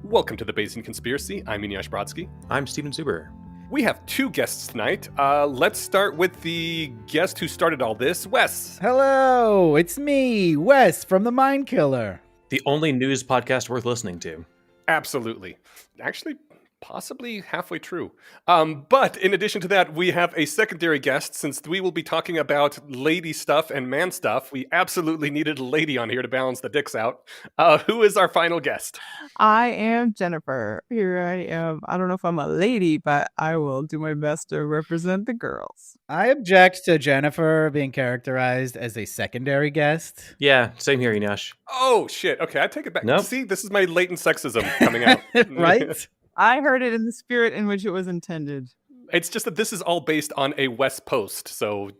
Welcome to the Bayesian Conspiracy. I'm Inyash Brodsky. I'm Steven Zuber. We have two guests tonight. Let's start with the guest who started all this, Wes. Hello, it's me, Wes from The Mind Killer. The only news podcast worth listening to. Absolutely. Actually, possibly halfway true. But in addition to that, we have a secondary guest. Since we will be talking about lady stuff and man stuff, we absolutely needed a lady on here to balance the dicks out. Who is our final guest? I am Jennifer. Here I am. I don't know if I'm a lady, but I will do my best to represent the girls. I object to Jennifer being characterized as a secondary guest. Yeah, same here, Inash. Oh, shit. Okay, I take it back. Nope. See, this is my latent sexism coming out. Right? I heard it in the spirit in which it was intended. It's just that this is all based on a Wes post. So,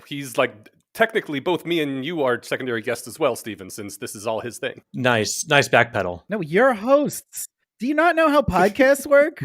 he's like, technically both me and you are secondary guests as well, Steven, since this is all his thing. Nice backpedal. No, you're hosts. Do you not know how podcasts work?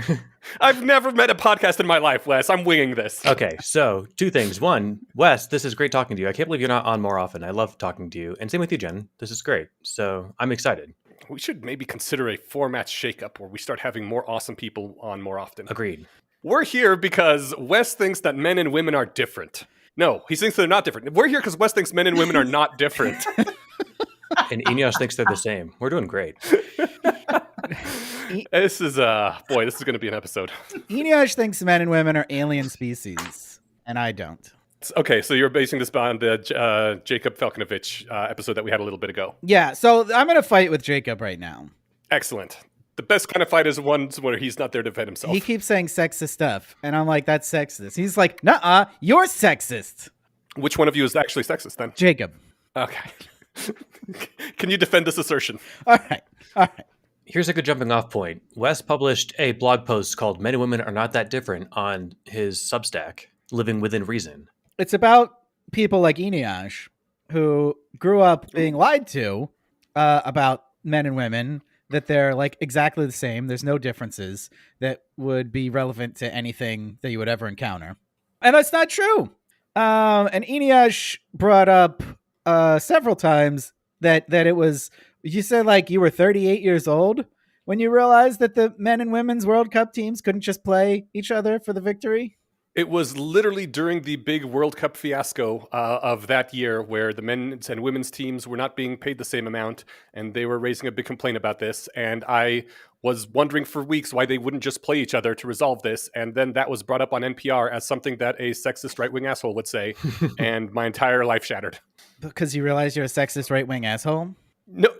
I've never met a podcast in my life, Wes. I'm winging this. Okay, so two things. One, Wes, this is great talking to you. I can't believe you're not on more often. I love talking to you. And same with you, Jen. This is great. So I'm excited. We should maybe consider a format shakeup where we start having more awesome people on more often. Agreed. We're here because Wes thinks that men and women are different. No, he thinks they're not different. We're here because Wes thinks men and women are not different. And Ineos thinks they're the same. We're doing great. This is going to be an episode. Inyash thinks men and women are alien species, and I don't. Okay, so you're basing this on the Jacob Falconovich episode that we had a little bit ago. Yeah, so I'm going to fight with Jacob right now. Excellent. The best kind of fight is ones where he's not there to defend himself. He keeps saying sexist stuff, and I'm like, that's sexist. He's like, nuh-uh, you're sexist. Which one of you is actually sexist then? Jacob. Okay. Can you defend this assertion? All right. Here's a good jumping off point. Wes published a blog post called Men and Women Are Not That Different on his Substack, Living Within Reason. It's about people like Inyash who grew up being lied to about men and women, that they're like exactly the same. There's no differences that would be relevant to anything that you would ever encounter. And that's not true. And Inyash brought up several times that it was, you said like you were 38 years old when you realized that the men and women's World Cup teams couldn't just play each other for the victory. It was literally during the big World Cup fiasco of that year where the men's and women's teams were not being paid the same amount, and they were raising a big complaint about this. And I was wondering for weeks why they wouldn't just play each other to resolve this. And then that was brought up on NPR as something that a sexist right-wing asshole would say, and my entire life shattered. Because you realize you're a sexist right-wing asshole?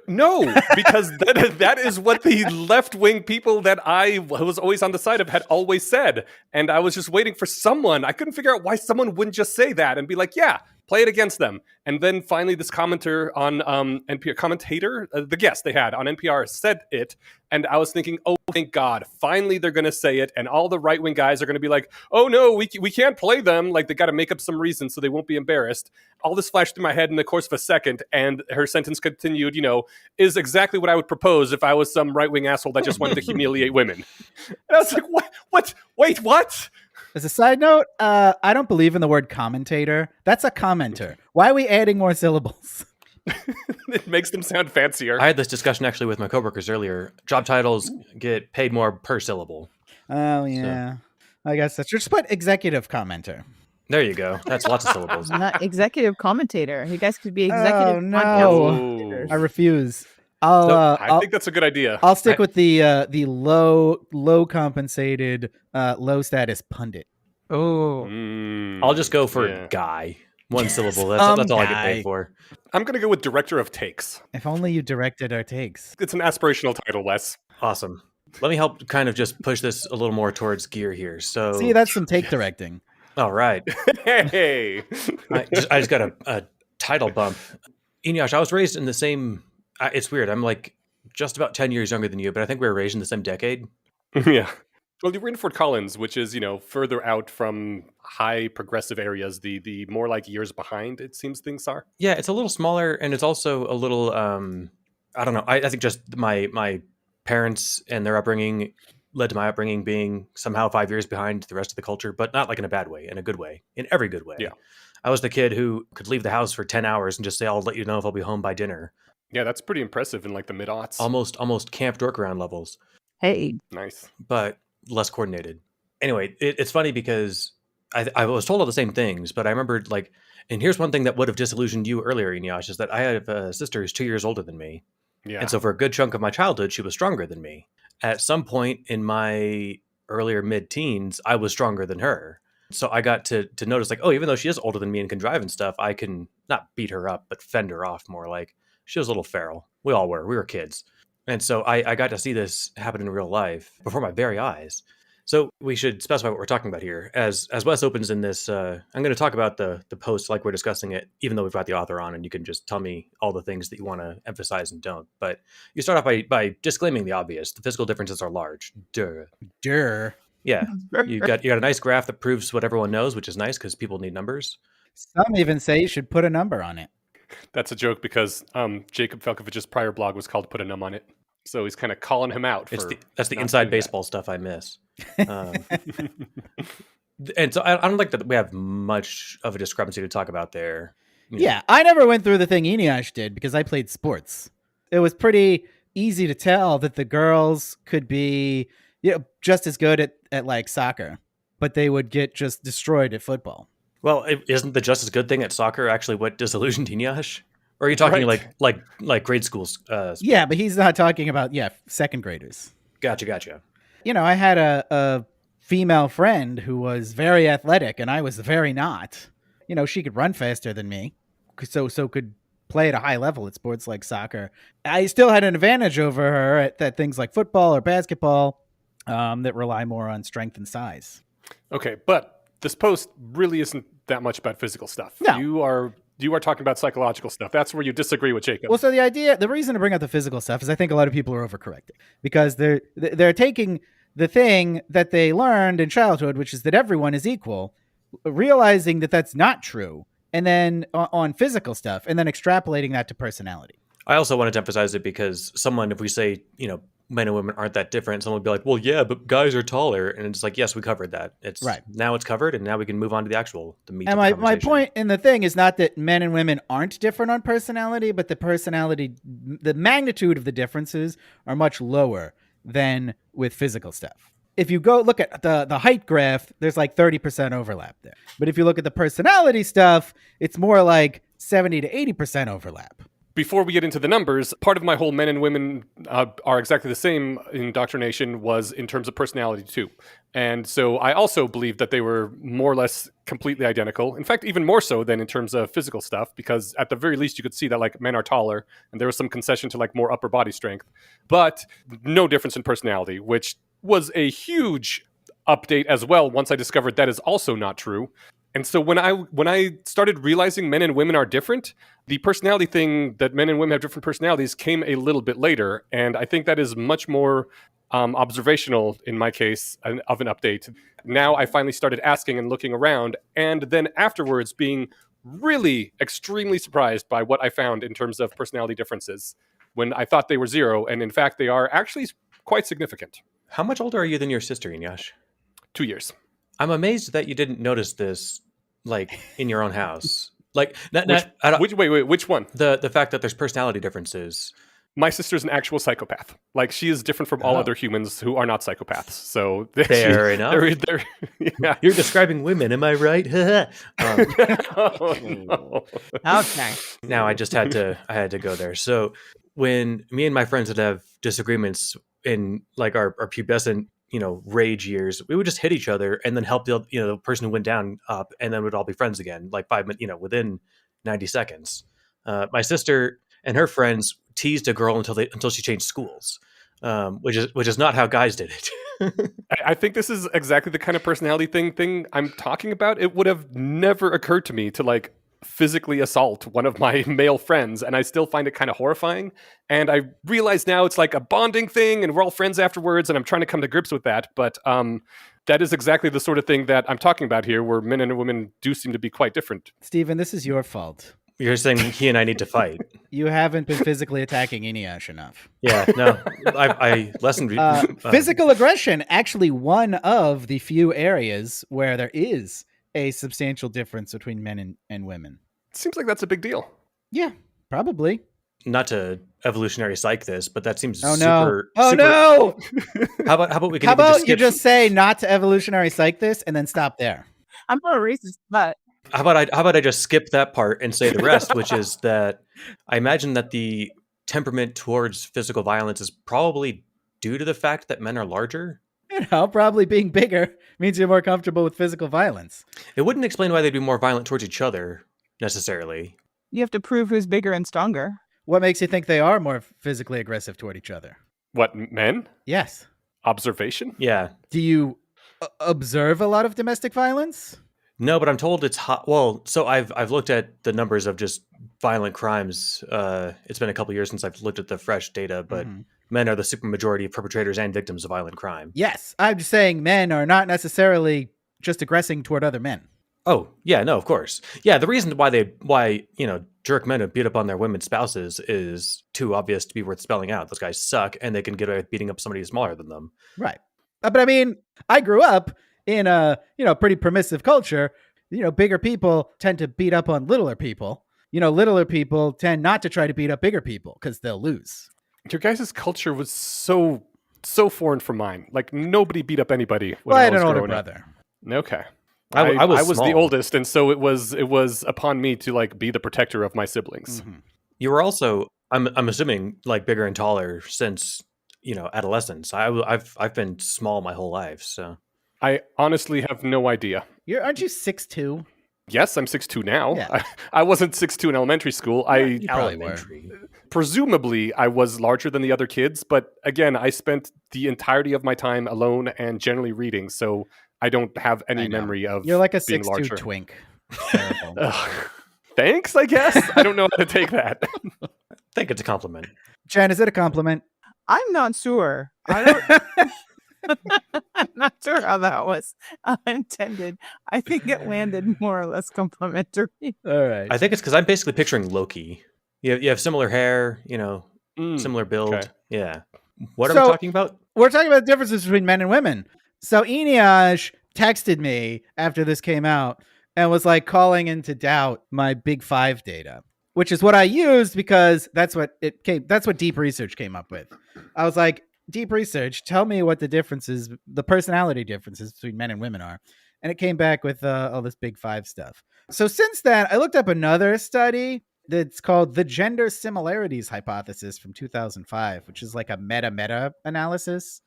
No, because that is what the left-wing people that I was always on the side of had always said. And I was just waiting for someone. I couldn't figure out why someone wouldn't just say that and be like, yeah, play it against them. And then finally this commenter on NPR, the guest they had on NPR said it. And I was thinking, oh, thank God, finally they're going to say it. And all the right-wing guys are going to be like, oh, no, we can't play them. Like, they got to make up some reason so they won't be embarrassed. All this flashed through my head in the course of a second. And her sentence continued, is exactly what I would propose if I was some right-wing asshole that just wanted to humiliate women. And I was like, what? Wait, what? As a side note, I don't believe in the word commentator. That's a commenter. Why are we adding more syllables? It makes them sound fancier. I had this discussion actually with my coworkers earlier. Job titles get paid more per syllable. Oh, yeah. So. I guess that's just put executive commenter. There you go. That's lots of syllables. Not executive commentator. You guys could be executive commentators. I refuse. I think that's a good idea. I'll stick with the low compensated, low status pundit. Oh, I'll just go for guy. One syllable. That's all I get paid for. I'm going to go with director of takes. If only you directed our takes. It's an aspirational title, Wes. Awesome. Let me help kind of just push this a little more towards gear here. So see, that's some take directing. All right. Hey. I just got a title bump. Inyash, I was raised in the same... it's weird. I'm like just about 10 years younger than you, but I think we were raised in the same decade. Yeah. Well, you were in Fort Collins, which is, further out from high progressive areas, the more like years behind, it seems things are. Yeah, it's a little smaller, and it's also a little, I don't know. I think just my parents and their upbringing led to my upbringing being somehow 5 years behind the rest of the culture, but not like in a bad way, in a good way, in every good way. Yeah. I was the kid who could leave the house for 10 hours and just say, I'll let you know if I'll be home by dinner. Yeah, that's pretty impressive in like the mid-aughts. Almost Camp Dorkaround levels. Hey, Nice. but less coordinated. Anyway, it's funny because I was told all the same things, but I remembered like, and here's one thing that would have disillusioned you earlier, Inyash, is that I have a sister who's 2 years older than me. Yeah. And so for a good chunk of my childhood, she was stronger than me. At some point in my earlier mid-teens, I was stronger than her. So I got to notice like, oh, even though she is older than me and can drive and stuff, I can not beat her up, but fend her off more. Like she was a little feral. We all were. We were kids. And so I got to see this happen in real life before my very eyes. So we should specify what we're talking about here. As Wes opens in this, I'm going to talk about the post like we're discussing it, even though we've got the author on, and you can just tell me all the things that you want to emphasize and don't. But you start off by disclaiming the obvious. The physical differences are large. Duh. Yeah. You got a nice graph that proves what everyone knows, which is nice because people need numbers. Some even say you should put a number on it. That's a joke because Jacob Felkovich's prior blog was called "Put a Num on It," so he's kind of calling him out. That's the not inside doing baseball stuff I miss. And so I don't think that we have much of a discrepancy to talk about there. You know. Yeah, I never went through the thing Inyash did because I played sports. It was pretty easy to tell that the girls could be just as good at like soccer, but they would get just destroyed at football. Well, isn't the just as good thing at soccer actually what disillusioned Inyash? Or are you talking Right. like grade school? Sport? Yeah, but he's not talking about second graders. Gotcha. I had a female friend who was very athletic and I was very not. She could run faster than me, so could play at a high level at sports like soccer. I still had an advantage over her at things like football or basketball that rely more on strength and size. Okay, but this post really isn't that much about physical stuff. No. You are talking about psychological stuff. That's where you disagree with Jacob. Well, so the reason to bring up the physical stuff is I think a lot of people are overcorrecting because they're taking the thing that they learned in childhood, which is that everyone is equal, realizing that that's not true, and then on physical stuff, and then extrapolating that to personality. I also wanted to emphasize it because someone, if we say, men and women aren't that different, someone would be like, well, yeah, but guys are taller. And it's like, yes, we covered that. It's right. Now it's covered, and now we can move on to the meat. And of the my point in the thing is not that men and women aren't different on personality, but the magnitude of the differences are much lower than with physical stuff. If you go look at the height graph, there's like 30% overlap there. But if you look at the personality stuff, it's more like 70 to 80% overlap. Before we get into the numbers, part of my whole men and women are exactly the same indoctrination was in terms of personality too. And so I also believed that they were more or less completely identical. In fact, even more so than in terms of physical stuff, because at the very least you could see that like men are taller and there was some concession to like more upper body strength, but no difference in personality, which was a huge update as well once I discovered that is also not true. And so when I started realizing men and women are different, the personality thing that men and women have different personalities came a little bit later. And I think that is much more observational in my case of an update. Now I finally started asking and looking around, and then afterwards being really extremely surprised by what I found in terms of personality differences when I thought they were zero. And in fact, they are actually quite significant. How much older are you than your sister, Inyash? 2 years. I'm amazed that you didn't notice this, like, in your own house. Like, which one? The fact that there's personality differences. My sister's an actual psychopath. Like, she is different from all other humans who are not psychopaths. So fair enough. Yeah. You're describing women, am I right? Oh, no. Okay. Now I had to go there. So when me and my friends would have disagreements in like our pubescent, rage years, we would just hit each other and then help the person who went down up, and then we'd all be friends again, like 5 minutes, within 90 seconds. My sister and her friends teased a girl until she changed schools, which is not how guys did it. I think this is exactly the kind of personality thing I'm talking about. It would have never occurred to me to like physically assault one of my male friends, and I still find it kind of horrifying. And I realize now it's like a bonding thing and we're all friends afterwards, and I'm trying to come to grips with that. But that is exactly the sort of thing that I'm talking about here, where men and women do seem to be quite different. Stephen, this is your fault. You're saying he and I need to fight. You haven't been physically attacking Inyash enough. Yeah, no, I lessened. Physical aggression, actually one of the few areas where there is a substantial difference between men and women. Seems like that's a big deal. Yeah, probably. not to evolutionary psych this, but that seems Oh no! super. Oh super, no! How about we can How even about just you skip? just say not to evolutionary psych this and then stop there? I'm not a racist, but How about I just skip that part and say the rest, which is that I imagine that the temperament towards physical violence is probably due to the fact that men are larger. Probably being bigger means you're more comfortable with physical violence. It wouldn't explain why they'd be more violent towards each other necessarily. you have to prove who's bigger and stronger. What makes you think they are more physically aggressive toward each other? What, men? Yes. Observation? Yeah. Do you observe a lot of domestic violence? No, but I'm told it's hot. Well, so I've looked at the numbers of just violent crimes. It's been a couple years since I've looked at the fresh data, but men are the supermajority of perpetrators and victims of violent crime. Yes. I'm just saying men are not necessarily just aggressing toward other men. Oh, yeah, no, of course. Yeah, the reason why jerk men who beat up on their women's spouses is too obvious to be worth spelling out. Those guys suck, and they can get away with beating up somebody who's smaller than them. Right. But I mean, I grew up in a, pretty permissive culture. Bigger people tend to beat up on littler people. Littler people tend not to try to beat up bigger people because they'll lose. Your guys' culture was so foreign from mine. Like, nobody beat up anybody when Well, I I had was an older growing up. brother. Okay. I was the small. oldest, and so it was upon me to like be the protector of my siblings. Mhm. You were also, I'm assuming, like bigger and taller since adolescence. I've been small my whole life, so I honestly have no idea. Aren't you 6'2"? Yes, I'm 6'2" now. Yeah. I wasn't 6'2" in elementary school. You probably were. elementary. Presumably I was larger than the other kids, but again, I spent the entirety of my time alone and generally reading, so I don't have I any know. memory of You're like a being 6'2" larger. twink. Terrible. Ugh. Thanks, I guess. I don't know how to take that. I think it's a compliment. Jen, is it a compliment? I'm not sure. I'm not sure how that was intended. I think it landed more or less complimentary. All right. I think it's because I'm basically picturing Loki. You have similar hair, similar build. okay. Yeah. What are So- we talking about? We're talking about the differences between men and women. So Eniaj texted me after this came out and was like calling into doubt my Big Five data, which is what I used because that's what deep research came up with. I was like, deep research, tell me what the personality differences between men and women are. And it came back with all this Big Five stuff. So since then, I looked up another study that's called the Gender Similarities Hypothesis from 2005, which is like a meta analysis,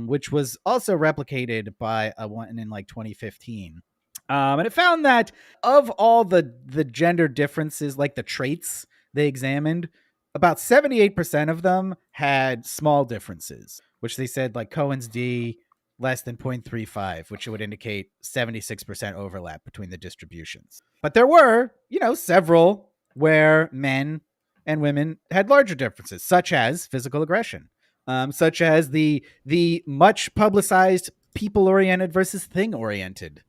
which was also replicated by one in like 2015. And it found that of all the gender differences, like the traits they examined, about 78% of them had small differences, which they said like Cohen's D less than 0.35, which would indicate 76% overlap between the distributions. But there were, several where men and women had larger differences, such as physical aggression, such as the much publicized people-oriented versus thing-oriented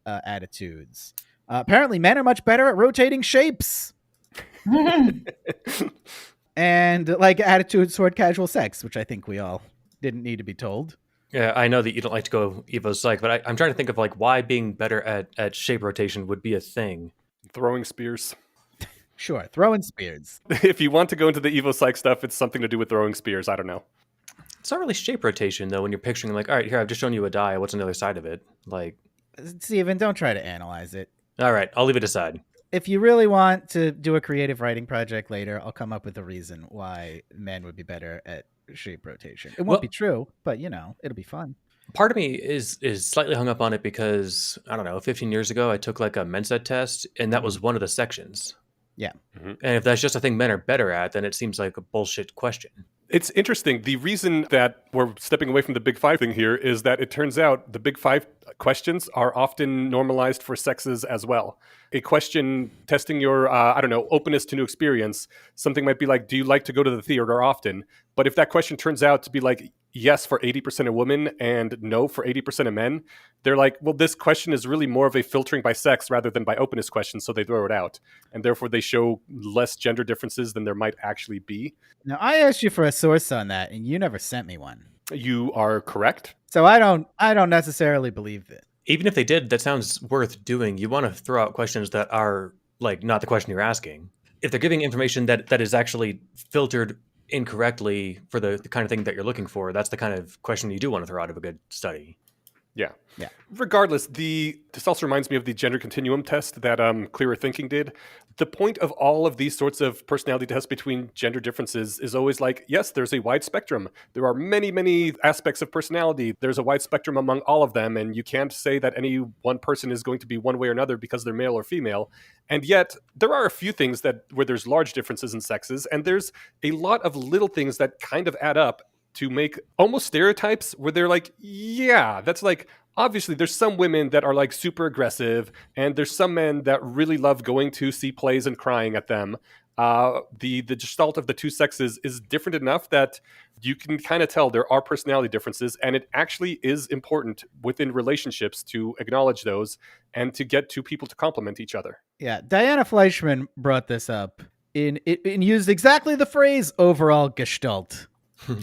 attitudes. Apparently, men are much better at rotating shapes. And like attitudes toward casual sex, which I think we all didn't need to be told. Yeah, I know that you don't like to go Evo Psych, but I'm trying to think of like why being better at shape rotation would be a thing. Throwing spears. Sure, throwing spears. If you want to go into the Evo Psych stuff, it's something to do with throwing spears. I don't know. It's not really shape rotation though. When you're picturing like, all right, here I've just shown you a die. What's on the other side of it? Like, Steven, don't try to analyze it. all right, I'll leave it aside. If you really want to do a creative writing project later, I'll come up with a reason why men would be better at shape rotation. It won't Well- be true, but it'll be fun. Part of me is slightly hung up on it because I don't know. 15 years ago, I took like a Mensa test, and that was one of the sections. Yeah. Mhm. And if that's just a thing men are better at, then it seems like a bullshit question. It's interesting. The reason that we're stepping away from the Big Five thing here is that it turns out the Big Five questions are often normalized for sexes as well. A question testing your, openness to new experience, something might be like, do you like to go to the theater often? But if that question turns out to be like, yes for 80% of women and no for 80% of men, they're like, well, this question is really more of a filtering by sex rather than by openness question, so they throw it out. And therefore they show less gender differences than there might actually be. Now, I asked you for a source on that, and you never sent me one. You are correct. So I don't necessarily believe it. Even if they did, that sounds worth doing. You want to throw out questions that are like not the question you're asking. if they're giving information that is actually filtered incorrectly for the kind of thing that you're looking for, that's the kind of question you do want to throw out of a good study. Yeah. Yeah. Regardless, this also reminds me of the gender continuum test that Clearer Thinking did. The point of all of these sorts of personality tests between gender differences is always like, yes, there's a wide spectrum. There are many, many aspects of personality. There's a wide spectrum among all of them, and you can't say that any one person is going to be one way or another because they're male or female. And yet, there are a few things where there's large differences in sexes, and there's a lot of little things that kind of add up to make almost stereotypes where they're like, yeah, that's like, obviously there's some women that are like super aggressive, and there's some men that really love going to see plays and crying at them. The gestalt of the two sexes is different enough that you can kind of tell there are personality differences, and it actually is important within relationships to acknowledge those and to get two people to complement each other. Yeah, Diana Fleischman brought this up and used exactly the phrase overall gestalt.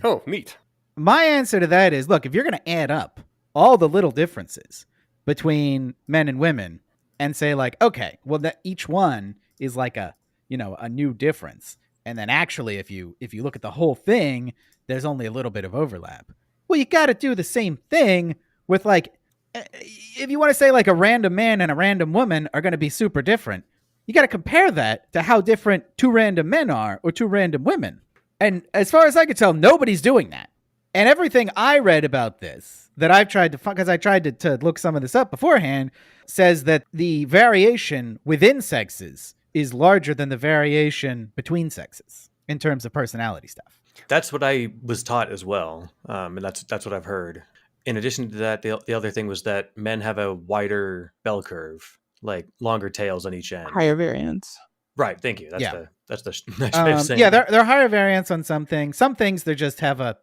Oh, neat. My answer to that is, look, if you're going to add up all the little differences between men and women and say like, okay, well, that each one is like a new difference. And then actually, if you look at the whole thing, there's only a little bit of overlap. Well, you got to do the same thing with like, if you want to say like a random man and a random woman are going to be super different, you got to compare that to how different two random men are or two random women. And as far as I could tell, nobody's doing that. And everything I read about this that I've tried to find, because I tried to look some of this up beforehand, says that the variation within sexes is larger than the variation between sexes in terms of personality stuff. That's what I was taught as well, and that's what I've heard. In addition to that, the other thing was that men have a wider bell curve, like longer tails on each end. Higher variance. Right. Thank you. That's Yeah. the nice way of saying. Yeah, they're higher variance on some things. Some things they just have a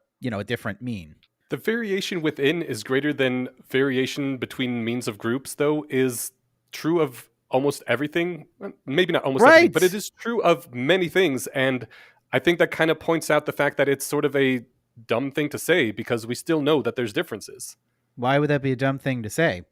different mean. The variation within is greater than variation between means of groups, though, is true of almost everything. Maybe not almost everything, but it is true of many things. And I think that kind of points out the fact that it's sort of a dumb thing to say because we still know that there's differences. Why would that be a dumb thing to say?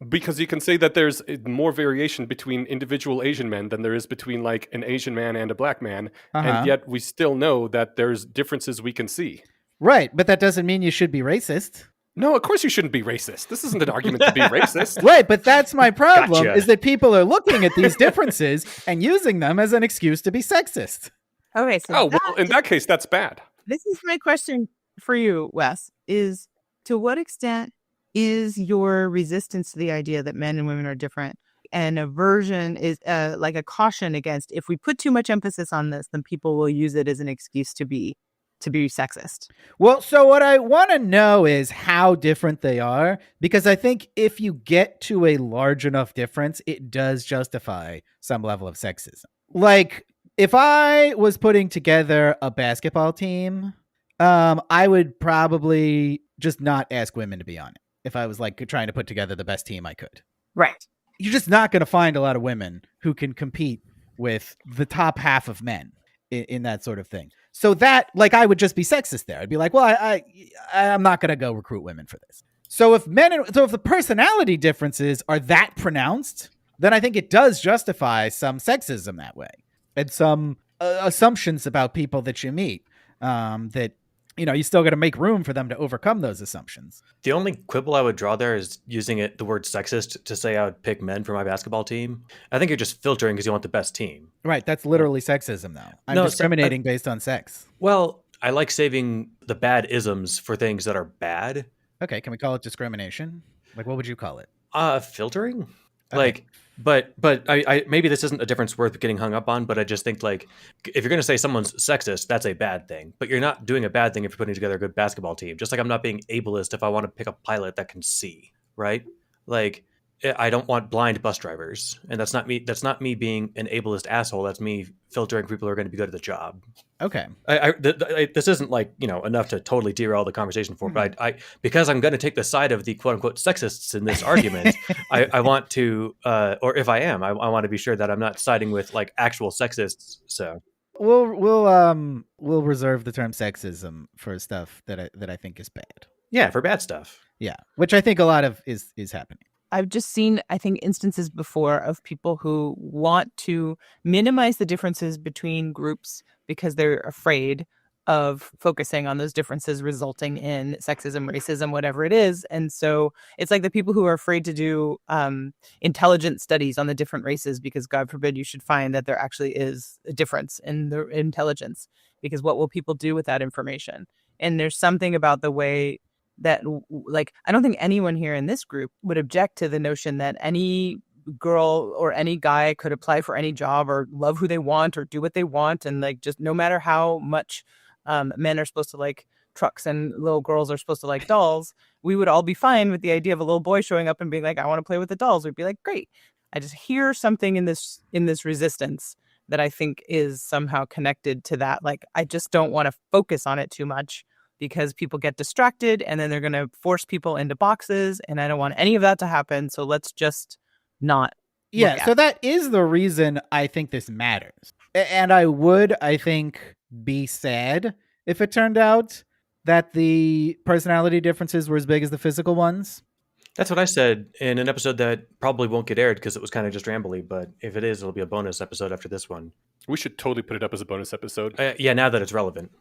Because you can say that there's more variation between individual Asian men than there is between like an Asian man and a black man. And yet we still know that there's differences we can see. Right, but that doesn't mean you should be racist. No, of course you shouldn't be racist. This isn't an argument to be racist. Right, but that's my problem, Gotcha. is that people are looking at these differences and using them as an excuse to be sexist. Okay, so Oh, well, in that case, that's bad. this is my question for you, Wes, is to what extent is your resistance to the idea that men and women are different and aversion is like a caution against if we put too much emphasis on this, then people will use it as an excuse to be sexist? Well, so what I want to know is how different they are, because I think if you get to a large enough difference, it does justify some level of sexism. Like, if I was putting together a basketball team, I would probably just not ask women to be on it if I was like trying to put together the best team I could. Right. You're just not going to find a lot of women who can compete with the top half of men in that sort of thing. So that, like, I would just be sexist there. I'd be like, well, I'm not going to go recruit women for this. So if if the personality differences are that pronounced, then I think it does justify some sexism that way and some assumptions about people that you meet that, you still got to make room for them to overcome those assumptions. The only quibble I would draw there is using the word sexist to say I would pick men for my basketball team. I think you're just filtering because you want the best team. Right. That's literally sexism, though. I'm discriminating based on sex. Well, I like saving the bad isms for things that are bad. Okay. Can we call it discrimination? Like, what would you call it? Filtering? Okay. Like, but I maybe this isn't a difference worth getting hung up on, but I just think like if you're going to say someone's sexist, that's a bad thing. But you're not doing a bad thing if you're putting together a good basketball team. Just like I'm not being ableist if I want to pick a pilot that can see, right? Like I don't want blind bus drivers, and that's not me. That's not me being an ableist asshole. That's me filtering people who are going to be good at the job. Okay. This isn't like enough to totally derail the conversation for, but I because I'm going to take the side of the quote unquote sexists in this argument, I want to, or if I am, I want to be sure that I'm not siding with like actual sexists. So we'll reserve the term sexism for stuff that I think is bad. Yeah, for bad stuff. Yeah, which I think a lot of is happening. I've just seen, I think, instances before of people who want to minimize the differences between groups because they're afraid of focusing on those differences resulting in sexism, racism, whatever it is. And so it's like the people who are afraid to do intelligence studies on the different races because, God forbid, you should find that there actually is a difference in the intelligence, because what will people do with that information? And there's something about the way that, like, I don't think anyone here in this group would object to the notion that any girl or any guy could apply for any job or love who they want or do what they want. And like, just no matter how much men are supposed to like trucks and little girls are supposed to like dolls, we would all be fine with the idea of a little boy showing up and being like, I want to play with the dolls. We'd be like, great. I just hear something in this resistance that I think is somehow connected to that. Like, I just don't want to focus on it too much because people get distracted and then they're going to force people into boxes. And I don't want any of that to happen. So let's just not. Yeah. So that is the reason I think this matters. And I think, be sad if it turned out that the personality differences were as big as the physical ones. That's what I said in an episode that probably won't get aired because it was kind of just rambly. But if it is, it'll be a bonus episode after this one. We should totally put it up as a bonus episode. Yeah, now that it's relevant.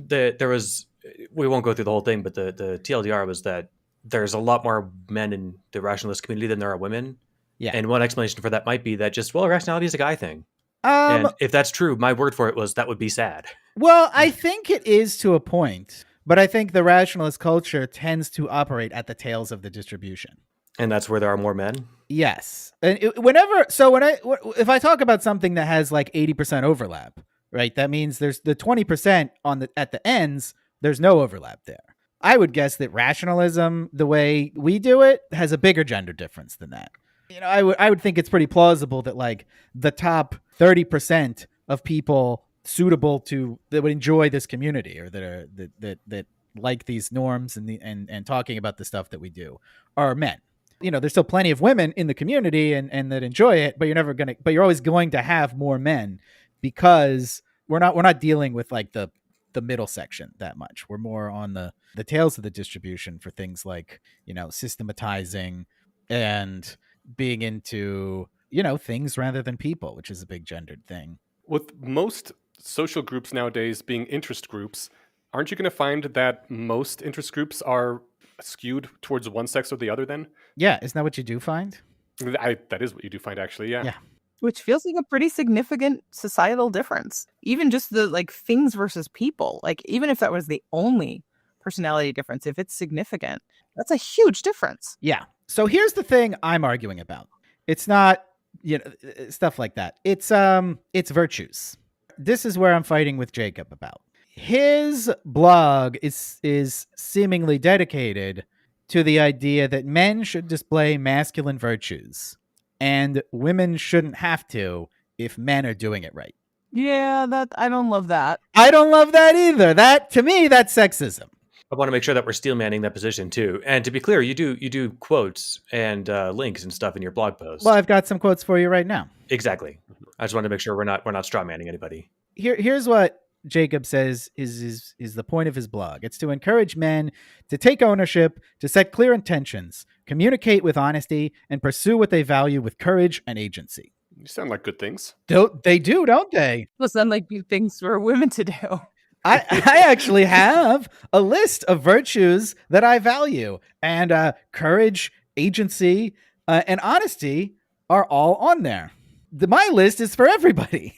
There was, we won't go through the whole thing, but the TLDR was that there's a lot more men in the rationalist community than there are women. Yeah. And one explanation for that might be that just, well, rationality is a guy thing. And if that's true, my word for it was that would be sad. Well, I think it is to a point, but I think the rationalist culture tends to operate at the tails of the distribution. And that's where there are more men? Yes. And if I talk about something that has like 80% overlap, right? That means there's the 20% at the ends, there's no overlap there. I would guess that rationalism, the way we do it, has a bigger gender difference than that. You know, I would think it's pretty plausible that like the top 30% of people suitable that would enjoy this community or that like these norms and talking about the stuff that we do are men. You know, there's still plenty of women in the community and that enjoy it, but you're always going to have more men because we're not dealing with like the middle section that much. We're more on the tails of the distribution for things like, you know, systematizing and being into, you know, things rather than people, which is a big gendered thing. With most social groups nowadays being interest groups, aren't you going to find that most interest groups are skewed towards one sex or the other then? Yeah, isn't that what you do find? That is what you do find, actually, yeah. Which feels like a pretty significant societal difference. Even just the like things versus people. Like, even if that was the only personality difference, if it's significant, that's a huge difference. Yeah. So here's the thing I'm arguing about. It's not, you know, stuff like that. It's virtues. This is where I'm fighting with Jacob about. His blog is seemingly dedicated to the idea that men should display masculine virtues and women shouldn't have to if men are doing it right. Yeah, I don't love that. I don't love that either. That, to me, that's sexism. I want to make sure that we're steel manning that position too. And to be clear, you do quotes and links and stuff in your blog post. Well, I've got some quotes for you right now. Exactly. I just want to make sure we're not straw manning anybody. Here's what Jacob says is the point of his blog. It's to encourage men to take ownership, to set clear intentions, communicate with honesty, and pursue what they value with courage and agency. You sound like good things. Don't they? Well, sound like things for women to do. I actually have a list of virtues that I value, and courage, agency, and honesty are all on there. My list is for everybody.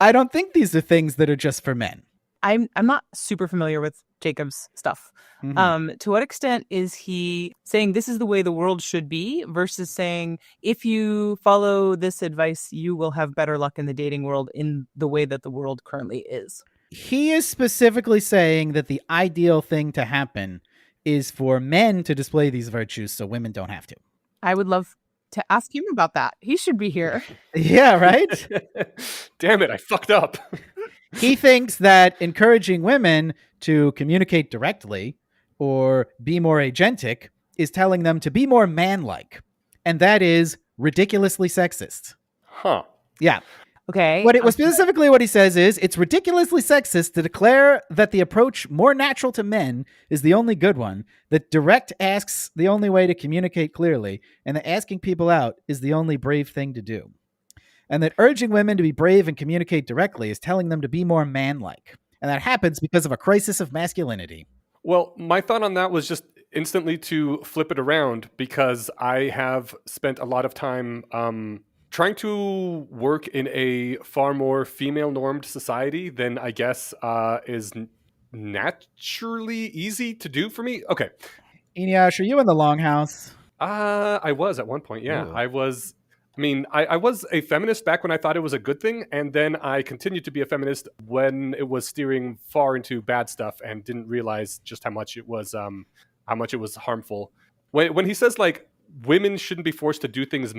I don't think these are things that are just for men. I'm not super familiar with Jacob's stuff. Mm-hmm. To what extent is he saying this is the way the world should be versus saying if you follow this advice, you will have better luck in the dating world in the way that the world currently is? He is specifically saying that the ideal thing to happen is for men to display these virtues so women don't have to. I would love to ask him about that. He should be here. Yeah, right? Damn it, I fucked up. He thinks that encouraging women to communicate directly or be more agentic is telling them to be more man-like. And that is ridiculously sexist. Huh. Yeah. Okay. Specifically what he says is, it's ridiculously sexist to declare that the approach more natural to men is the only good one, that direct asks the only way to communicate clearly, and that asking people out is the only brave thing to do. And that urging women to be brave and communicate directly is telling them to be more manlike. And that happens because of a crisis of masculinity. Well, my thought on that was just instantly to flip it around, because I have spent a lot of time trying to work in a far more female normed society than I guess is naturally easy to do for me. Okay. Eneash, are you in the longhouse? I was at one point, yeah. Ooh. I was a feminist back when I thought it was a good thing, and then I continued to be a feminist when it was steering far into bad stuff and didn't realize just how much it was harmful. When he says like women shouldn't be forced to do things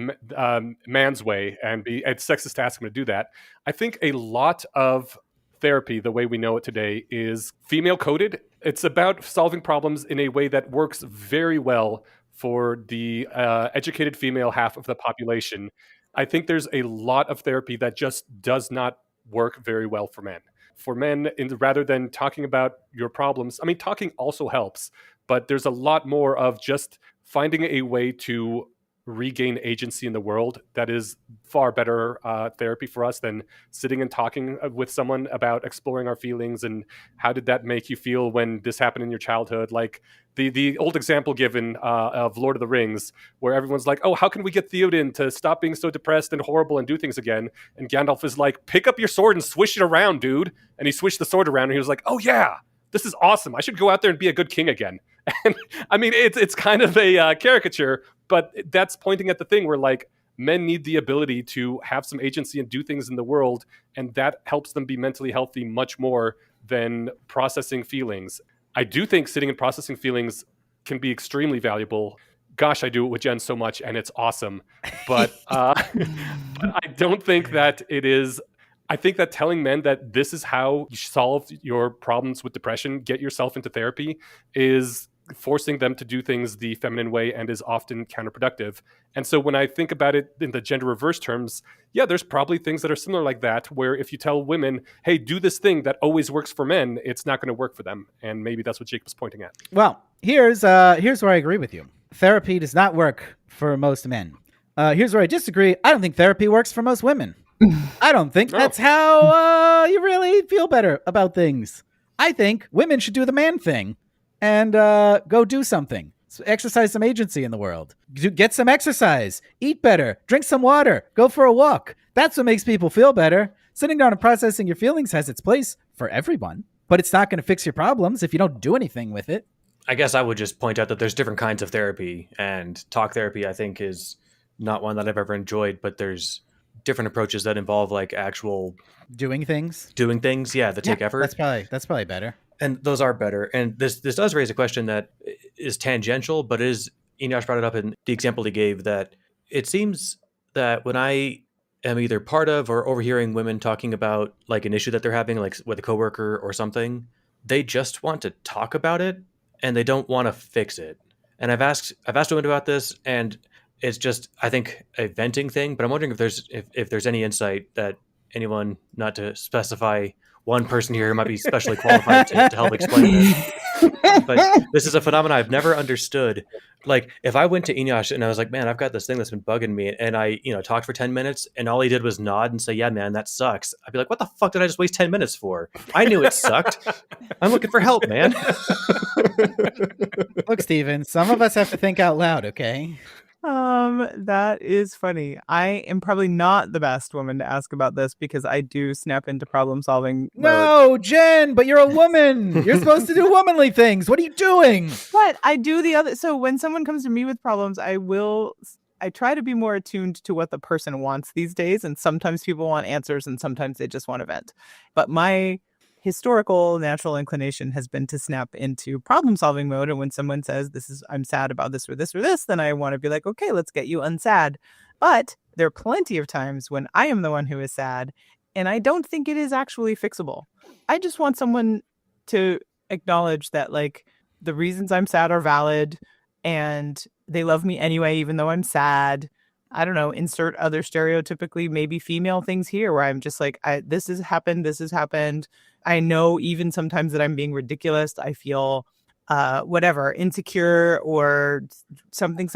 man's way and it's sexist to ask them to do that, I think a lot of therapy, the way we know it today, is female coded. It's about solving problems in a way that works very well for the educated female half of the population. I think there's a lot of therapy that just does not work very well for men. For men, rather than talking about your problems, I mean, talking also helps, but there's a lot more of just finding a way to regain agency in the world that is far better therapy for us than sitting and talking with someone about exploring our feelings and how did that make you feel when this happened in your childhood. Like the old example given of Lord of the Rings, where everyone's like, oh, how can we get Theoden to stop being so depressed and horrible and do things again? And Gandalf is like, pick up your sword and swish it around, dude. And he swished the sword around and he was like, oh yeah, this is awesome. I should go out there and be a good king again. And I mean, it's kind of a caricature, but that's pointing at the thing where like men need the ability to have some agency and do things in the world, and that helps them be mentally healthy much more than processing feelings. I do think sitting and processing feelings can be extremely valuable. Gosh, I do it with Jen so much, and it's awesome. But, but I don't think that it is. I think that telling men that this is how you solve your problems with depression, get yourself into therapy, is forcing them to do things the feminine way and is often counterproductive. And so when I think about it in the gender reverse terms, yeah, there's probably things that are similar like that, where if you tell women, hey, do this thing that always works for men, it's not going to work for them. And maybe that's what Jake was pointing at. Well, here's where I agree with you. Therapy does not work for most men. Here's where I disagree. I don't think therapy works for most women. I don't think that's how you really feel better about things. I think women should do the man thing and go do something. So exercise some agency in the world. Get some exercise. Eat better. Drink some water. Go for a walk. That's what makes people feel better. Sitting down and processing your feelings has its place for everyone, but it's not going to fix your problems if you don't do anything with it. I guess I would just point out that there's different kinds of therapy, and talk therapy, I think, is not one that I've ever enjoyed, but there's different approaches that involve like actual doing things. Yeah, that take effort. That's probably better. And those are better. And this does raise a question that is tangential, but Eneash brought it up in the example he gave, that it seems that when I am either part of or overhearing women talking about like an issue that they're having, like with a coworker or something, they just want to talk about it and they don't want to fix it. And I've asked women about this, and it's just, I think, a venting thing. But I'm wondering if there's any insight that anyone, not to specify one person here, might be specially qualified to help explain this. But this is a phenomenon I've never understood. Like, if I went to Eneash and I was like, man, I've got this thing that's been bugging me, and I, talked for 10 minutes, and all he did was nod and say, yeah, man, that sucks. I'd be like, what the fuck did I just waste 10 minutes for? I knew it sucked. I'm looking for help, man. Look, Steven, some of us have to think out loud, okay? That is funny. I am probably not the best woman to ask about this because I do snap into problem solving mode. No, Jen, but you're a woman. You're supposed to do womanly things. What are you doing? But I do the other. So when someone comes to me with problems, I try to be more attuned to what the person wants these days. And sometimes people want answers and sometimes they just want to vent. But my historical natural inclination has been to snap into problem solving mode. And when someone says, I'm sad about this or this or this, then I want to be like, okay, let's get you unsad. But there are plenty of times when I am the one who is sad and I don't think it is actually fixable. I just want someone to acknowledge that like the reasons I'm sad are valid and they love me anyway, even though I'm sad. I don't know, insert other stereotypically maybe female things here where I'm just like, this has happened. This has happened. I know even sometimes that I'm being ridiculous. I feel whatever, insecure or something.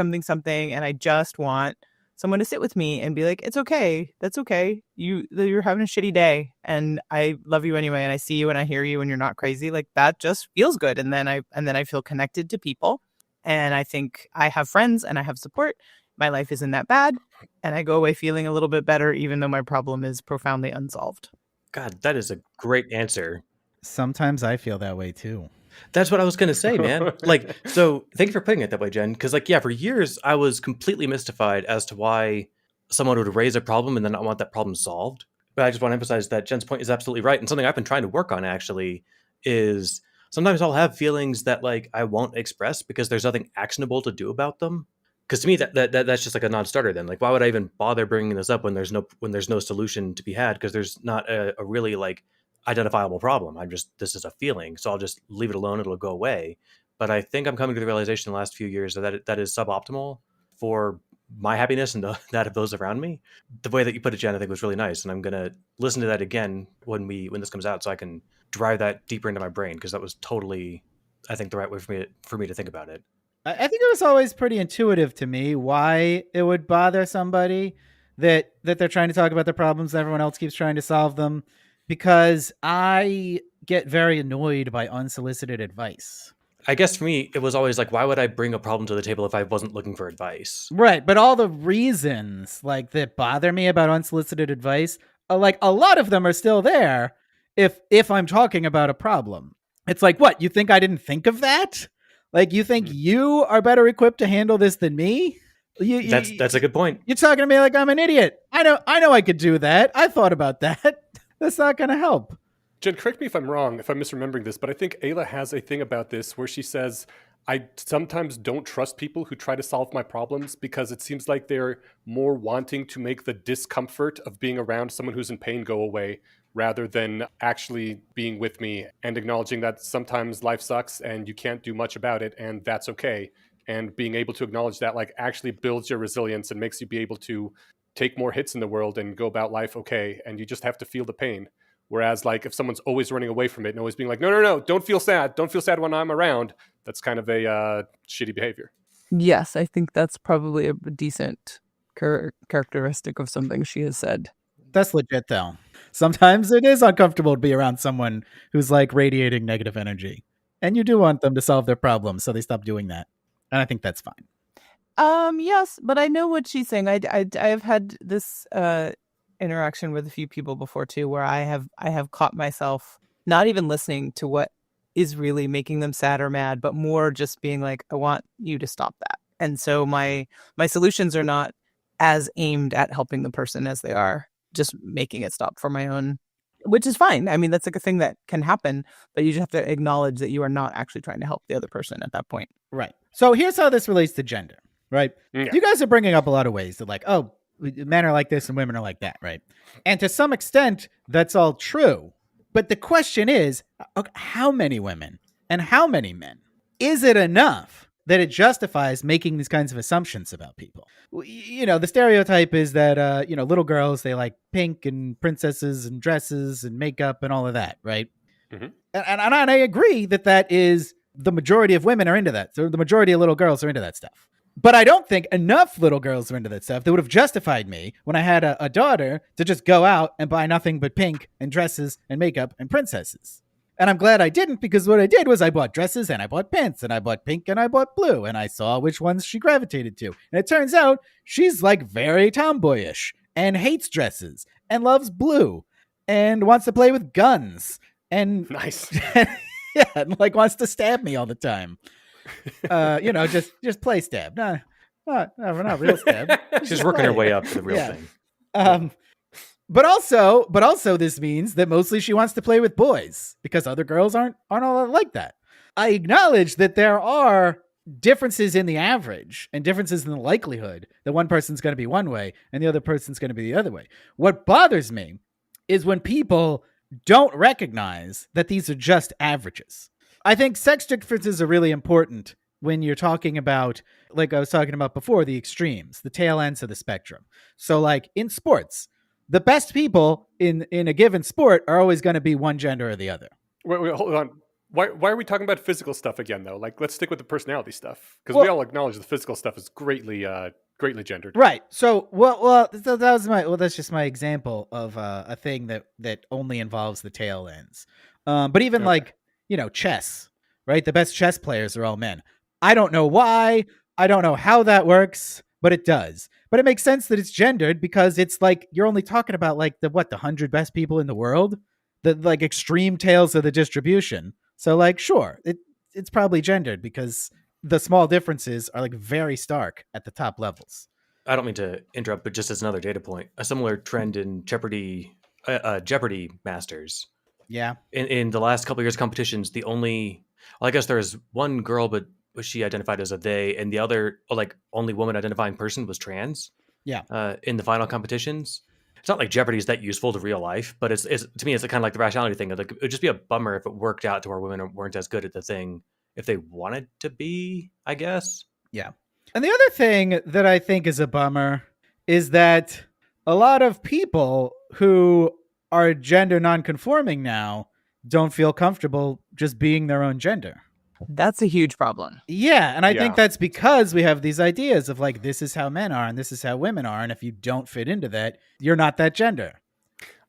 And I just want someone to sit with me and be like, it's okay. That's okay. You're having a shitty day and I love you anyway. And I see you and I hear you and you're not crazy. Like that just feels good. And then I feel connected to people. And I think I have friends and I have support. My life isn't that bad. And I go away feeling a little bit better, even though my problem is profoundly unsolved. God, that is a great answer. Sometimes I feel that way too. That's what I was going to say, man. Like, so thank you for putting it that way, Jen. Because, like, yeah, for years, I was completely mystified as to why someone would raise a problem and then not want that problem solved. But I just want to emphasize that Jen's point is absolutely right. And something I've been trying to work on, actually, is sometimes I'll have feelings that, like, I won't express because there's nothing actionable to do about them. Because to me, that's just like a non-starter then. Like, why would I even bother bringing this up when there's no solution to be had? Because there's not a really, like, identifiable problem. This is a feeling, so I'll just leave it alone. It'll go away. But I think I'm coming to the realization in the last few years that is suboptimal for my happiness and that of those around me. The way that you put it, Jen, I think was really nice, and I'm gonna listen to that again when this comes out, so I can drive that deeper into my brain, because that was totally, I think, the right way for me to think about it. I think it was always pretty intuitive to me why it would bother somebody that they're trying to talk about their problems and everyone else keeps trying to solve them, because I get very annoyed by unsolicited advice. I guess for me, it was always like, why would I bring a problem to the table if I wasn't looking for advice? Right, but all the reasons like that bother me about unsolicited advice, like a lot of them are still there if I'm talking about a problem. It's like, what, you think I didn't think of that? Like, you think you are better equipped to handle this than me? That's a good point. You're talking to me like I'm an idiot. I know I could do that. I thought about that. That's not going to help. Jen, correct me if I'm wrong, if I'm misremembering this, but I think Ayla has a thing about this where she says, I sometimes don't trust people who try to solve my problems because it seems like they're more wanting to make the discomfort of being around someone who's in pain go away, rather than actually being with me and acknowledging that sometimes life sucks and you can't do much about it, and that's okay. And being able to acknowledge that, like, actually builds your resilience and makes you be able to take more hits in the world and go about life okay, and you just have to feel the pain. Whereas, like, if someone's always running away from it and always being like, no, don't feel sad when I'm around, that's kind of a shitty behavior. Yes, I think that's probably a decent characteristic of something she has said. That's legit, though. Sometimes it is uncomfortable to be around someone who's like radiating negative energy, and you do want them to solve their problems, so they stop doing that. And I think that's fine. Yes, but I know what she's saying. I've had this interaction with a few people before too, where I have caught myself not even listening to what is really making them sad or mad, but more just being like, I want you to stop that. And so my solutions are not as aimed at helping the person as they are just making it stop for my own, which is fine. I mean, that's like a thing that can happen, but you just have to acknowledge that you are not actually trying to help the other person at that point. Right. So here's how this relates to gender, right? Yeah. You guys are bringing up a lot of ways that, like, oh, men are like this and women are like that, right? And to some extent, that's all true. But the question is, how many women and how many men? Is it enough that it justifies making these kinds of assumptions about people? You know, the stereotype is that, little girls, they like pink and princesses and dresses and makeup and all of that, right? Mm-hmm. And I agree that is the majority of women are into that. So the majority of little girls are into that stuff. But I don't think enough little girls are into that stuff that would have justified me when I had a daughter to just go out and buy nothing but pink and dresses and makeup and princesses. And I'm glad I didn't, because what I did was I bought dresses and I bought pants and I bought pink and I bought blue, and I saw which ones she gravitated to. And it turns out she's like very tomboyish and hates dresses and loves blue and wants to play with guns and Nice. yeah, and like wants to stab me all the time. Just play stab. Not real stab. She's working her way up to the real thing. But also this means that mostly she wants to play with boys because other girls aren't all like that. I acknowledge that there are differences in the average and differences in the likelihood that one person's going to be one way and the other person's going to be the other way. What bothers me is when people don't recognize that these are just averages. I think sex differences are really important when you're talking about, like I was talking about before, the extremes, the tail ends of the spectrum. So like in sports, the best people in a given sport are always going to be one gender or the other. Wait, hold on. Why are we talking about physical stuff again, though? Like, let's stick with the personality stuff, because we Well- all acknowledge the physical stuff is greatly gendered. Right. So, so that was that's just my example of a thing that only involves the tail ends. But even Okay. like, chess, right? The best chess players are all men. I don't know why. I don't know how that works, but it does. But it makes sense that it's gendered because it's like you're only talking about like the 100 best people in the world, the like extreme tails of the distribution. So like, sure, it's probably gendered because the small differences are like very stark at the top levels. I don't mean to interrupt, but just as another data point, a similar trend in Jeopardy Masters. Yeah. In the last couple of years competitions, I guess there was one girl, but she identified as a they, and the other, like, only woman identifying person was trans. Yeah. In the final competitions. It's not like Jeopardy is that useful to real life, but it's to me, it's kind of like the rationality thing. Like, it would just be a bummer if it worked out to where women weren't as good at the thing if they wanted to be, I guess. Yeah. And the other thing that I think is a bummer is that a lot of people who are gender nonconforming now don't feel comfortable just being their own gender. That's a huge problem. Yeah, and I Yeah. think that's because we have these ideas of like, this is how men are and this is how women are, and if you don't fit into that, you're not that gender.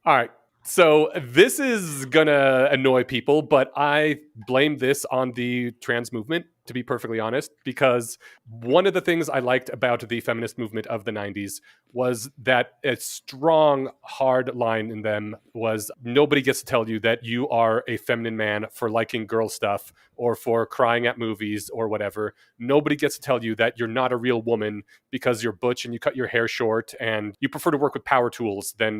All right. So this is gonna annoy people, but I blame this on the trans movement, to be perfectly honest, because one of the things I liked about the feminist movement of the 90s was that a strong, hard line in them was nobody gets to tell you that you are a feminine man for liking girl stuff or for crying at movies or whatever. Nobody gets to tell you that you're not a real woman because you're butch and you cut your hair short and you prefer to work with power tools than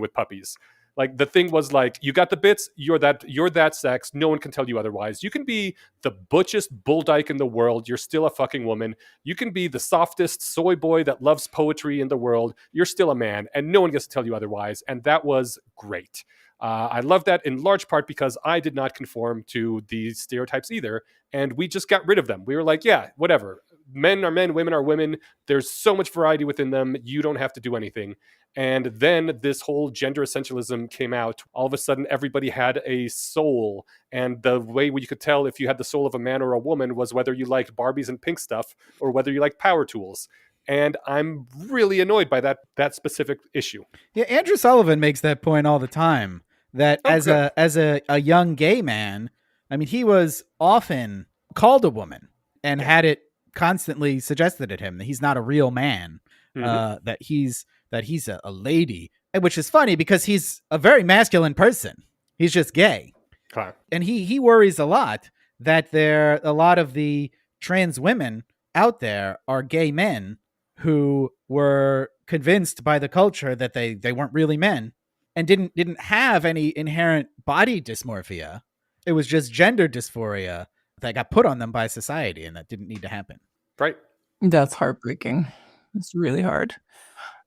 with puppies. Like, the thing was like, you got the bits, you're that sex, no one can tell you otherwise. You can be the butchest bull dyke in the world, you're still a fucking woman. You can be the softest soy boy that loves poetry in the world, you're still a man, and no one gets to tell you otherwise. And that was great. I love that in large part because I did not conform to these stereotypes either, and we just got rid of them. We were like, yeah, whatever. Men are men, women are women. There's so much variety within them. You don't have to do anything. And then this whole gender essentialism came out. All of a sudden, everybody had a soul. And the way you could tell if you had the soul of a man or a woman was whether you liked Barbies and pink stuff or whether you liked power tools. And I'm really annoyed by that specific issue. Yeah, Andrew Sullivan makes that point all the time. That as a young gay man, I mean, he was often called a woman and had it constantly suggested at him that he's not a real man, that he's a lady, which is funny because he's a very masculine person. He's just gay. Okay. And he worries a lot that a lot of the trans women out there are gay men who were convinced by the culture that they weren't really men and didn't have any inherent body dysmorphia. It was just gender dysphoria that got put on them by society, and that didn't need to happen. Right. That's heartbreaking. It's really hard.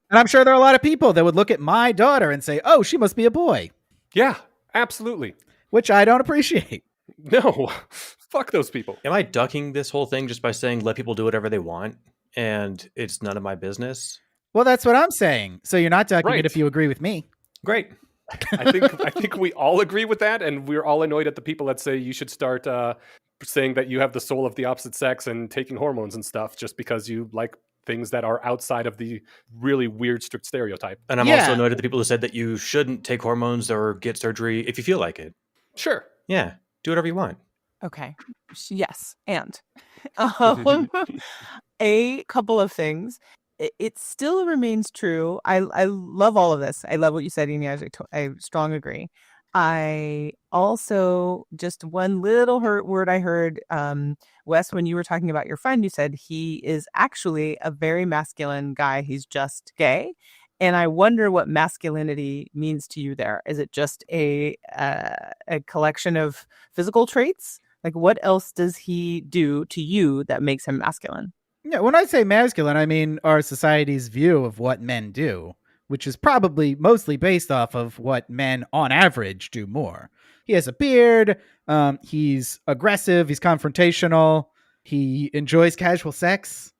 And I'm sure there are a lot of people that would look at my daughter and say, oh, she must be a boy, Yeah, absolutely. which I don't appreciate. No, fuck those people. Am I ducking this whole thing just by saying let people do whatever they want and it's none of my business? Well, that's what I'm saying. So you're not ducking Right. it if you agree with me. Great. I think we all agree with that, and we're all annoyed at the people that say you should start saying that you have the soul of the opposite sex and taking hormones and stuff just because you like things that are outside of the really weird strict stereotype. And I'm Yeah. also annoyed at the people who said that you shouldn't take hormones or get surgery if you feel like it. Sure. Yeah, do whatever you want. Okay. Yes. And a couple of things. It still remains true. I love all of this. I love what you said, Inez. I strong agree. I also, just one little word I heard, Wes, when you were talking about your friend, you said he is actually a very masculine guy. He's just gay. And I wonder what masculinity means to you there. Is it just a collection of physical traits? Like, what else does he do to you that makes him masculine? Yeah, when I say masculine, I mean our society's view of what men do, which is probably mostly based off of what men on average do more. He has a beard, he's aggressive, he's confrontational, He enjoys casual sex.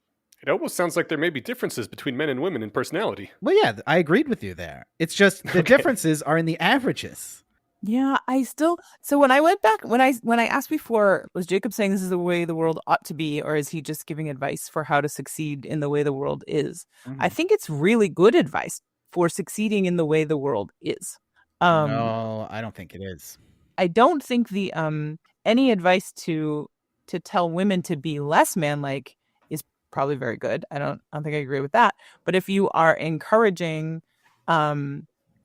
It almost sounds like there may be differences between men and women in personality. Well, yeah, I agreed with you there. It's just the Okay. differences are in the averages. Yeah, so when I went back when I asked before, was Jacob saying this is the way the world ought to be, or is he just giving advice for how to succeed in the way the world is? I think it's really good advice for succeeding in the way the world is. No, I don't think it is. I don't think the any advice to tell women to be less manlike is probably very good. I don't think I agree with that. But if you are encouraging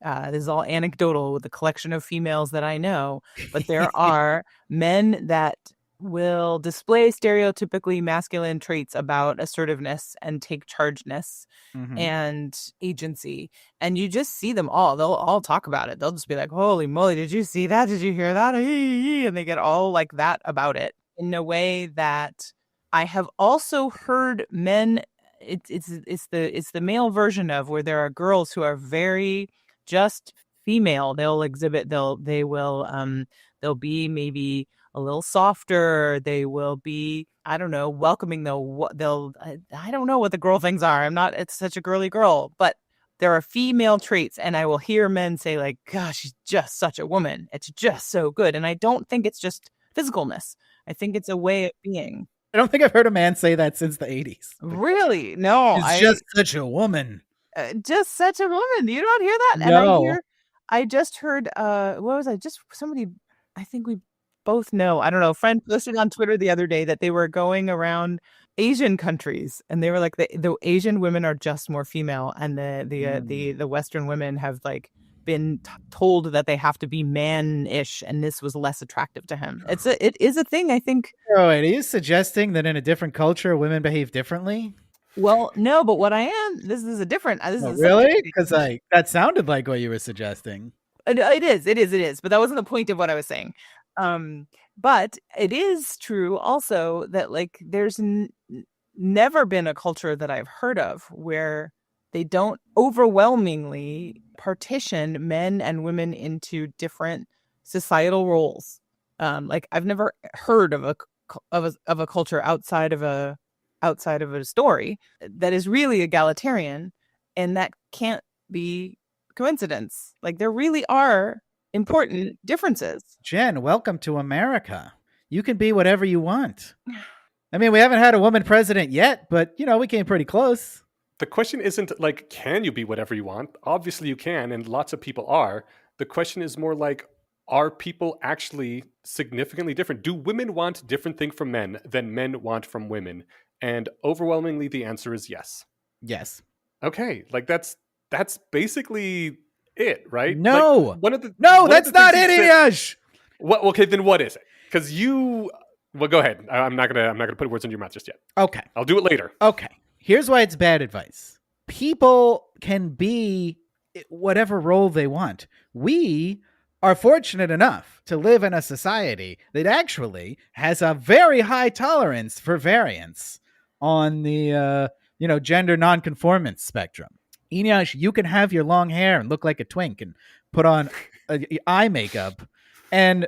this is all anecdotal with the collection of females that I know, but there are men that will display stereotypically masculine traits about assertiveness and take chargeness and agency. And you just see them all. They'll all talk about it. They'll just be like, holy moly, did you see that? Did you hear that? And they get all like that about it in a way that I have also heard men. It's the male version of where there are girls who are very just female. They'll be maybe a little softer. They will be, I don't know, welcoming. I don't know what the girl things are. It's such a girly girl, but there are female traits. And I will hear men say like, gosh, she's just such a woman. It's just so good. And I don't think it's just physicalness. I think it's a way of being. I don't think I've heard a man say that since the 80s. Really? No. She's just such a woman. Just such a woman. You don't hear that? No. And I just heard, what was I? Just somebody, I think we both know. I don't know. A friend posted on Twitter the other day that they were going around Asian countries and they were like, the Asian women are just more female, and the Western women have like been told that they have to be man-ish, and this was less attractive to him. It is a thing, I think. Oh, wait, are you suggesting that in a different culture women behave differently? Well, no, but what I am, this is a different. This is really? Because that sounded like what you were suggesting. It is. But that wasn't the point of what I was saying. But it is true also that like there's never been a culture that I've heard of where they don't overwhelmingly partition men and women into different societal roles. Like I've never heard of a culture outside of a story that is really egalitarian, and that can't be coincidence. Like there really are important differences. Jen, welcome to America. You can be whatever you want. I mean, we haven't had a woman president yet, but we came pretty close. The question isn't like, can you be whatever you want? Obviously you can, and lots of people are. The question is more like, are people actually significantly different? Do women want different things from men than men want from women? And overwhelmingly, the answer is yes. Yes. Okay, like that's basically it, right? No, like that's not it, Yash. What? Okay, then what is it? Because well, go ahead. I'm not gonna put words in your mouth just yet. Okay, I'll do it later. Okay, here's why it's bad advice. People can be whatever role they want. We are fortunate enough to live in a society that actually has a very high tolerance for variance on the gender nonconformance spectrum. Eneash, you can have your long hair and look like a twink and put on eye makeup. And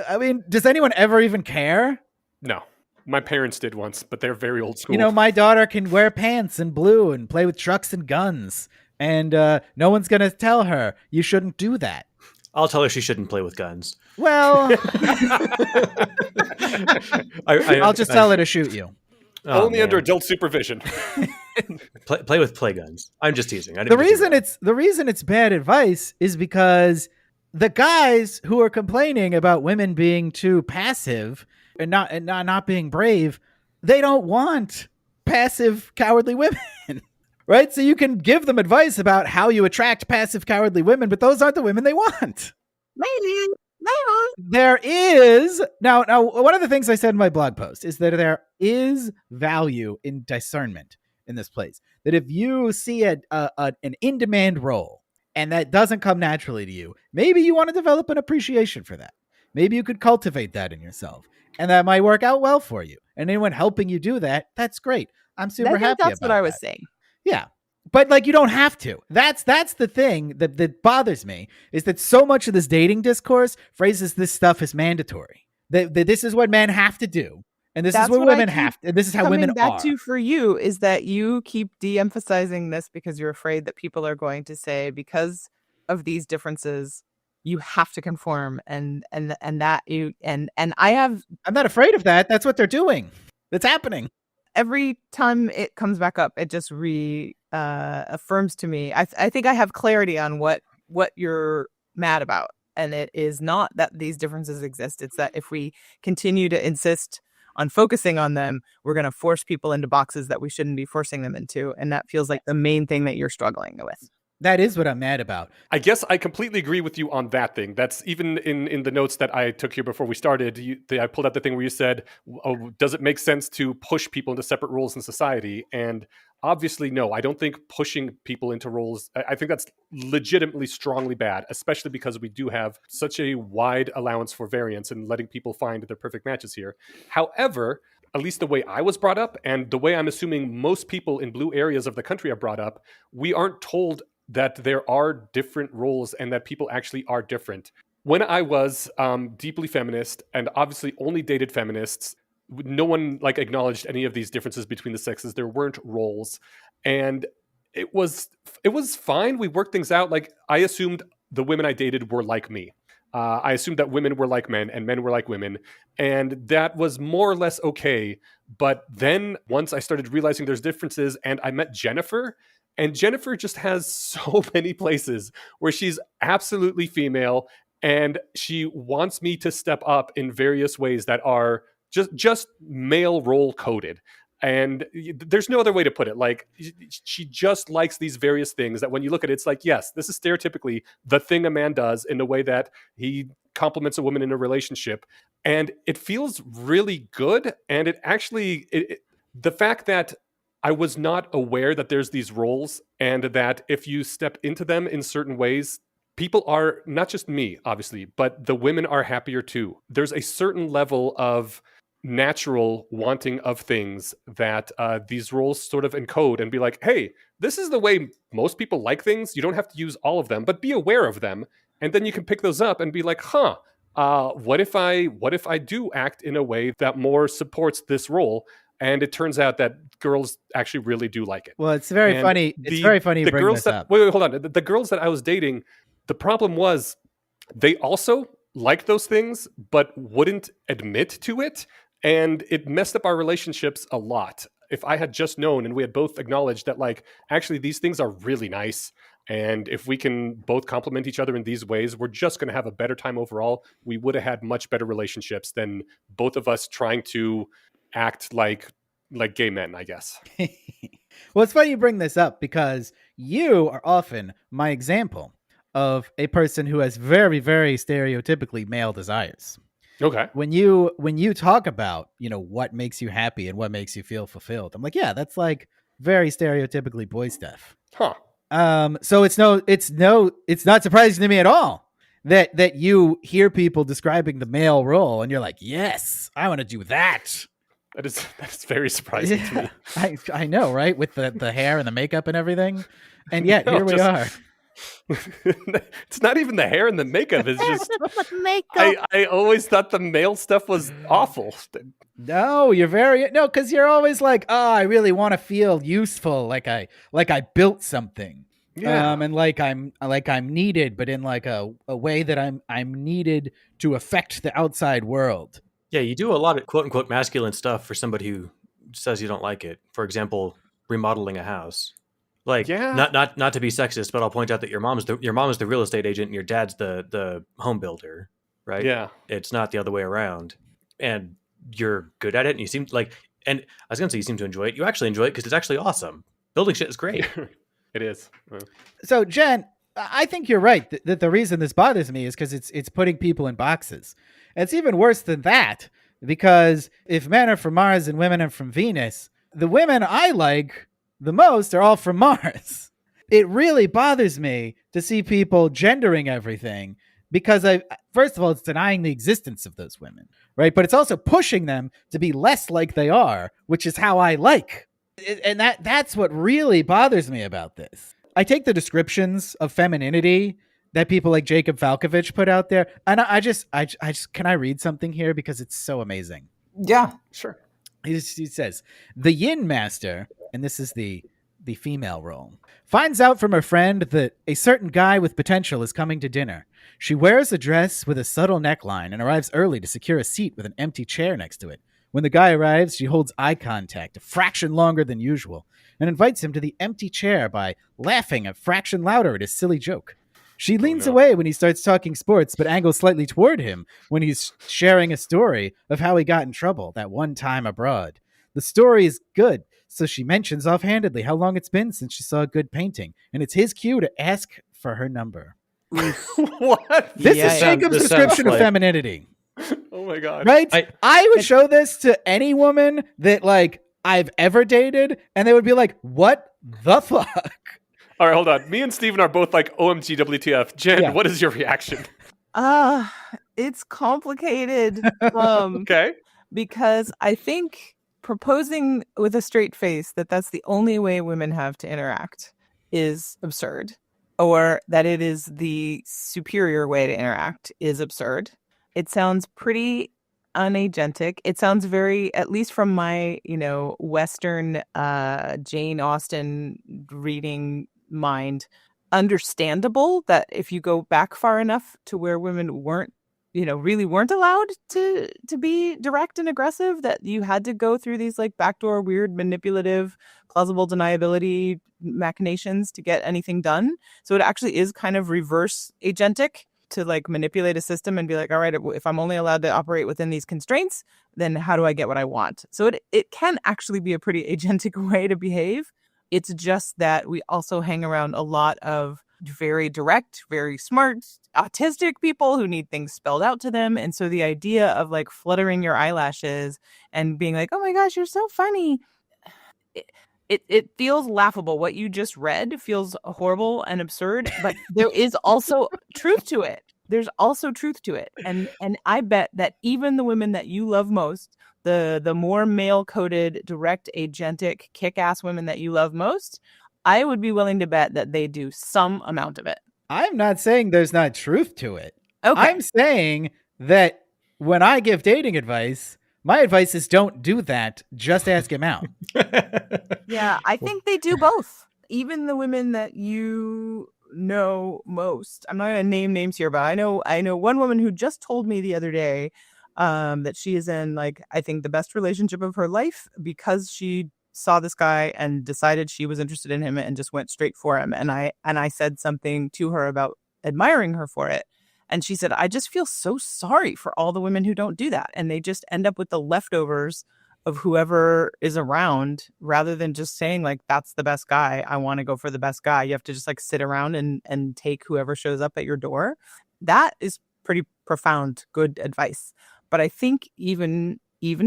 I mean, does anyone ever even care? No. My parents did once, but they're very old school. My daughter can wear pants in blue and play with trucks and guns. And no one's going to tell her you shouldn't do that. I'll tell her she shouldn't play with guns. Well, I'll just tell her to shoot you. Only under adult supervision. Play with play guns. I'm just teasing. The reason it's bad advice is because the guys who are complaining about women being too passive and not being brave, they don't want passive, cowardly women. Right? So you can give them advice about how you attract passive, cowardly women, but those aren't the women they want. Maybe. There is now one of the things I said in my blog post is that there is value in discernment in this place. That if you see an in-demand role and that doesn't come naturally to you, maybe you want to develop an appreciation for that. Maybe you could cultivate that in yourself, and that might work out well for you. And anyone helping you do that, that's great. I'm super happy about that. That's what I was saying. Yeah. But like, you don't have to. That's the thing that bothers me, is that so much of this dating discourse phrases this stuff as mandatory. That this is what men have to do. And this is That's what what I women keep have. And this is how women coming back are. to for you is that you keep de-emphasizing this because you're afraid that people are going to say because of these differences you have to conform and that you and I have I'm not afraid of that. That's what they're doing. That's happening. every time it comes back up it just affirms to me. I think I have clarity on what you're mad about, and it is not that these differences exist. It's that if we continue to insist on focusing on them, we're going to force people into boxes that we shouldn't be forcing them into, and that feels like the main thing that you're struggling with. That is what I'm mad about. I guess I completely agree with you on that thing. That's even in the notes that I took here before we started. I pulled out the thing where you said, oh, does it make sense to push people into separate roles in society? And obviously, no, I don't think pushing people into roles, I think that's legitimately strongly bad, especially because we do have such a wide allowance for variance and letting people find their perfect matches here. However, at least the way I was brought up and the way I'm assuming most people in blue areas of the country are brought up, we aren't told that there are different roles and that people actually are different. When I was deeply feminist and obviously only dated feminists, no one like acknowledged any of these differences between the sexes. There weren't roles, and it was fine. We worked things out. Like I assumed the women I dated were like me. I assumed that women were like men and men were like women, and that was more or less okay. But then once I started realizing there's differences, and I met Jennifer. And Jennifer just has so many places where she's absolutely female and she wants me to step up in various ways that are just male role coded. And there's no other way to put it. Like she just likes these various things that when you look at it, it's like, yes, this is stereotypically the thing a man does in the way that he compliments a woman in a relationship. And it feels really good. And it actually, the fact that I was not aware that there's these roles and that if you step into them in certain ways, people are not just me, obviously, but the women are happier too. There's a certain level of natural wanting of things that these roles sort of encode and be like, hey, this is the way most people like things. You don't have to use all of them, but be aware of them. And then you can pick those up and be like, what if I do act in a way that more supports this role? And it turns out that girls actually really do like it. Well, it's very And funny. It's very funny you bring this up. Wait, hold on. The girls that I was dating, the problem was they also liked those things, but wouldn't admit to it. And it messed up our relationships a lot. If I had just known and we had both acknowledged that, like, actually these things are really nice. And if we can both compliment each other in these ways, we're just going to have a better time overall. We would have had much better relationships than both of us trying to act like gay men, I guess. Well, it's funny you bring this up because you are often my example of a person who has very, very stereotypically male desires. Okay. When you talk about, what makes you happy and what makes you feel fulfilled, I'm like, yeah, that's like very stereotypically boy stuff. Huh. So it's not surprising to me at all that you hear people describing the male role and you're like, yes, I want to do that. That is very surprising to me. I know, right? With the hair and the makeup and everything. And yet here we are. It's not even the hair and the makeup. It's just makeup. I always thought the male stuff was awful. No, because you're always like, oh, I really want to feel useful, like I built something. Yeah. And like I'm needed, but in like a way that I'm needed to affect the outside world. Yeah, you do a lot of quote unquote masculine stuff for somebody who says you don't like it. For example, remodeling a house. Like, Yeah. not to be sexist, but I'll point out that your mom is the real estate agent and your dad's the home builder, right? Yeah. It's not the other way around. And you're good at it, and you seem like, and I was gonna say you seem to enjoy it. You actually enjoy it because it's actually awesome. Building shit is great. It is. So, Jen, I think you're right that the reason this bothers me is because it's putting people in boxes. And it's even worse than that, because if men are from Mars and women are from Venus, the women I like the most are all from Mars. It really bothers me to see people gendering everything because first of all, it's denying the existence of those women, right? But it's also pushing them to be less like they are, which is how I like. And that's what really bothers me about this. I take the descriptions of femininity that people like Jacob Falkovich put out there, and I just can I read something here because it's so amazing. Yeah. Sure. He says, the yin master, and this is the female role, finds out from her friend that a certain guy with potential is coming to dinner. She wears a dress with a subtle neckline and arrives early to secure a seat with an empty chair next to it. When the guy arrives, she holds eye contact a fraction longer than usual and invites him to the empty chair by laughing a fraction louder at his silly joke. She leans away when he starts talking sports, but angles slightly toward him when he's sharing a story of how he got in trouble that one time abroad. The story is good, so she mentions offhandedly how long it's been since she saw a good painting, and it's his cue to ask for her number. What? This Yeah, is yeah. Jacob's This description sounds of like- femininity, Oh my god. right? I would show this to any woman that like I've ever dated, and they would be like, "What the fuck?" All right, hold on. Me and Steven are both like, OMG, WTF. Jen, Yeah. what is your reaction? It's complicated. Okay. Because I think proposing with a straight face that that's the only way women have to interact is absurd, or that it is the superior way to interact is absurd. It sounds pretty unagentic. It sounds very, at least from my, Western Jane Austen reading mind, understandable that if you go back far enough to where women weren't, really weren't allowed to be direct and aggressive, that you had to go through these like backdoor, weird, manipulative, plausible deniability machinations to get anything done. So it actually is kind of reverse agentic to like manipulate a system and be like, all right, if I'm only allowed to operate within these constraints, then how do I get what I want? So it can actually be a pretty agentic way to behave. It's just that we also hang around a lot of very direct, very smart, autistic people who need things spelled out to them. And so the idea of like fluttering your eyelashes and being like, oh my gosh, you're so funny. It feels laughable. What you just read feels horrible and absurd, but there is also truth to it. There's also truth to it. And I bet that even the women that you love most, the more male-coded, direct, agentic, kick-ass women that you love most, I would be willing to bet that they do some amount of it. I'm not saying there's not truth to it. Okay. I'm saying that when I give dating advice, my advice is don't do that. Just ask him out. Yeah, I think they do both. Even the women that you know most. I'm not going to name names here, but I know one woman who just told me the other day that she is in like I think the best relationship of her life because she saw this guy and decided she was interested in him and just went straight for him. And I said something to her about admiring her for it. And she said, I just feel so sorry for all the women who don't do that. And they just end up with the leftovers of whoever is around rather than just saying like, that's the best guy. I want to go for the best guy. You have to just like sit around and take whoever shows up at your door. That is pretty profound, good advice. But I think even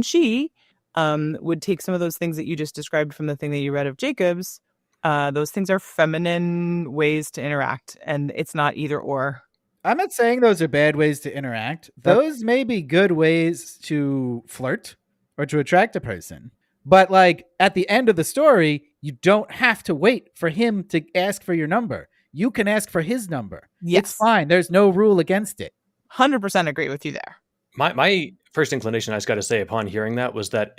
she would take some of those things that you just described from the thing that you read of Jacob's. Those things are feminine ways to interact, and it's not either or. I'm not saying those are bad ways to interact. Those may be good ways to flirt or to attract a person. But like at the end of the story, you don't have to wait for him to ask for your number. You can ask for his number. Yes. It's fine. There's no rule against it. 100% agree with you there. My first inclination, I just got to say, upon hearing that, was that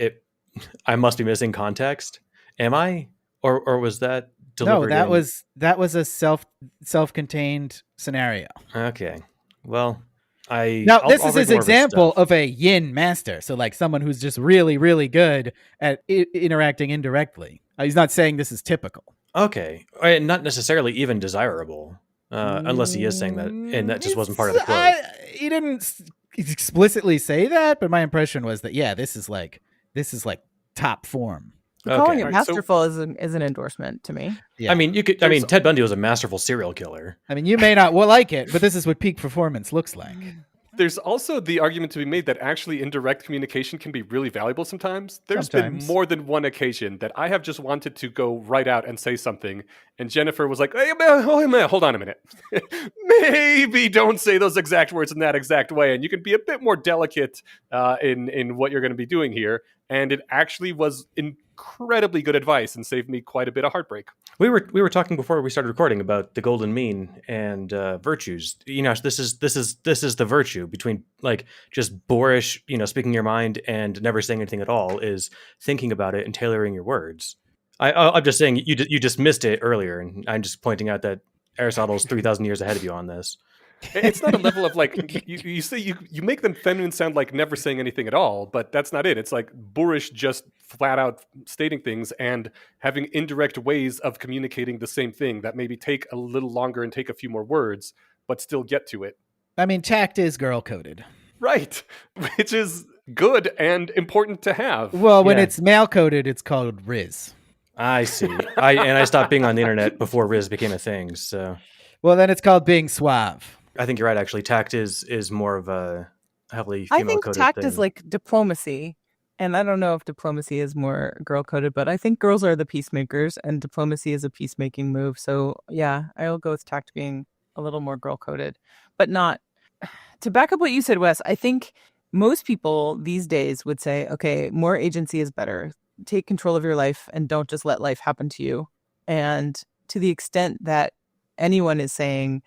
I must be missing context. Am I, or was that delivered? No, that was a self-contained scenario. Okay. Well, This is his example of a yin master. So like someone who's just really, really good at interacting indirectly. He's not saying this is typical. Okay, and not necessarily even desirable, unless he is saying that, and that just wasn't part of the quote. He didn't explicitly say that, but my impression was that this is like top form. Calling it All right, so- masterful is an endorsement to me. Yeah. I mean, Ted Bundy was a masterful serial killer. I mean, you may not like it, but this is what peak performance looks like. There's also the argument to be made that actually indirect communication can be really valuable sometimes. There's Sometimes. been more than one occasion that I have just wanted to go right out and say something, and Jennifer was like, hey, man, hold on a minute. Maybe don't say those exact words in that exact way, and you can be a bit more delicate in what you're going to be doing here. And it actually was incredibly good advice and saved me quite a bit of heartbreak. We were talking before we started recording about the golden mean and virtues. This is the virtue between like just boorish, speaking your mind and never saying anything at all, is thinking about it and tailoring your words. I'm just saying you just missed it earlier, and I'm just pointing out that Aristotle's 3,000 years ahead of you on this. It's not a level of like you say you make them feminine sound like never saying anything at all, but that's not it. It's like boorish, just flat out stating things and having indirect ways of communicating the same thing that maybe take a little longer and take a few more words, but still get to it. I mean, tact is girl coded. Right, which is good and important to have. Well, when Yeah. it's male coded, it's called Riz. I see. I stopped being on the internet before Riz became a thing, so Well, then it's called being suave. I think you're right. Actually, tact is more of a heavily I female think coded tact thing. is like diplomacy. And I don't know if diplomacy is more girl coded, but I think girls are the peacemakers and diplomacy is a peacemaking move. So yeah, I'll go with tact being a little more girl coded, but not to back up what you said, Wes. I think most people these days would say, okay, more agency is better. Take control of your life and don't just let life happen to you. And to the extent that anyone is saying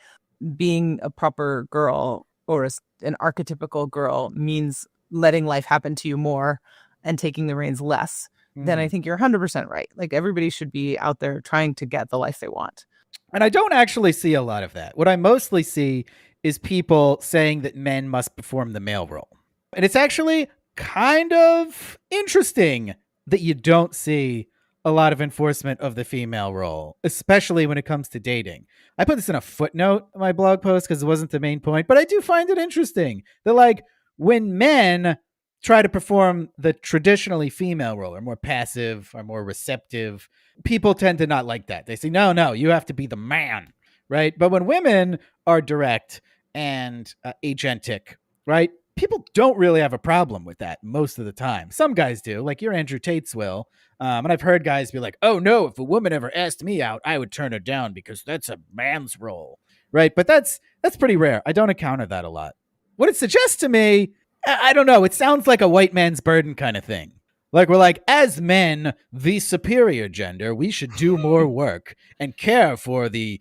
being a proper girl or an archetypical girl means letting life happen to you more and taking the reins less, then I think you're 100% right. Like everybody should be out there trying to get the life they want. And I don't actually see a lot of that. What I mostly see is people saying that men must perform the male role. And it's actually kind of interesting that you don't see a lot of enforcement of the female role, especially when it comes to dating. I put this in a footnote in my blog post because it wasn't the main point, but I do find it interesting that like when men try to perform the traditionally female role, or more passive or more receptive, people tend to not like that. They say, no, you have to be the man, right? But when women are direct and agentic, right? People don't really have a problem with that most of the time. Some guys do, like your Andrew Tate's will. And I've heard guys be like, oh no, if a woman ever asked me out, I would turn her down because that's a man's role, right? But that's pretty rare. I don't encounter that a lot. What it suggests to me, I don't know, it sounds like a white man's burden kind of thing. Like we're like, as men, the superior gender, we should do more work and care for the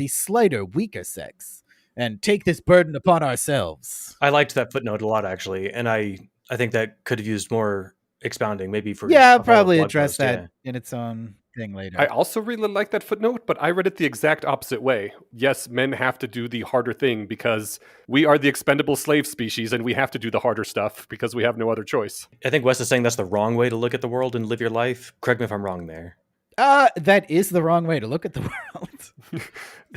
slighter, weaker sex and take this burden upon ourselves. I liked that footnote a lot, actually, and I think that could have used more expounding, maybe for Yeah, a I'll probably blog address post, that yeah. in its own thing later. I also really like that footnote, but I read it the exact opposite way. Yes, men have to do the harder thing because we are the expendable slave species and we have to do the harder stuff because we have no other choice. I think Wes is saying that's the wrong way to look at the world and live your life. Correct me if I'm wrong there. That is the wrong way to look at the world.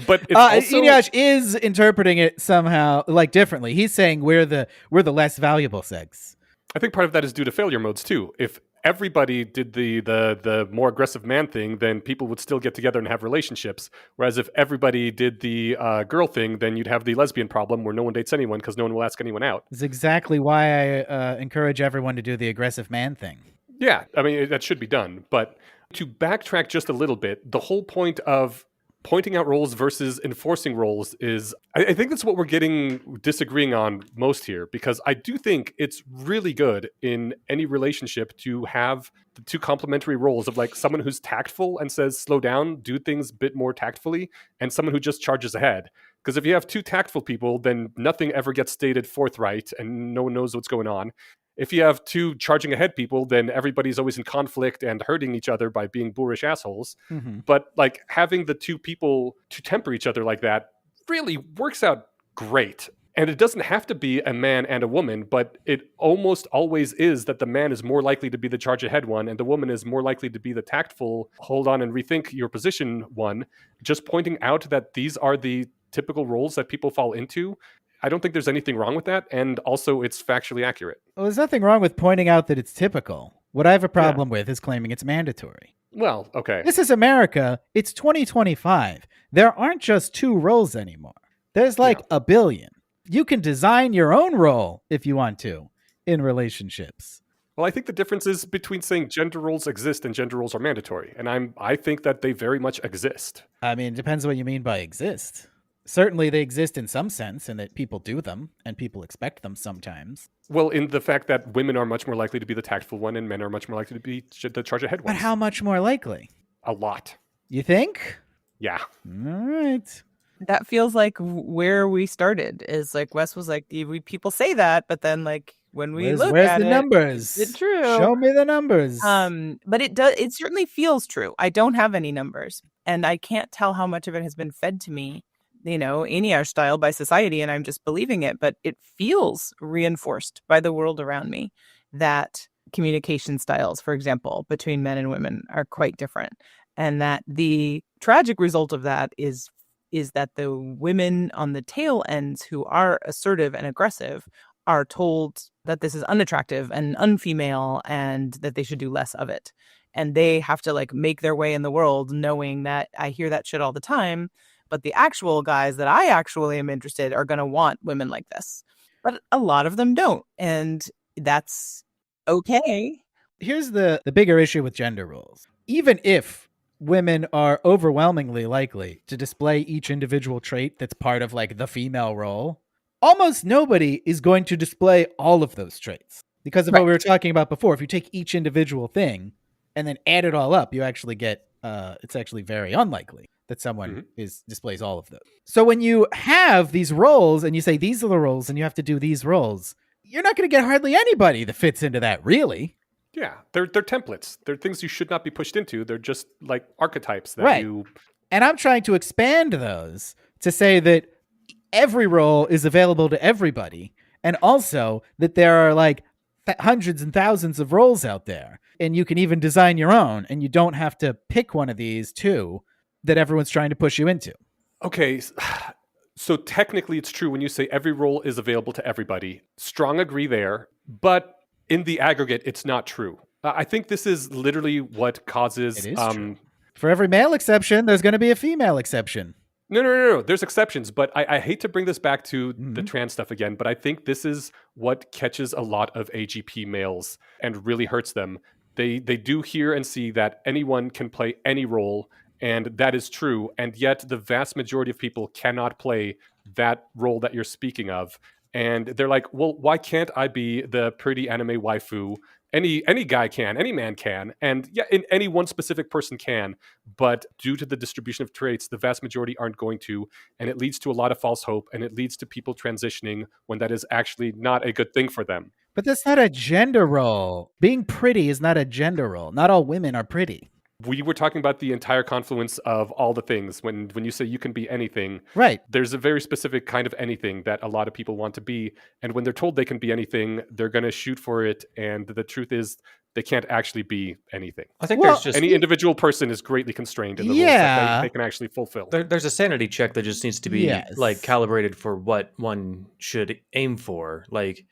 But it's also... Inyash is interpreting it somehow like differently. He's saying we're the less valuable sex. I think part of that is due to failure modes too. If everybody did the more aggressive man thing, then people would still get together and have relationships. Whereas if everybody did the girl thing, then you'd have the lesbian problem where no one dates anyone because no one will ask anyone out. It's exactly why I encourage everyone to do the aggressive man thing. Yeah, I mean, that should be done. But to backtrack just a little bit, the whole point of pointing out roles versus enforcing roles is, I think that's what we're disagreeing on most here, because I do think it's really good in any relationship to have the two complementary roles of like someone who's tactful and says, slow down, do things a bit more tactfully, and someone who just charges ahead. Because if you have two tactful people, then nothing ever gets stated forthright and no one knows what's going on. If you have two charging ahead people, then everybody's always in conflict and hurting each other by being boorish assholes. Mm-hmm. But like having the two people to temper each other like that really works out great. And it doesn't have to be a man and a woman, but it almost always is that the man is more likely to be the charge ahead one and the woman is more likely to be the tactful, hold on and rethink your position one. Just pointing out that these are the typical roles that people fall into. I don't think there's anything wrong with that. And also it's factually accurate. Well, there's nothing wrong with pointing out that it's typical. What I have a problem with is claiming it's mandatory. Well, okay. This is America. It's 2025. There aren't just two roles anymore. There's like a billion. You can design your own role if you want to in relationships. Well, I think the difference is between saying gender roles exist and gender roles are mandatory. And I think that they very much exist. I mean, it depends what you mean by exist. certainly they exist in some sense, and that people do them and people expect them sometimes. Well, in the fact that women are much more likely to be the tactful one and men are much more likely to be the charge ahead But ones. how much more likely? A lot. You think? Yeah. All right. That feels like where we started. Is like Wes was like, people say that, but then like when we look Where's at the it, numbers? is it true? Show me the numbers. But it certainly feels true. I don't have any numbers, and I can't tell how much of it has been fed to me, Eniash style by society, and I'm just believing it. But it feels reinforced by the world around me that communication styles, for example, between men and women are quite different, and that the tragic result of that is that the women on the tail ends who are assertive and aggressive are told that this is unattractive and unfemale and that they should do less of it. And they have to like make their way in the world knowing that I hear that shit all the time. But the actual guys that I actually am interested are going to want women like this. But a lot of them don't. And that's okay. Here's the bigger issue with gender roles. Even if women are overwhelmingly likely to display each individual trait that's part of like the female role, almost nobody is going to display all of those traits because of what we were talking about before. If you take each individual thing and then add it all up, you actually get it's actually very unlikely that someone displays all of those. So when you have these roles and you say these are the roles and you have to do these roles, you're not going to get hardly anybody that fits into that, really. Yeah, they're templates. They're things you should not be pushed into. They're just like archetypes that you... And I'm trying to expand those to say that every role is available to everybody, and also that there are like hundreds and thousands of roles out there, and you can even design your own, and you don't have to pick one of these two that everyone's trying to push you into. Okay, so technically it's true when you say every role is available to everybody. Strong agree there, but in the aggregate, it's not true. I think this is literally what causes... It is true. For every male exception, there's going to be a female exception. No. There's exceptions, but I hate to bring this back to the trans stuff again, but I think this is what catches a lot of AGP males and really hurts them. They do hear and see that anyone can play any role, and that is true, and yet the vast majority of people cannot play that role that you're speaking of. And they're like, well, why can't I be the pretty anime waifu? Any guy can, any man can, and yeah, any one specific person can, but due to the distribution of traits, the vast majority aren't going to, and it leads to a lot of false hope, and it leads to people transitioning when that is actually not a good thing for them. But that's not a gender role. Being pretty is not a gender role. Not all women are pretty. We were talking about the entire confluence of all the things. When you say you can be anything, right? There's a very specific kind of anything that a lot of people want to be. And when they're told they can be anything, they're going to shoot for it. And the truth is they can't actually be anything. I think there's just... Any individual person is greatly constrained in the roles that they can actually fulfill. There's a sanity check that just needs to be like calibrated for what one should aim for. Like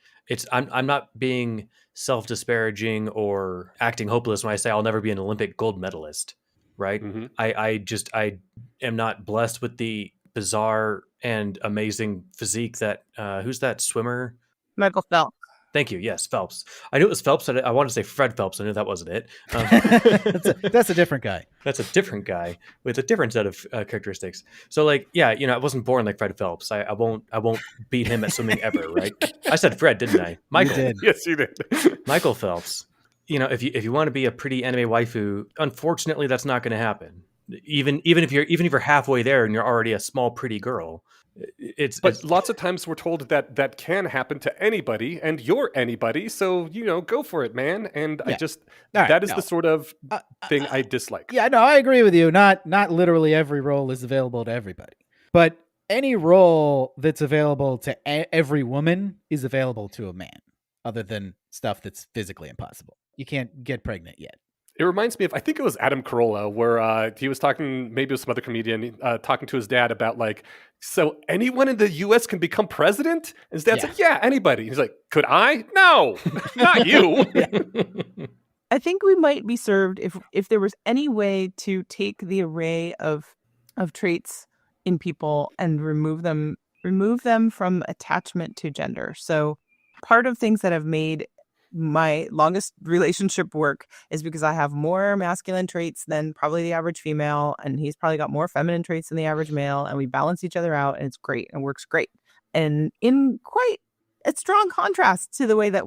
I'm not being self-disparaging or acting hopeless when I say I'll never be an Olympic gold medalist, right? I am not blessed with the bizarre and amazing physique that who's that swimmer? Michael Phelps. Thank you. Yes, Phelps. I knew it was Phelps. I wanted to say Fred Phelps. I knew that wasn't it. That's a different guy. That's a different guy with a different set of characteristics. So, like, yeah, I wasn't born like Fred Phelps. I won't beat him at swimming ever, right? I said Fred, didn't I? Michael. You did. Yes, you did. Michael Phelps. If you want to be a pretty anime waifu, unfortunately, that's not going to happen. Even if you're halfway there and you're already a small pretty girl. But lots of times we're told that can happen to anybody, and you're anybody, so go for it, man. And I just the sort of thing I dislike. Yeah, no, I agree with you. Not literally every role is available to everybody, but any role that's available to every woman is available to a man, other than stuff that's physically impossible. You can't get pregnant yet. It reminds me of, I think it was Adam Carolla, where he was talking, maybe it was some other comedian, talking to his dad about so anyone in the U.S. can become president? And his dad's like, yeah, anybody. He's like, could I? No, not you. I think we might be served if there was any way to take the array of traits in people and remove them from attachment to gender. So part of things that have made my longest relationship work is because I have more masculine traits than probably the average female, and he's probably got more feminine traits than the average male, and we balance each other out, and it's great and works great. And in quite a strong contrast to the way that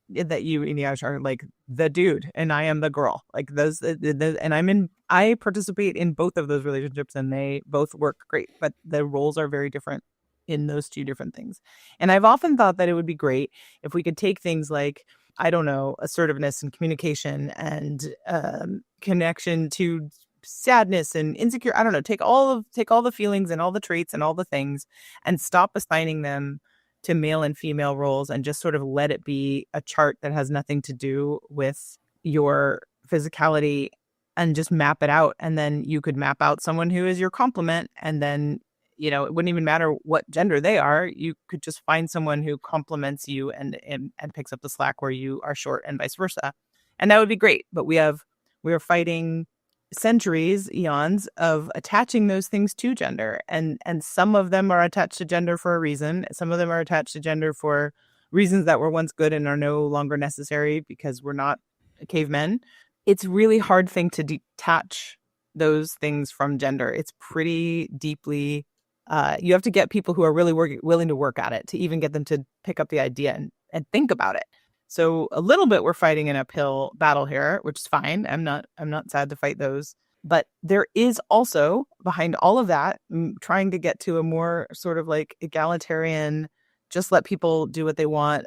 that you, Inyash, are like the dude and I am the girl, like those, and I participate in both of those relationships, and they both work great, but the roles are very different in those two different things. And I've often thought that it would be great if we could take things like, I don't know, assertiveness and communication and connection to sadness and insecure. I don't know, take all the feelings and all the traits and all the things and stop assigning them to male and female roles and just sort of let it be a chart that has nothing to do with your physicality and just map it out. And then you could map out someone who is your complement, and then it wouldn't even matter what gender they are. You could just find someone who complements you and picks up the slack where you are short, and vice versa. And that would be great. But we are fighting centuries, eons of attaching those things to gender. And some of them are attached to gender for a reason. Some of them are attached to gender for reasons that were once good and are no longer necessary because we're not cavemen. It's a really hard thing to detach those things from gender. It's pretty deeply, you have to get people who are really willing to work at it to even get them to pick up the idea and think about it. So a little bit we're fighting an uphill battle here, which is fine. I'm not sad to fight those. But there is also behind all of that, trying to get to a more sort of like egalitarian, just let people do what they want.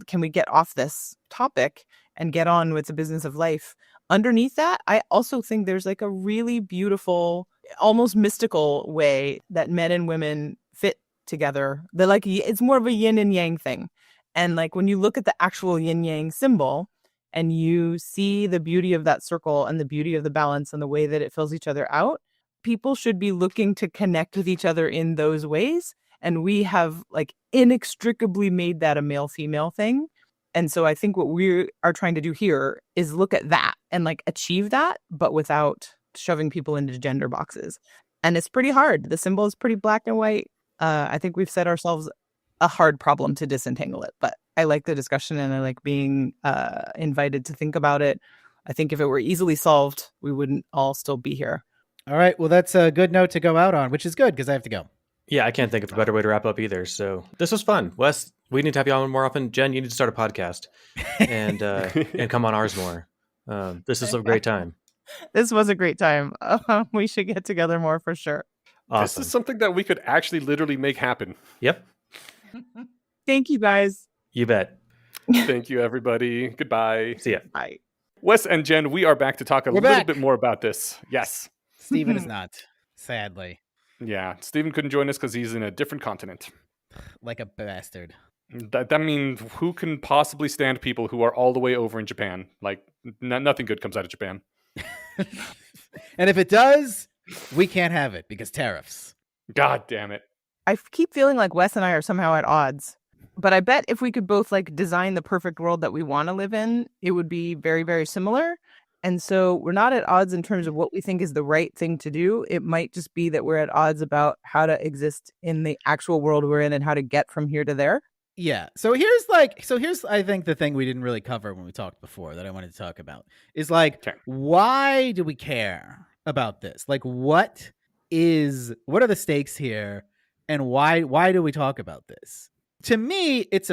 Can we get off this topic and get on with the business of life? Underneath that, I also think there's like a really beautiful, almost mystical way that men and women fit together. They're like, it's more of a yin and yang thing. And like when you look at the actual yin yang symbol and you see the beauty of that circle and the beauty of the balance and the way that it fills each other out, people should be looking to connect with each other in those ways. And we have like inextricably made that a male-female thing. And so I think what we are trying to do here is look at that and like achieve that, but without shoving people into gender boxes. And it's pretty hard. The symbol is pretty black and white. I think we've set ourselves a hard problem to disentangle it, but I like the discussion and I like being invited to think about it. I think if it were easily solved, we wouldn't all still be here. All right. Well, that's a good note to go out on, which is good because I have to go. Yeah, I can't think of a better way to wrap up either. So this was fun. Wes, we need to have you on more often. Jen, you need to start a podcast and come on ours more. This is a great time. This was a great time. We should get together more for sure. Awesome. This is something that we could actually literally make happen. Yep. Thank you, guys. You bet. Thank you, everybody. Goodbye. See ya. Bye. Wes and Jen, we are back to talk a little bit more about this. Yes. Steven is not, sadly. Yeah, Steven couldn't join us because he's in a different continent. Like a bastard. That means who can possibly stand people who are all the way over in Japan? Like, nothing good comes out of Japan. And if it does, we can't have it because tariffs. God damn it. I keep feeling like Wes and I are somehow at odds. But I bet if we could both like design the perfect world that we want to live in, it would be very, very similar. And so we're not at odds in terms of what we think is the right thing to do. It might just be that we're at odds about how to exist in the actual world we're in and how to get from here to there. Yeah. So here's I think the thing we didn't really cover when we talked before that I wanted to talk about is like, why do we care about this? Like, what are the stakes here? And why do we talk about this? To me, it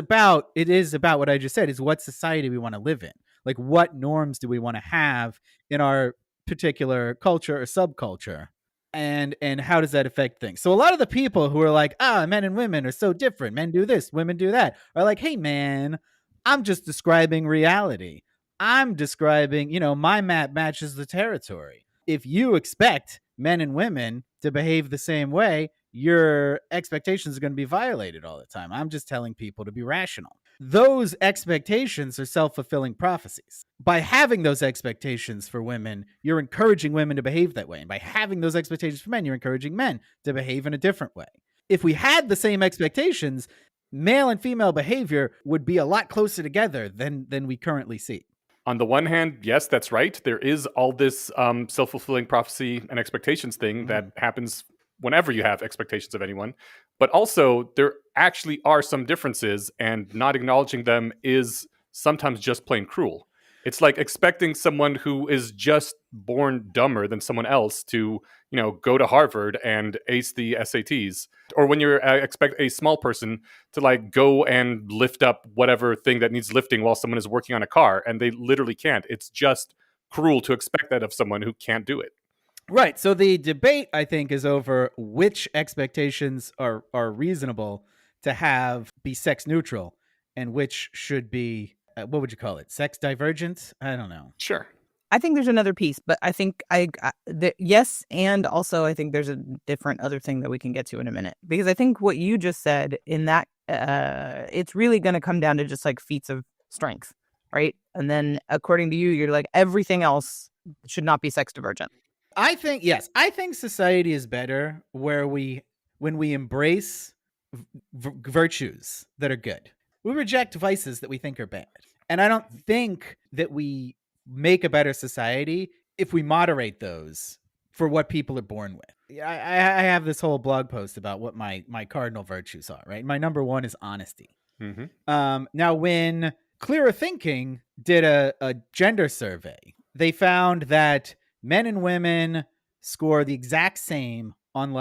is about what I just said, is what society we want to live in. Like, what norms do we want to have in our particular culture or subculture? And how does that affect things? So a lot of the people who are like, men and women are so different. Men do this, women do that, are like, hey, man, I'm just describing reality. I'm describing, my map matches the territory. If you expect men and women to behave the same way, your expectations are going to be violated all the time. I'm just telling people to be rational. Those expectations are self-fulfilling prophecies. By having those expectations for women, you're encouraging women to behave that way. And by having those expectations for men, you're encouraging men to behave in a different way. If we had the same expectations, male and female behavior would be a lot closer together than we currently see. On the one hand, yes, that's right. There is all this self-fulfilling prophecy and expectations thing that happens whenever you have expectations of anyone. But also, there actually are some differences, and not acknowledging them is sometimes just plain cruel. It's like expecting someone who is just born dumber than someone else to, go to Harvard and ace the SATs. Or when you expect a small person to like go and lift up whatever thing that needs lifting while someone is working on a car and they literally can't. It's just cruel to expect that of someone who can't do it. Right. So the debate, I think, is over which expectations are reasonable to have be sex neutral and which should be, what would you call it? Sex divergent? I don't know. Sure. I think there's another piece, but I think yes, and also I think there's a different other thing that we can get to in a minute, because I think what you just said in that it's really going to come down to just like feats of strength, right? And then according to you, you're like everything else should not be sex divergent. I think, yes, I think society is better when we embrace virtues that are good. We reject vices that we think are bad. And I don't think that we make a better society if we moderate those for what people are born with. I have this whole blog post about what my cardinal virtues are, right? My number one is honesty. Mm-hmm. Now, when Clearer Thinking did a gender survey, they found that men and women score the exact same on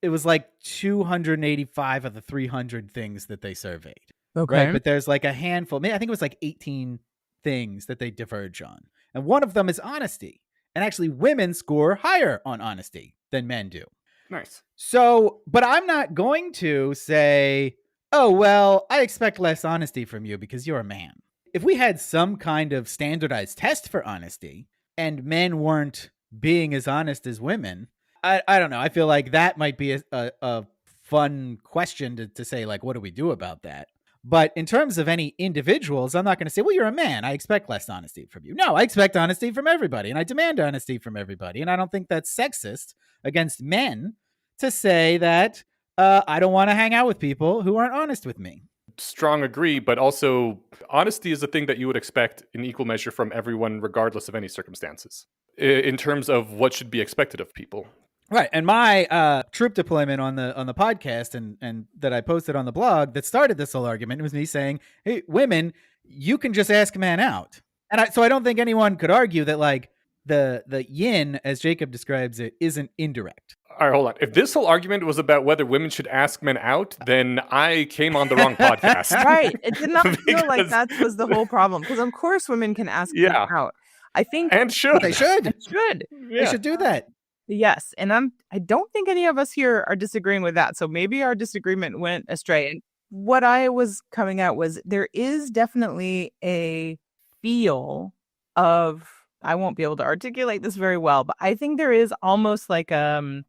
it was like 285 of the 300 things that they surveyed. Okay. Right. But there's like a handful, I think it was like 18 things that they diverge on. And one of them is honesty. And actually women score higher on honesty than men do. Nice. So, but I'm not going to say, oh, well, I expect less honesty from you because you're a man. If we had some kind of standardized test for honesty, and men weren't being as honest as women, I don't know. I feel like that might be a fun question to say, like, what do we do about that? But in terms of any individuals, I'm not going to say, well, you're a man, I expect less honesty from you. No, I expect honesty from everybody, and I demand honesty from everybody. And I don't think that's sexist against men to say that I don't want to hang out with people who aren't honest with me. Strong agree, but also honesty is a thing that you would expect in equal measure from everyone, regardless of any circumstances, in terms of what should be expected of people. Right. And my troop deployment on the podcast and that I posted on the blog that started this whole argument was me saying, hey, women, you can just ask men out. And so I don't think anyone could argue that like the yin, as Jacob describes it, isn't indirect. All right, hold on. If this whole argument was about whether women should ask men out, then I came on the wrong podcast. Right. It did not feel like that was the whole problem. Because of course women can ask men out. I think and should. They should. Yeah. They should do that. Yes. And I don't think any of us here are disagreeing with that. So maybe our disagreement went astray. And what I was coming at was there is definitely a feel of, I won't be able to articulate this very well, but I think there is almost like a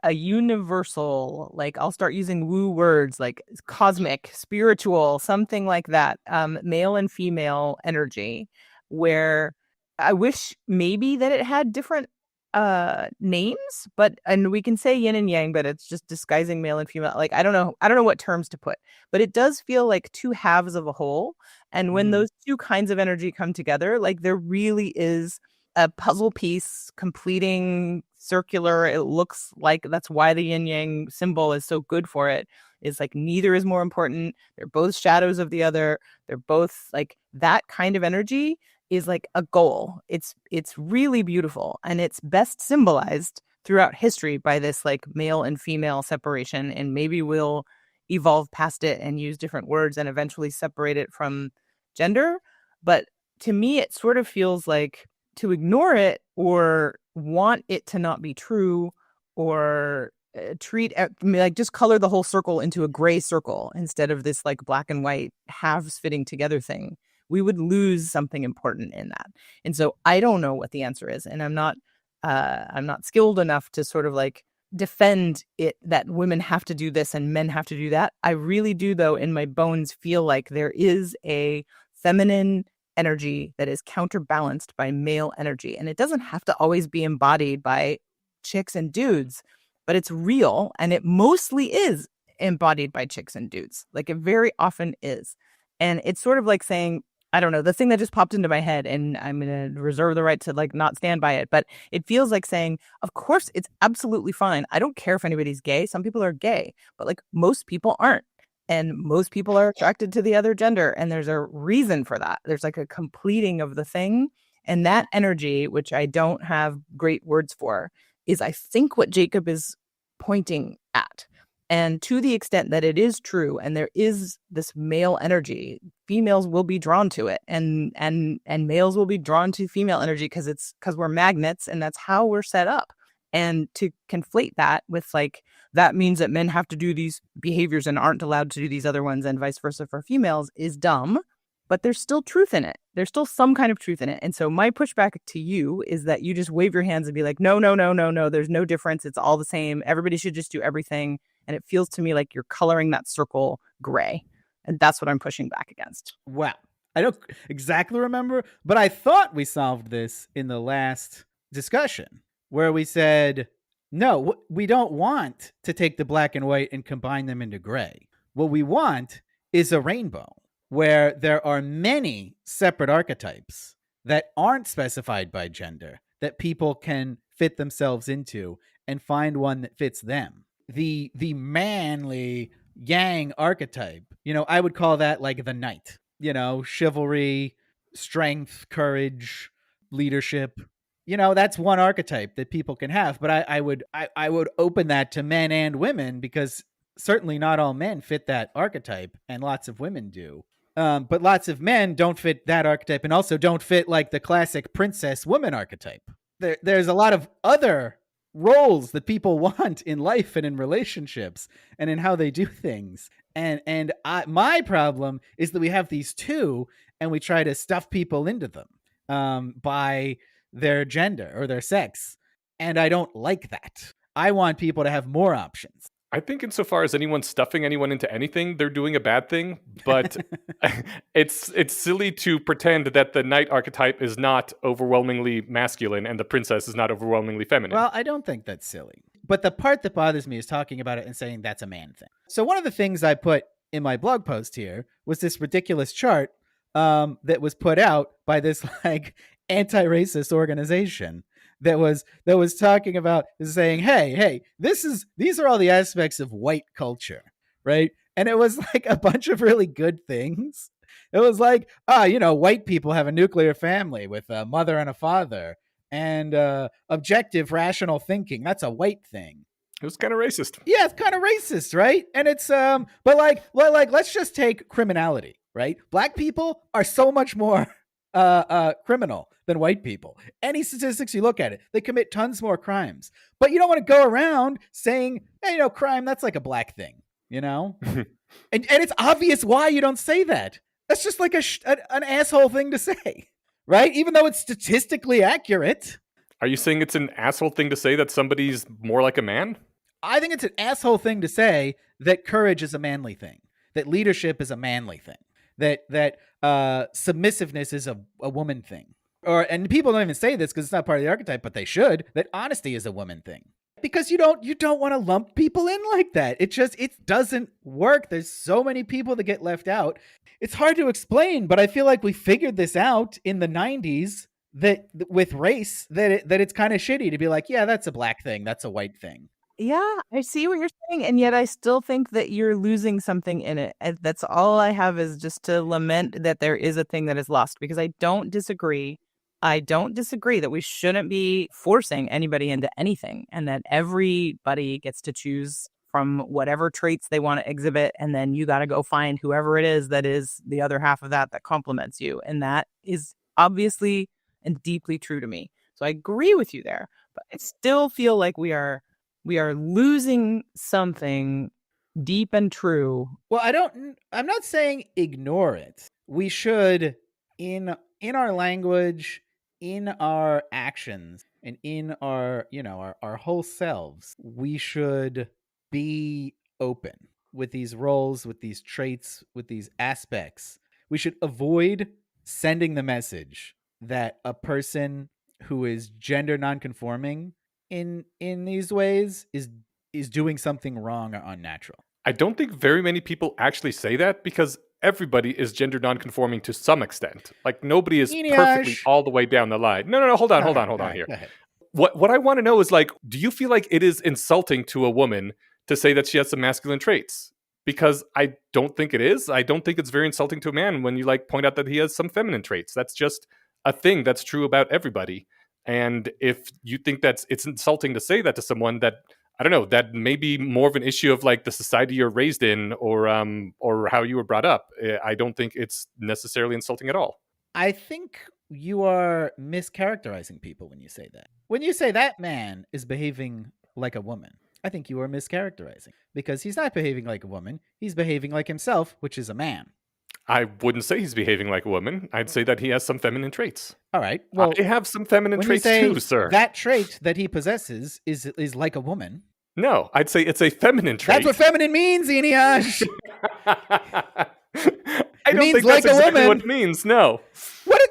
universal, like I'll start using woo words like cosmic, spiritual, something like that, male and female energy, where I wish maybe that it had different names, and we can say yin and yang, but it's just disguising male and female. Like I don't know what terms to put, but it does feel like two halves of a whole. And when those two kinds of energy come together, like there really is a puzzle piece completing circular. It looks like that's why the yin yang symbol is so good for it. Is like neither is more important. They're both shadows of the other. They're both like that kind of energy is like a goal. It's really beautiful, and it's best symbolized throughout history by this like male and female separation. And maybe we'll evolve past it and use different words and eventually separate it from gender. But to me, it sort of feels like to ignore it or want it to not be true or treat like just color the whole circle into a gray circle instead of this like black and white halves fitting together thing. We would lose something important in that. And so I don't know what the answer is. And I'm not skilled enough to sort of like defend it that women have to do this and men have to do that. I really do, though, in my bones feel like there is a feminine energy that is counterbalanced by male energy. And it doesn't have to always be embodied by chicks and dudes, but it's real. And it mostly is embodied by chicks and dudes. Like it very often is. And it's sort of like saying, I don't know, the thing that just popped into my head, and I'm going to reserve the right to like not stand by it, but it feels like saying, of course, it's absolutely fine. I don't care if anybody's gay. Some people are gay, but like most people aren't. And most people are attracted to the other gender. And there's a reason for that. There's like a completing of the thing. And that energy, which I don't have great words for, is I think what Jacob is pointing at. And to the extent that it is true and there is this male energy, females will be drawn to it, and males will be drawn to female energy because we're magnets and that's how we're set up. And to conflate that with like, that means that men have to do these behaviors and aren't allowed to do these other ones and vice versa for females is dumb, but there's still truth in it. There's still some kind of truth in it. And so my pushback to you is that you just wave your hands and be like, no, there's no difference. It's all the same. Everybody should just do everything. And it feels to me like you're coloring that circle gray. And that's what I'm pushing back against. Wow. I don't exactly remember, but I thought we solved this in the last discussion where we said, no, we don't want to take the black and white and combine them into gray. What we want is a rainbow where there are many separate archetypes that aren't specified by gender that people can fit themselves into and find one that fits them. The manly yang archetype, I would call that like the knight, chivalry, strength, courage, leadership. That's one archetype that people can have, but I would open that to men and women because certainly not all men fit that archetype and lots of women do. But lots of men don't fit that archetype and also don't fit like the classic princess woman archetype. There's a lot of other roles that people want in life and in relationships and in how they do things. And my problem is that we have these two and we try to stuff people into them by their gender or their sex. And I don't like that. I want people to have more options. I think insofar as anyone stuffing anyone into anything, they're doing a bad thing. But it's silly to pretend that the knight archetype is not overwhelmingly masculine and the princess is not overwhelmingly feminine. Well, I don't think that's silly. But the part that bothers me is talking about it and saying that's a man thing. So one of the things I put in my blog post here was this ridiculous chart that was put out by this like anti-racist organization that was talking about saying, hey, these are all the aspects of white culture, right? And it was like a bunch of really good things. It was like, white people have a nuclear family with a mother and a father and objective rational thinking. That's a white thing. It was kind of racist. Yeah, it's kind of racist, right? And it's but like let's just take criminality, right? Black people are so much more criminal than white people. Any statistics you look at it, they commit tons more crimes. But you don't want to go around saying, hey, crime, that's like a black thing, and it's obvious why you don't say that. That's just like an asshole thing to say, right? Even though it's statistically accurate. Are you saying it's an asshole thing to say that somebody's more like a man? I think it's an asshole thing to say that courage is a manly thing, that leadership is a manly thing, that submissiveness is a woman thing. And people don't even say this because it's not part of the archetype, but they should, that honesty is a woman thing. Because you don't want to lump people in like that. It doesn't work. There's so many people that get left out. It's hard to explain, but I feel like we figured this out in the 90s that with race, that it's kind of shitty to be like, yeah, that's a black thing. That's a white thing. Yeah, I see what you're saying. And yet I still think that you're losing something in it. That's all I have is just to lament that there is a thing that is lost, because I don't disagree. I don't disagree that we shouldn't be forcing anybody into anything and that everybody gets to choose from whatever traits they want to exhibit. And then you got to go find whoever it is that is the other half of that complements you. And that is obviously and deeply true to me. So I agree with you there, but I still feel like we are losing something deep and true. Well, I'm not saying ignore it. We should, in our language, in our actions, and in our whole selves, we should be open with these roles, with these traits, with these aspects. We should avoid sending the message that a person who is gender nonconforming in these ways is doing something wrong or unnatural. I don't think very many people actually say that because everybody is gender nonconforming to some extent. Like nobody is perfectly all the way down the line. No, hold on here. What I want to know is like, do you feel like it is insulting to a woman to say that she has some masculine traits? because I don't think it is. I don't think it's very insulting to a man when you like point out that he has some feminine traits. That's just a thing that's true about everybody. And if you think it's insulting to say that to someone, that I don't know, that may be more of an issue of like the society you're raised in, or how you were brought up. I don't think it's necessarily insulting at all. I think you are mischaracterizing people when you say that. When you say that man is behaving like a woman, I think you are mischaracterizing, because he's not behaving like a woman. He's behaving like himself, which is a man. I wouldn't say he's behaving like a woman. I'd say that he has some feminine traits. All right. Well, I have some feminine when traits you say too, sir. that trait that he possesses is like a woman. No, I'd say it's a feminine trait. That's what feminine means, Eneash. I don't means think like that's a exactly woman. what it means. No. What?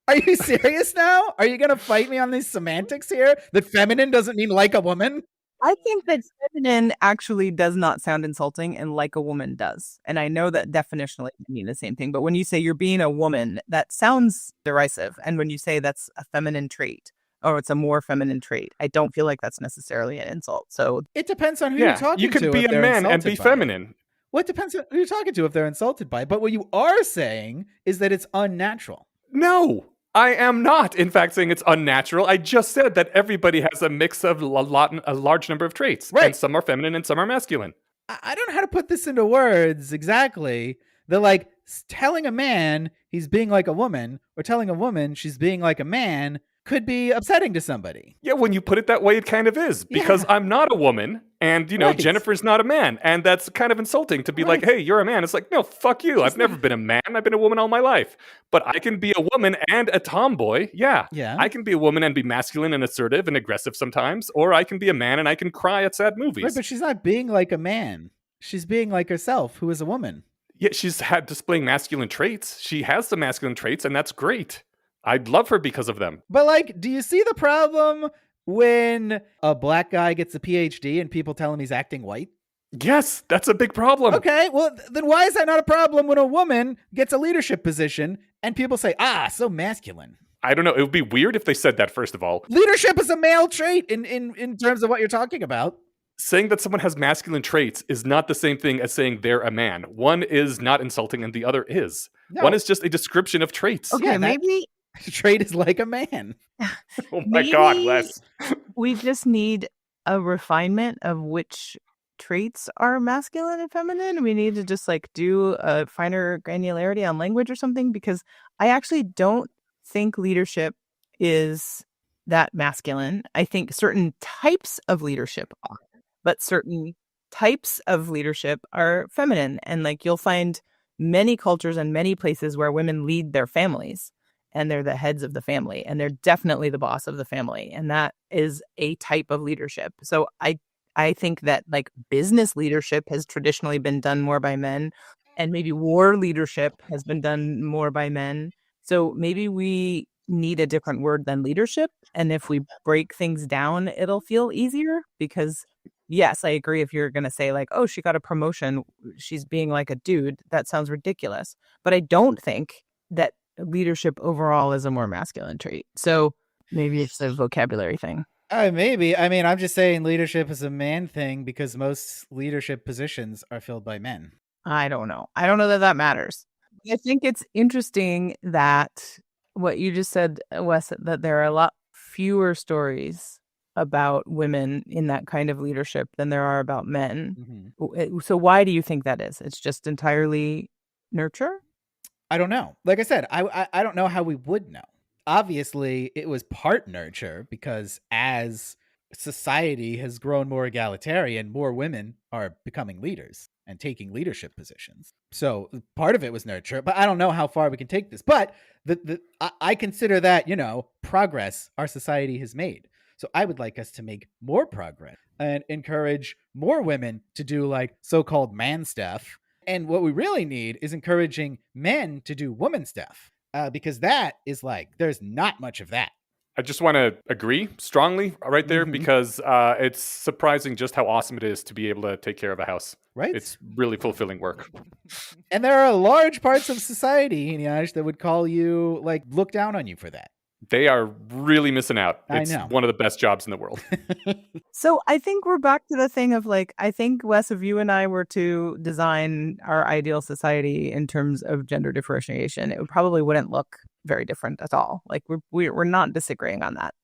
Are you serious now? Are you going to fight me on these semantics here? That feminine doesn't mean like a woman? I think that feminine actually does not sound insulting, and like a woman does. And I know that definitionally mean the same thing. But when you say you're being a woman, that sounds derisive. And when you say that's a feminine trait, or it's a more feminine trait, I don't feel like that's necessarily an insult. So It depends on who you're talking to. you could be if a they're man and insulted be by it. feminine. Well, it depends on who you're talking to if they're insulted by it. But what you are saying is that it's unnatural. No, I am not, in fact, saying it's unnatural. I just said that everybody has a mix of a large number of traits. Right. And some are feminine and some are masculine. I don't know how to put this into words exactly. They're like telling a man he's being like a woman, or telling a woman she's being like a man, could be upsetting to somebody. Yeah, when you put it that way, it kind of is. Because I'm not a woman, and, Right. Jennifer's not a man. And that's kind of insulting to be like, hey, you're a man. It's like, no, fuck you. I've never been a man. I've been a woman all my life. But I can be a woman and a tomboy. Yeah. I can be a woman and be masculine and assertive and aggressive sometimes. Or I can be a man and I can cry at sad movies. Right, but she's not being like a man. She's being like herself, who is a woman. Yeah, she's had displaying masculine traits. She has some masculine traits, and that's great. I'd love her because of them. But like, do you see the problem when a black guy gets a PhD and people tell him he's acting white? Yes, that's a big problem. Okay, well, then why is that not a problem when a woman gets a leadership position and people say, so masculine? I don't know. It would be weird if they said that, first of all. Leadership is a male trait in terms of what you're talking about. Saying that someone has masculine traits is not the same thing as saying they're a man. One is not insulting and the other is. No. One is just a description of traits. okay, Yeah, that- maybe Trait is like a man. Oh my God, maybe Wes. we just need a refinement of which traits are masculine and feminine. We need to just like do a finer granularity on language or something, because I actually don't think leadership is that masculine. I think certain types of leadership are, but certain types of leadership are feminine. And like you'll find many cultures and many places where women lead their families, and they're the heads of the family, and they're definitely the boss of the family. And that is a type of leadership. So I think that like business leadership has traditionally been done more by men, and maybe war leadership has been done more by men. So maybe we need a different word than leadership. And if we break things down, it'll feel easier, because yes, I agree. If you're going to say like, oh, she got a promotion, she's being like a dude, that sounds ridiculous. But I don't think that leadership overall is a more masculine trait. So maybe it's a vocabulary thing. Maybe. I mean, I'm just saying leadership is a man thing because most leadership positions are filled by men. I don't know. I don't know that that matters. I think it's interesting that what you just said, Wes, that there are a lot fewer stories about women in that kind of leadership than there are about men. Mm-hmm. So why do you think that is? It's just entirely nurture? I don't know. Like I said, I don't know how we would know. Obviously, it was part nurture because as society has grown more egalitarian, more women are becoming leaders and taking leadership positions. So part of it was nurture, but I don't know how far we can take this. But I consider that, progress our society has made. So I would like us to make more progress and encourage more women to do like so-called man stuff. And what we really need is encouraging men to do woman stuff, because that is like, there's not much of that. I just want to agree strongly right there Mhm. because it's surprising just how awesome it is to be able to take care of a house. Right? It's really fulfilling work. And there are large parts of society, Eneash, that would call you, like, look down on you for that. They are really missing out. I It's know. one of the best jobs in the world. So I think we're back to the thing of like, I think, Wes, if you and I were to design our ideal society in terms of gender differentiation, it probably wouldn't look very different at all. Like we're not disagreeing on that.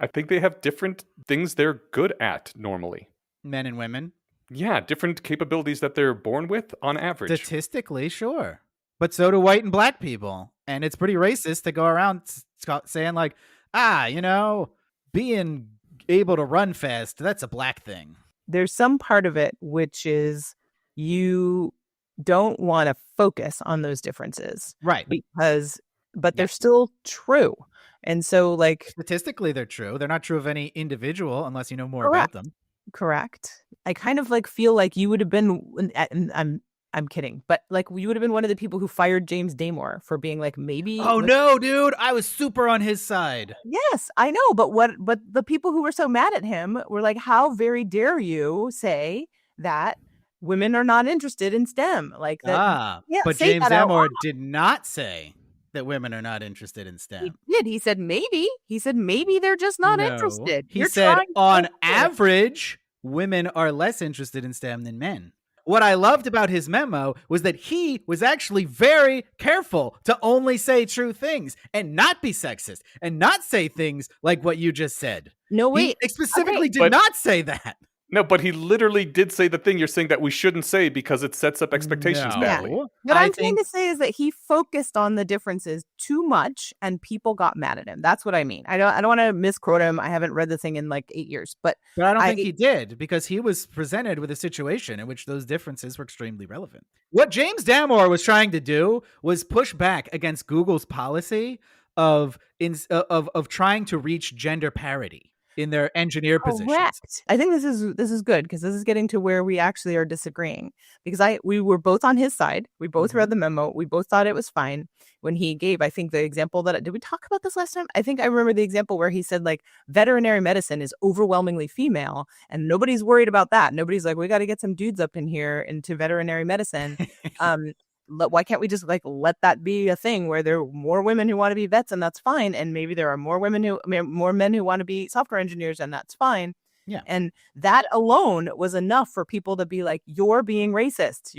I think they have different things they're good at normally. Men and women. Yeah, different capabilities that they're born with on average. Statistically, sure. But so do white and black people. And it's pretty racist to go around saying like, being able to run fast, that's a black thing. There's some part of it which is you don't want to focus on those differences. Right. But they're still true. And so like statistically they're true. They're not true of any individual unless you know more about them. Correct. I kind of like feel like you would have been, and I'm kidding, but like you would have been one of the people who fired James Damore for being like maybe. Oh no, dude! I was super on his side. Yes, I know, but the people who were so mad at him were like, "How very dare you say that women are not interested in STEM?" Like that. But James Damore did not say that women are not interested in STEM. He did. He said maybe. He said maybe they're just not interested. He said on average, women are less interested in STEM than men. What I loved about his memo was that he was actually very careful to only say true things and not be sexist and not say things like what you just said. No, wait. He specifically did not say that. No, but he literally did say the thing you're saying that we shouldn't say because it sets up expectations badly. Yeah. What I'm trying to say is that he focused on the differences too much and people got mad at him. That's what I mean. I don't want to misquote him. I haven't read the thing in like 8 years, but I don't think he did, because he was presented with a situation in which those differences were extremely relevant. What James Damore was trying to do was push back against Google's policy of trying to reach gender parity in their engineer positions. Correct. I think this is good because this is getting to where we actually are disagreeing, because we were both on his side. We both read the memo. We both thought it was fine when he gave, I think, the example did we talk about this last time? I think I remember the example where he said like veterinary medicine is overwhelmingly female and nobody's worried about that. Nobody's like, we got to get some dudes up in here into veterinary medicine. Why can't we just like let that be a thing where there are more women who want to be vets and that's fine, and maybe there are more men who want to be software engineers and that's fine. Yeah. And that alone was enough for people to be like, you're being racist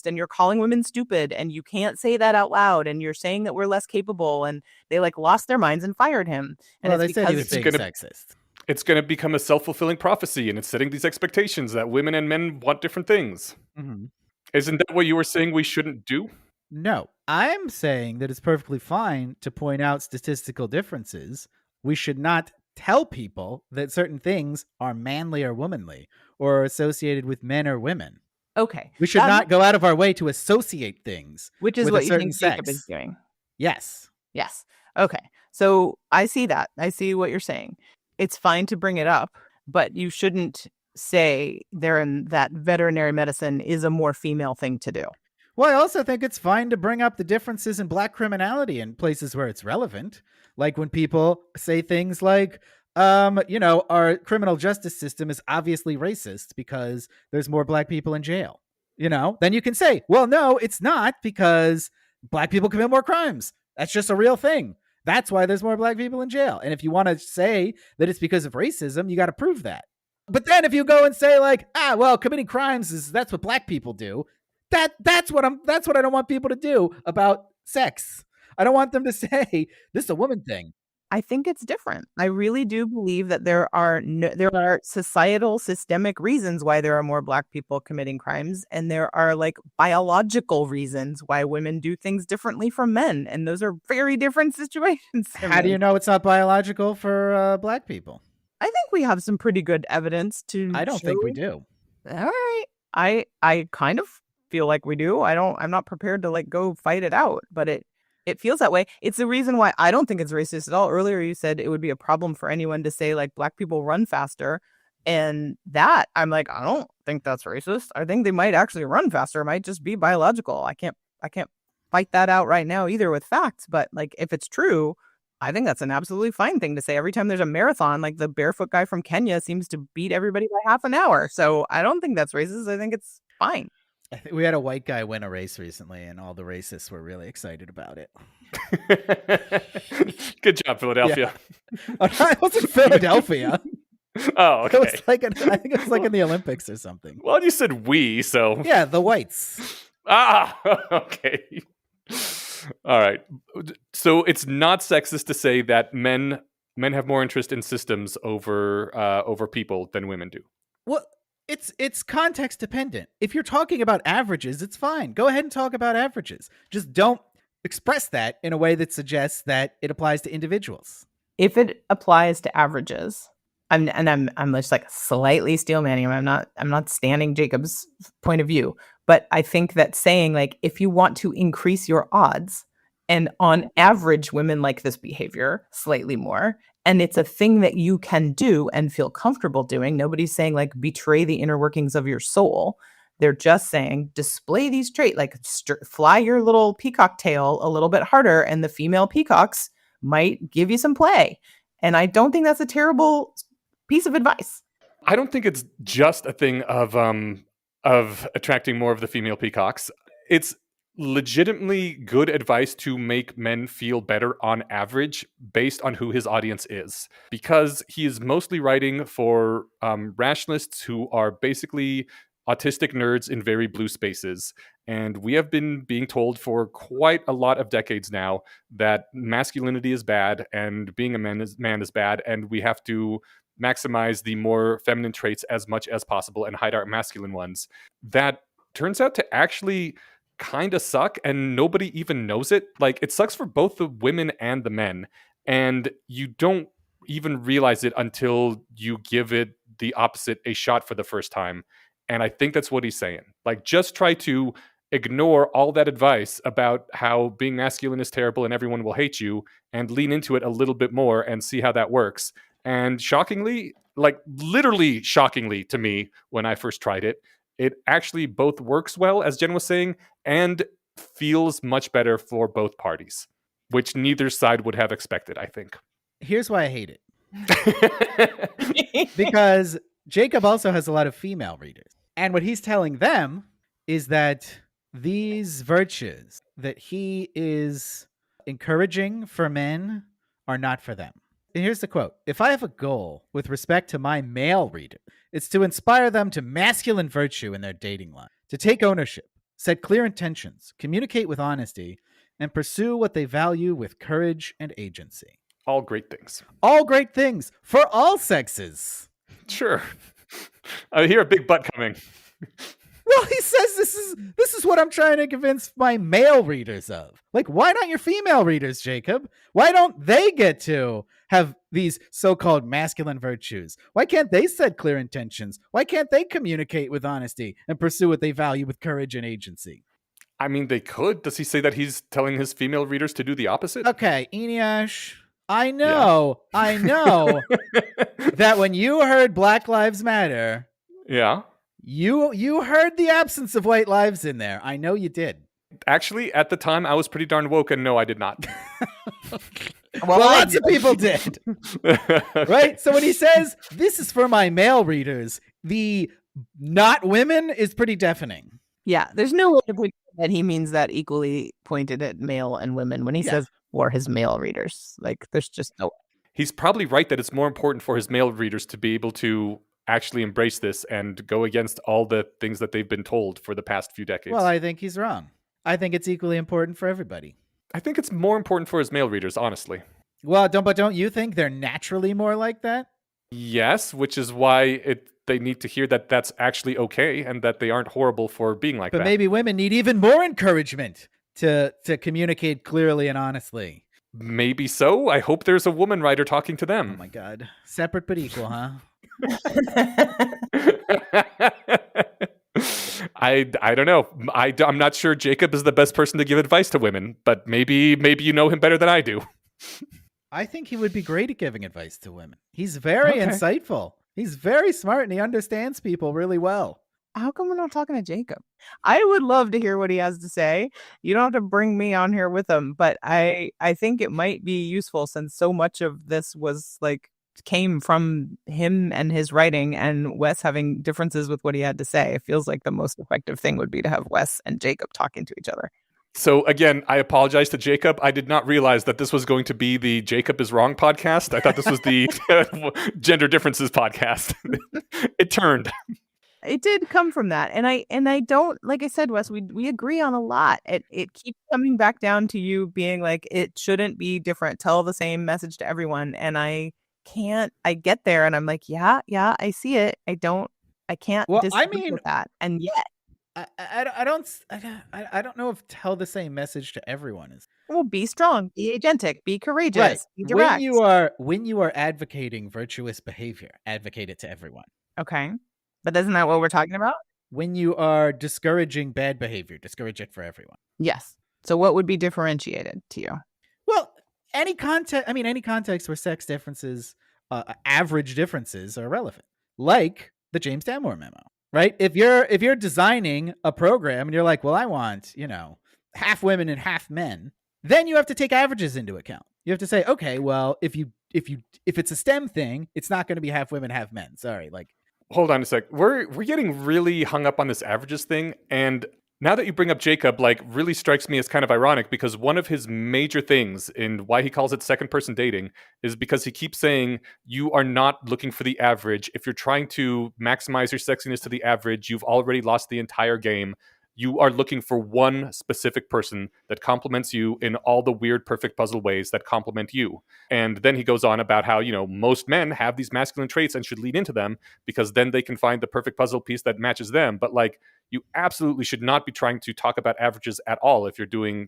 and you're calling women stupid and you can't say that out loud and you're saying that we're less capable, and they like lost their minds and fired him. And well, they said he was being sexist. It's going to become a self-fulfilling prophecy, and it's setting these expectations that women and men want different things. Mm-hmm. Isn't that what you were saying we shouldn't do? No, I'm saying that it's perfectly fine to point out statistical differences. We should not tell people that certain things are manly or womanly or associated with men or women. Okay. We should not go out of our way to associate things. Which is with what a you certain think Jacob sex. is doing. Yes. Yes. Okay. So I see that. I see what you're saying. It's fine to bring it up, but you shouldn't say that veterinary medicine is a more female thing to do. Well, I also think it's fine to bring up the differences in black criminality in places where it's relevant. Like when people say things like, our criminal justice system is obviously racist because there's more black people in jail. Then you can say, well, no, it's not, because black people commit more crimes. That's just a real thing. That's why there's more black people in jail. And if you want to say that it's because of racism, you got to prove that. But then if you go and say like, committing crimes that's what black people do. That's what I don't want people to do about sex. I don't want them to say this is a woman thing. I think it's different. I really do believe that there are societal systemic reasons why there are more black people committing crimes, and there are like biological reasons why women do things differently from men, and those are very different situations. How do you know it's not biological for black people? I think we have some pretty good evidence to I don't think we do. All right. I kind of feel like we do. I'm not prepared to like go fight it out, but it feels that way. It's the reason why I don't think it's racist at all. Earlier you said it would be a problem for anyone to say like black people run faster, and that I'm like, I don't think that's racist. I think they might actually run faster. It might just be biological. I can't fight that out right now either with facts, but like if it's true, I think that's an absolutely fine thing to say. Every time there's a marathon, like the barefoot guy from Kenya seems to beat everybody by half an hour. So I don't think that's racist. I think it's fine. I think we had a white guy win a race recently, and all the racists were really excited about it. Good job, Philadelphia. It wasn't Philadelphia. Oh, okay. It was like I think it was like in the Olympics or something. Well, you said we, so Yeah, the whites. Okay. All right. So it's not sexist to say that men have more interest in systems over people than women do. Well, it's context dependent. If you're talking about averages, it's fine. Go ahead and talk about averages. Just don't express that in a way that suggests that it applies to individuals. If it applies to averages, I'm just like slightly steel manning him. I'm not standing Jacob's point of view, but I think that saying like if you want to increase your odds, and on average women like this behavior slightly more, and it's a thing that you can do and feel comfortable doing. Nobody's saying like betray the inner workings of your soul. They're just saying display these traits, like fly your little peacock tail a little bit harder, and the female peacocks might give you some play. And I don't think that's a terrible piece of advice. I don't think it's just a thing of attracting more of the female peacocks. It's legitimately good advice to make men feel better on average based on who his audience is, because he is mostly writing for rationalists who are basically autistic nerds in very blue spaces. And we have been being told for quite a lot of decades now that masculinity is bad and being a man is bad, and we have to maximize the more feminine traits as much as possible and hide our masculine ones. That turns out to actually kind of suck, and nobody even knows it. Like, it sucks for both the women and the men, and you don't even realize it until you give it the opposite a shot for the first time. And I think that's what he's saying. Like, just try to ignore all that advice about how being masculine is terrible and everyone will hate you, and lean into it a little bit more and see how that works. And shockingly, like literally shockingly to me, when I first tried it, it actually both works well, as Jen was saying, and feels much better for both parties, which neither side would have expected, I think. Here's why I hate it. Because Jacob also has a lot of female readers. And what he's telling them is that these virtues that he is encouraging for men are not for them. And here's the quote. If I have a goal with respect to my male reader, it's to inspire them to masculine virtue in their dating life, to take ownership, set clear intentions, communicate with honesty, and pursue what they value with courage and agency. All great things. All great things for all sexes. Sure. I hear a big butt coming. Well, he says this is what I'm trying to convince my male readers of. Like, why not your female readers, Jacob? Why don't they get to have these so-called masculine virtues? Why can't they set clear intentions? Why can't they communicate with honesty and pursue what they value with courage and agency? I mean, they could. Does he say that he's telling his female readers to do the opposite? Okay, Eneash, I know that when you heard Black Lives Matter, yeah, you heard the absence of white lives in there. I know you did. Actually, at the time, I was pretty darn woke, and no, I did not. Well, lots of people did. Right? So when he says, this is for my male readers, the not women is pretty deafening. Yeah, there's no way to put that he means that equally pointed at male and women when he says for his male readers. Like, there's just no. He's probably right that it's more important for his male readers to be able to actually embrace this and go against all the things that they've been told for the past few decades. Well, I think he's wrong. I think it's equally important for everybody. I think it's more important for his male readers, honestly. Well, don't you think they're naturally more like that? Yes, which is why they need to hear that that's actually okay and that they aren't horrible for being like that. But maybe women need even more encouragement to communicate clearly and honestly. Maybe so. I hope there's a woman writer talking to them. Oh my God. Separate but equal, huh? I don't know. I'm not sure Jacob is the best person to give advice to women, but maybe you know him better than I do. I think he would be great at giving advice to women. He's very insightful. He's very smart and he understands people really well. How come we're not talking to Jacob? I would love to hear what he has to say. You don't have to bring me on here with him, but I think it might be useful since so much of this was like came from him and his writing and Wes having differences with what he had to say. It feels like the most effective thing would be to have Wes and Jacob talking to each other. So again, I apologize to Jacob. I did not realize that this was going to be the Jacob is Wrong podcast. I thought this was the gender differences podcast. It turned. It did come from that. And I don't, like I said, Wes, we agree on a lot. It keeps coming back down to you being like, it shouldn't be different. Tell the same message to everyone. And I get there and I'm like, yeah, I see it. I can't disagree with that. And yet, I don't know if tell the same message to everyone is. well, be strong, be agentic, be courageous, Right. be direct. When you are advocating virtuous behavior, advocate it to everyone. Okay. But isn't that what we're talking about? When you are discouraging bad behavior, discourage it for everyone. Yes. So what would be differentiated to you? Well, any context where sex differences, average differences are relevant, like the James Damore memo, right? If you're designing a program and you're like, well, I want, half women and half men, then you have to take averages into account. You have to say, okay, well, if it's a STEM thing, it's not going to be half women, half men. Sorry, Hold on a sec. We're getting really hung up on this averages thing, and now that you bring up Jacob, really strikes me as kind of ironic because one of his major things in why he calls it second person dating is because he keeps saying you are not looking for the average. If you're trying to maximize your sexiness to the average, you've already lost the entire game. You are looking for one specific person that complements you in all the weird, perfect puzzle ways that complement you. And then he goes on about how, most men have these masculine traits and should lean into them because then they can find the perfect puzzle piece that matches them. But you absolutely should not be trying to talk about averages at all if you're doing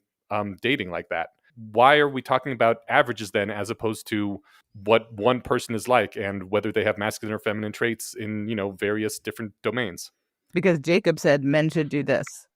dating like that. Why are we talking about averages then as opposed to what one person is like and whether they have masculine or feminine traits in, various different domains? Because Jacob said men should do this.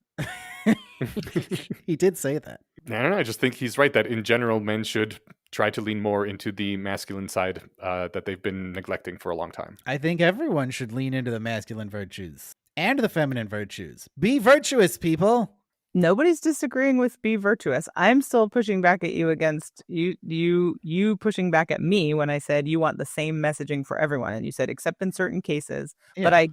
He did say that. I just think he's right that in general, men should try to lean more into the masculine side that they've been neglecting for a long time. I think everyone should lean into the masculine virtues and the feminine virtues. Be virtuous, people. Nobody's disagreeing with be virtuous. I'm still pushing back at you against you pushing back at me when I said you want the same messaging for everyone, and you said except in certain cases. Yeah.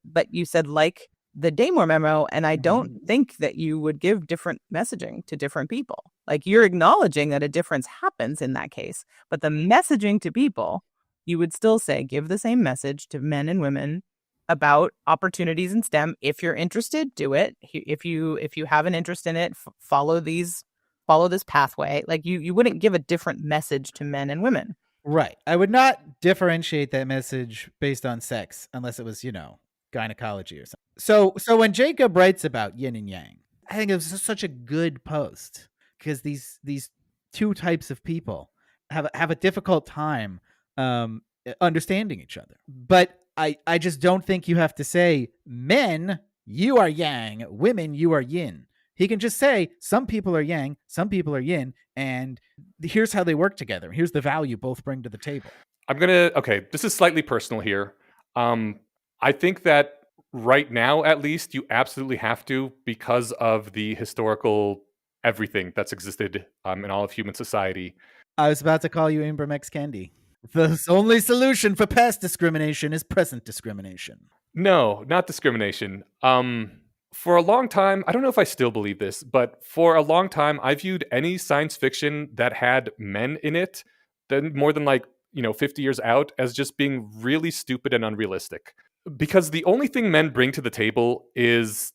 But you said like the Damore memo, and I don't think that you would give different messaging to different people. Like you're acknowledging that a difference happens in that case, but the messaging to people, you would still say give the same message to men and women about opportunities in STEM. If you're interested, do it. If you have an interest in it, follow this pathway. Like you wouldn't give a different message to men and women. Right. I would not differentiate that message based on sex unless it was, gynecology or something. So when Jacob writes about yin and yang, I think it was such a good post because these two types of people have a difficult time understanding each other. But I just don't think you have to say, men, you are yang, women, you are yin. He can just say, some people are yang, some people are yin, and here's how they work together. Here's the value both bring to the table. This is slightly personal here. I think that right now, at least, you absolutely have to because of the historical everything that's existed in all of human society. I was about to call you Inbram X. Kendi. The only solution for past discrimination is present discrimination. No, not discrimination. For a long time, I don't know if I still believe this, but for a long time, I viewed any science fiction that had men in it, then more than 50 years out, as just being really stupid and unrealistic. Because the only thing men bring to the table is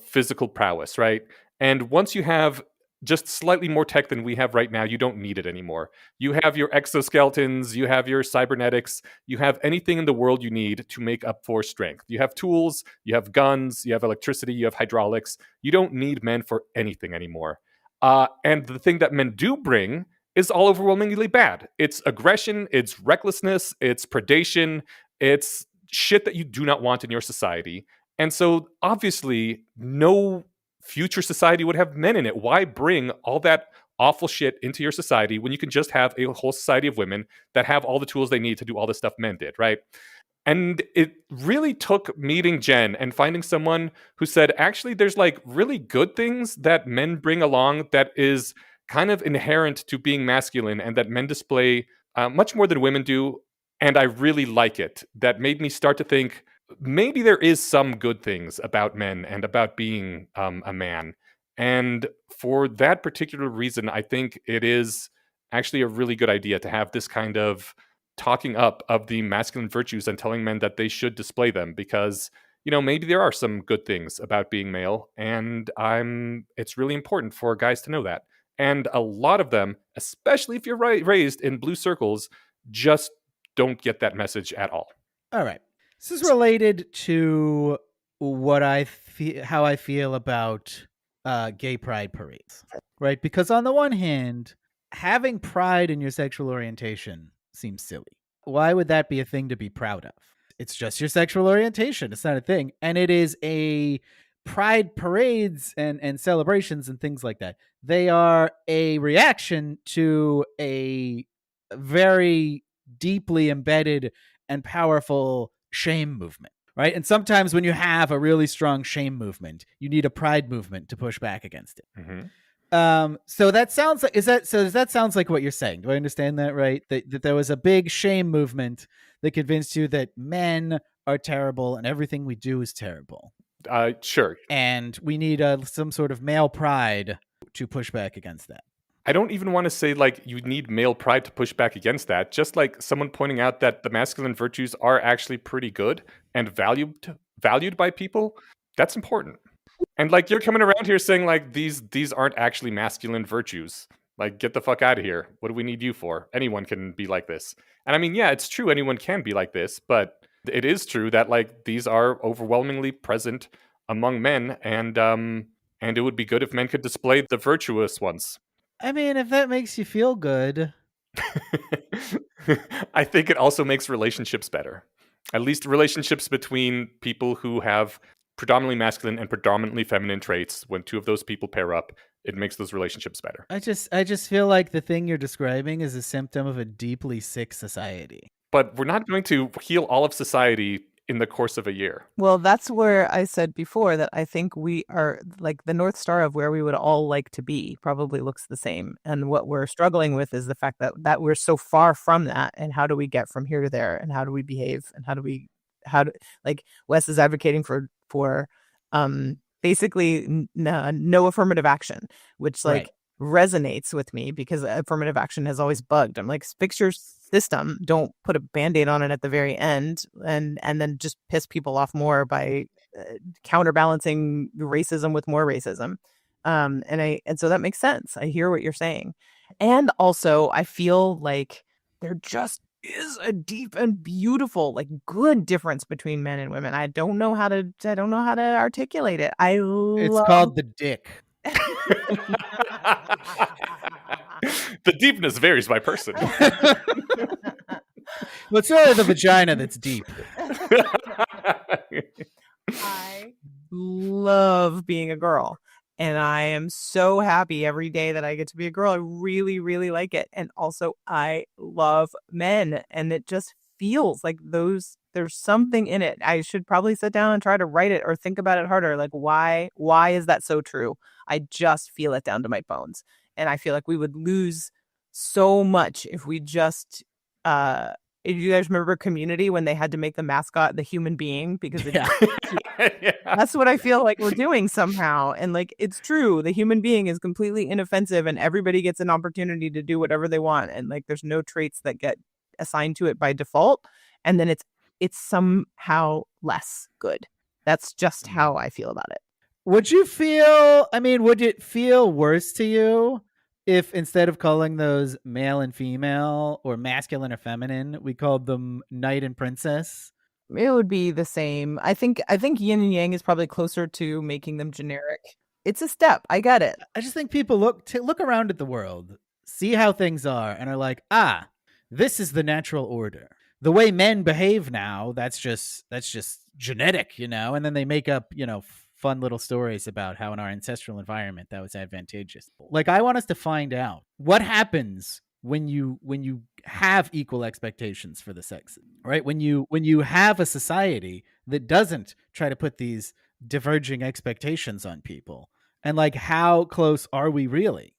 physical prowess, right? And once you have just slightly more tech than we have right now, you don't need it anymore. You have your exoskeletons, you have your cybernetics, you have anything in the world you need to make up for strength. You have tools, you have guns, you have electricity, you have hydraulics. You don't need men for anything anymore. And the thing that men do bring is all overwhelmingly bad. It's aggression, it's recklessness, it's predation, it's shit that you do not want in your society. And so obviously no future society would have men in it. Why bring all that awful shit into your society when you can just have a whole society of women that have all the tools they need to do all the stuff men did, right? And it really took meeting Jen and finding someone who said, actually, there's really good things that men bring along that is kind of inherent to being masculine and that men display much more than women do. And I really like it. That made me start to think maybe there is some good things about men and about being a man. And for that particular reason, I think it is actually a really good idea to have this kind of talking up of the masculine virtues and telling men that they should display them, because maybe there are some good things about being male, and it's really important for guys to know that. And a lot of them, especially if you're raised in blue circles, just don't get that message at all. All right. This is related to how I feel about gay pride parades, right? Because on the one hand, having pride in your sexual orientation seems silly. Why would that be a thing to be proud of? It's just your sexual orientation. It's not a thing. And it is a pride parades and celebrations and things like that. They are a reaction to a very deeply embedded and powerful shame movement, right? And sometimes when you have a really strong shame movement, you need a pride movement to push back against it. Mm-hmm. So that sounds like that sounds like what you're saying. Do I understand that right? That there was a big shame movement that convinced you that men are terrible and everything we do is terrible. Sure. And we need some sort of male pride to push back against that. I don't even want to say like you need male pride to push back against that. Just like someone pointing out that the masculine virtues are actually pretty good and valued by people. That's important. And like you're coming around here saying like these aren't actually masculine virtues. Like get the fuck out of here. What do we need you for? Anyone can be like this. And I mean, yeah, it's true anyone can be like this, but it is true that like these are overwhelmingly present among men, and it would be good if men could display the virtuous ones. I mean, if that makes you feel good. I think it also makes relationships better. At least relationships between people who have predominantly masculine and predominantly feminine traits. When two of those people pair up, it makes those relationships better. I just feel like the thing you're describing is a symptom of a deeply sick society. But we're not going to heal all of society in the course of a year. Well, that's where I said before that I think we are like the North Star of where we would all like to be probably looks the same. And what we're struggling with is the fact that we're so far from that. And how do we get from here to there? And how do we behave? And like Wes is advocating for basically no affirmative action, which like resonates with me because affirmative action has always bugged. I'm like, fix your system, don't put a Band-Aid on it at the very end and then just piss people off more by counterbalancing racism with more racism. And so that makes sense. I hear what you're saying. And also I feel like there just is a deep and beautiful, like good difference between men and women. I don't know how to articulate it. It's called the dick. The deepness varies by person. Well, it's really the vagina that's deep. I love being a girl. And I am so happy every day that I get to be a girl. I really, really like it. And also I love men. And it just feels like there's something in it. I should probably sit down and try to write it or think about it harder. Like why is that so true? I just feel it down to my bones. And I feel like we would lose so much if we just if you guys remember Community when they had to make the mascot the human being because Yeah. That's what I feel like we're doing somehow. And like it's true, the human being is completely inoffensive and everybody gets an opportunity to do whatever they want, and like there's no traits that get assigned to it by default, and then it's somehow less good. That's just how I feel about it. Would it feel worse to you if instead of calling those male and female or masculine or feminine, we called them knight and princess? It would be the same. I think yin and yang is probably closer to making them generic. It's a step. I get it. I just think people look around at the world, see how things are, and are like, this is the natural order. The way men behave now, that's just genetic, and then they make up, fun little stories about how in our ancestral environment that was advantageous. Like, I want us to find out what happens when you have equal expectations for the sexes, right? When you have a society that doesn't try to put these diverging expectations on people, and like how close are we really?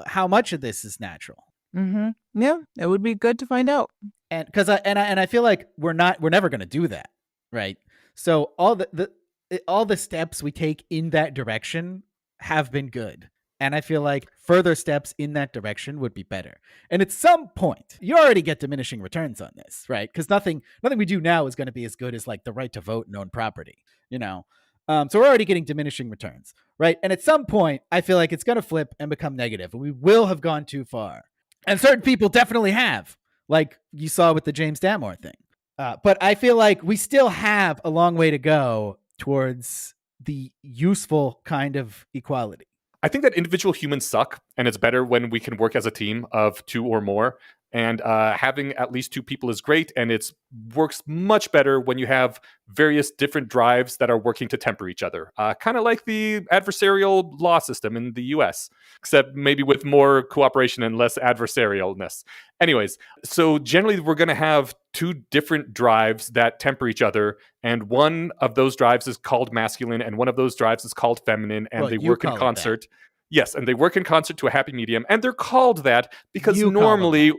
How much of this is natural? Yeah, it would be good to find out. And because I feel like we're never going to do that, right? So all the steps we take in that direction have been good, and I feel like further steps in that direction would be better. And at some point, you already get diminishing returns on this, right? Because nothing we do now is going to be as good as like the right to vote and own property, you know. So we're already getting diminishing returns, right? And at some point, I feel like it's going to flip and become negative, and we will have gone too far. And certain people definitely have, like you saw with the James Damore thing. But I feel like we still have a long way to go towards the useful kind of equality. I think that individual humans suck, and it's better when we can work as a team of 2 or more. And having at least 2 people is great, and it works much better when you have various different drives that are working to temper each other. Kind of like the adversarial law system in the US, except maybe with more cooperation and less adversarialness. Anyways, so generally we're going to have 2 different drives that temper each other, and one of those drives is called masculine, and one of those drives is called feminine, and they work in concert. Yes, and they work in concert to a happy medium, and they're called that because normally...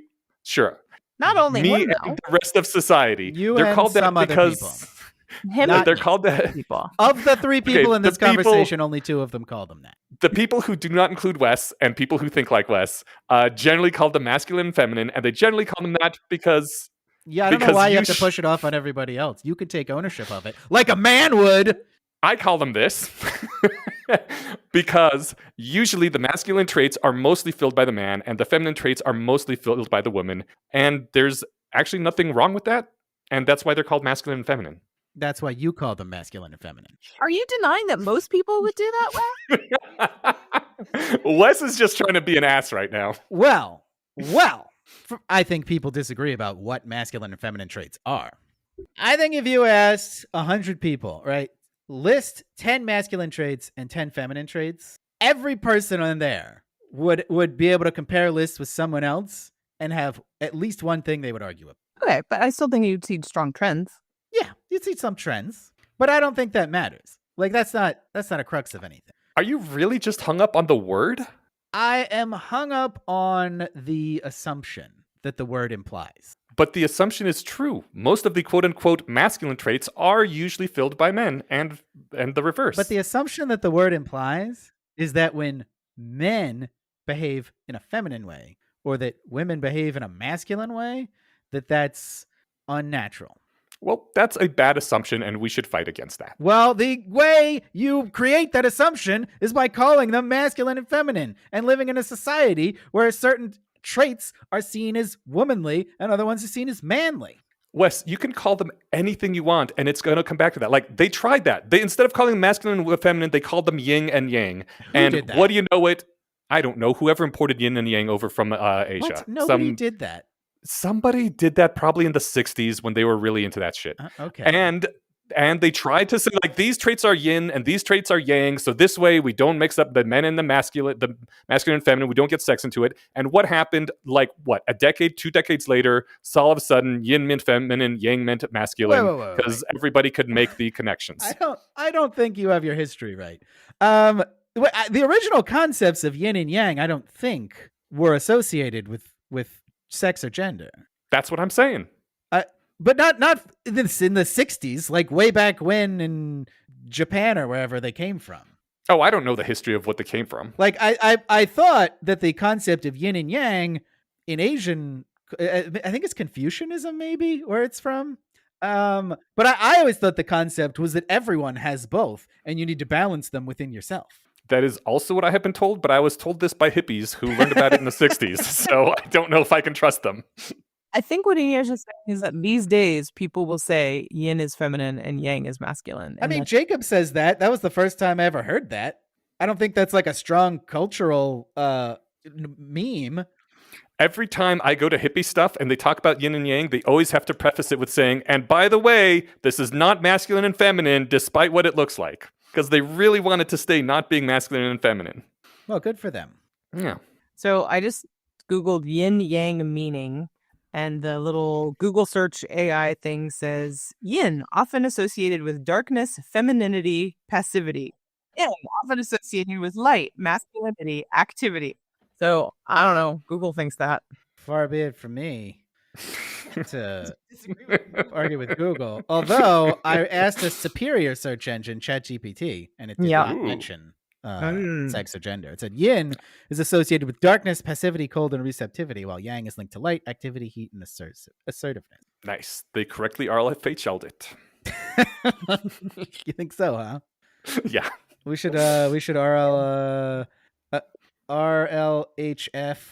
Sure. Not only me him, and though. the rest of society. They're and called that some other because they're called that. People. Of the 3 people in this people, conversation, only 2 of them call them that. The people who do not include Wes and people who think like Wes generally call them masculine and feminine, and they generally call them that because... Yeah, I don't know why you have to push it off on everybody else. You could take ownership of it, like a man would. I call them this because usually the masculine traits are mostly filled by the man and the feminine traits are mostly filled by the woman. And there's actually nothing wrong with that. And that's why they're called masculine and feminine. That's why you call them masculine and feminine. Are you denying that most people would do that, Wes? Wes is just trying to be an ass right now. Well, I think people disagree about what masculine and feminine traits are. I think if you asked 100 people, right, list 10 masculine traits and 10 feminine traits, every person on there would be able to compare lists with someone else and have at least one thing they would argue with. Okay, but I still think you'd see strong trends. Yeah, you'd see some trends, but I don't think that matters. Like that's not a crux of anything. Are you really just hung up on the word? I am hung up on the assumption that the word implies. But the assumption is true. Most of the quote-unquote masculine traits are usually filled by men, and the reverse. But the assumption that the word implies is that when men behave in a feminine way, or that women behave in a masculine way, that's unnatural. Well, that's a bad assumption, and we should fight against that. Well, the way you create that assumption is by calling them masculine and feminine, and living in a society where certain traits are seen as womanly and other ones are seen as manly. Wes, you can call them anything you want, and it's going to come back to that. Like, they tried that. They, instead of calling them masculine and feminine, they called them yin and yang. Who did that? What do you know it? I don't know. Whoever imported yin and yang over from Asia. What? Nobody did that. Somebody did that probably in the 60s when they were really into that shit. Okay. And they tried to say, like, these traits are yin and these traits are yang, so this way we don't mix up the men and the masculine and feminine, we don't get sex into it. And what happened, like, a decade, 2 decades later, so all of a sudden, yin meant feminine, yang meant masculine, because everybody could make the connections. I don't think you have your history right. The original concepts of yin and yang, I don't think, were associated with sex or gender. That's what I'm saying. But not in the 60s, like way back when in Japan or wherever they came from. Oh, I don't know the history of what they came from. Like I thought that the concept of yin and yang in Asian, I think it's Confucianism maybe where it's from. But I always thought the concept was that everyone has both and you need to balance them within yourself. That is also what I have been told, but I was told this by hippies who learned about it in the 60s, so I don't know if I can trust them. I think what he is just saying is that these days people will say yin is feminine and yang is masculine. I mean, Jacob says that. That was the first time I ever heard that. I don't think that's like a strong cultural meme. Every time I go to hippie stuff and they talk about yin and yang, they always have to preface it with saying, and by the way, this is not masculine and feminine, despite what it looks like. Because they really wanted to stay not being masculine and feminine. Well, good for them. Yeah. So I just Googled yin yang meaning, and the little Google search AI thing says yin, often associated with darkness, femininity, passivity. Yang, often associated with light, masculinity, activity. So I don't know. Google thinks that. Far be it from me to argue with Google. Although I asked a superior search engine, ChatGPT, and it did Yeah. not Ooh. mention sex or gender. It said yin is associated with darkness, passivity, cold, and receptivity, while yang is linked to light, activity, heat, and assertiveness. Nice. They correctly RLFHL'd it. You think so, huh? Yeah. We should RLHF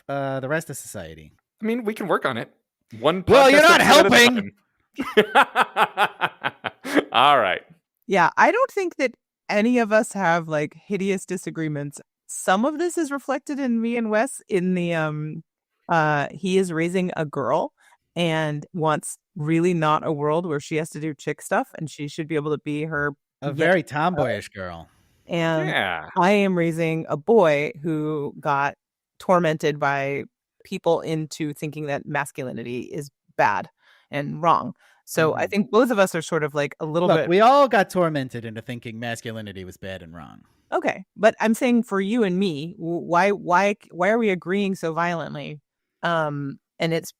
the rest of society. I mean, we can work on it. One. Well, you're podcast not episode helping. at a time. All right. Yeah, I don't think that any of us have like hideous disagreements. Some of this is reflected in me and Wes in the he is raising a girl and wants really not a world where she has to do chick stuff and she should be able to be her A very tomboyish girl. and Yeah. I am raising a boy who got tormented by people into thinking that masculinity is bad and wrong. So I think both of us are sort of like a little Look, bit we all got tormented into thinking masculinity was bad and wrong. okay. But I'm saying for you and me, why are we agreeing so violently? And it's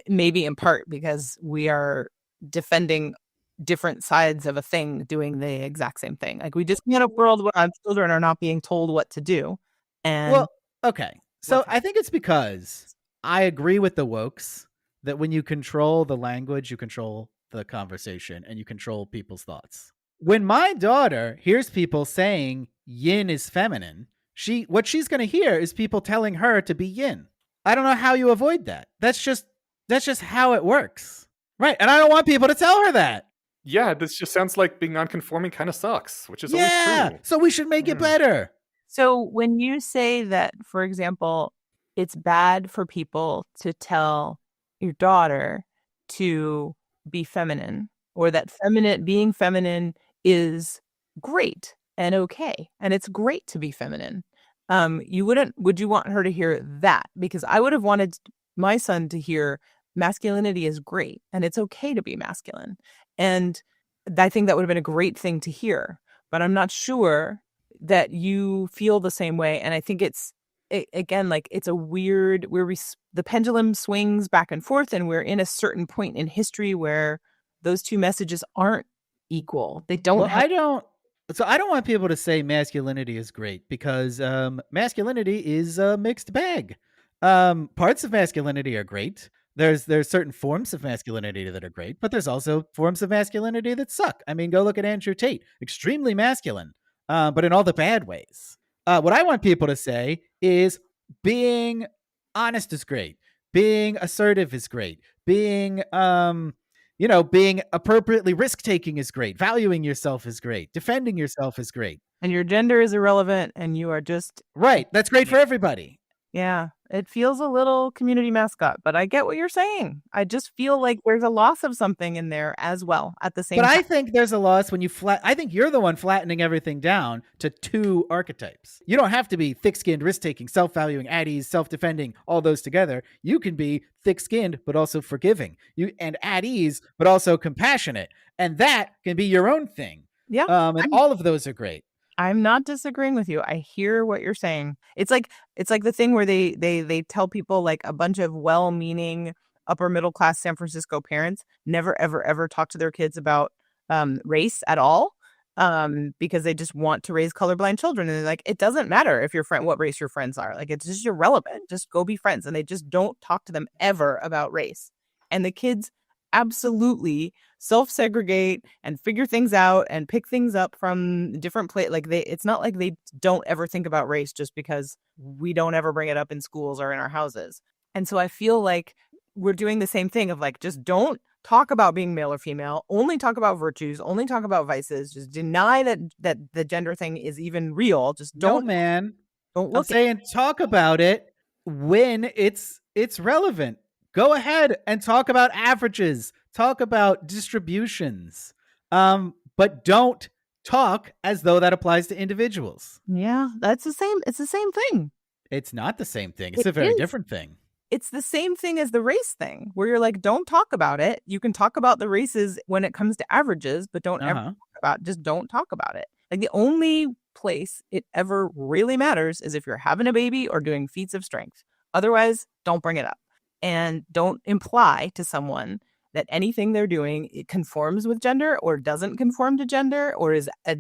maybe in part because we are defending different sides of a thing doing the exact same thing. Like we just in a world where our children are not being told what to do. And Well, okay. So What's I think it's because I agree with the wokes that when you control the language, you control the conversation and you control people's thoughts. When my daughter hears people saying yin is feminine, what she's going to hear is people telling her to be yin. I don't know how you avoid that. That's just how it works. Right. And I don't want people to tell her that. Yeah, this just sounds like being nonconforming kind of sucks, which is always true. So we should make it better. so when you say that, for example, it's bad for people to tell your daughter to be feminine, or that being feminine is great and okay, and it's great to be feminine. Would you want her to hear that? Because I would have wanted my son to hear masculinity is great and it's okay to be masculine. And I think that would have been a great thing to hear, but I'm not sure that you feel the same way. And I think again, like it's a weird where the pendulum swings back and forth, and we're in a certain point in history where those two messages aren't equal. They don't. I don't want people to say masculinity is great because masculinity is a mixed bag. Parts of masculinity are great. There's certain forms of masculinity that are great, but there's also forms of masculinity that suck. I mean, go look at Andrew Tate, extremely masculine, but in all the bad ways. What I want people to say is being honest is great. Being assertive is great. Being being appropriately risk-taking is great. Valuing yourself is great. Defending yourself is great. And your gender is irrelevant, and you are just right. That's great for everybody. Yeah, it feels a little community mascot, but I get what you're saying. I just feel like there's a loss of something in there as well at the same time. But I think there's a loss when I think you're the one flattening everything down to two archetypes. You don't have to be thick-skinned, risk-taking, self-valuing, at ease, self-defending, all those together. You can be thick-skinned, but also forgiving. And at ease, but also compassionate. And that can be your own thing. Yeah. And all of those are great. I'm not disagreeing with you. I hear what you're saying. It's like the thing where they tell people, like a bunch of well-meaning upper middle class San Francisco parents never ever ever talk to their kids about race at all because they just want to raise colorblind children, and they're like, it doesn't matter if what race your friends are. Like, it's just irrelevant. Just go be friends, and they just don't talk to them ever about race. And the kids absolutely self-segregate and figure things out and pick things up from different places. Like it's not like they don't ever think about race just because we don't ever bring it up in schools or in our houses. And so I feel like we're doing the same thing of like, just don't talk about being male or female, only talk about virtues, only talk about vices, just deny that the gender thing is even real. Just don't, man. Don't look I'm saying talk about it when it's relevant. Go ahead and talk about averages, talk about distributions, but don't talk as though that applies to individuals. Yeah, that's the same. It's the same thing. It's not the same thing. It's a very different thing. It's the same thing as the race thing, where you're like, don't talk about it. You can talk about the races when it comes to averages, but don't ever talk about. Just don't talk about it. Like the only place it ever really matters is if you're having a baby or doing feats of strength. Otherwise, don't bring it up. And don't imply to someone that anything they're doing it conforms with gender or doesn't conform to gender, or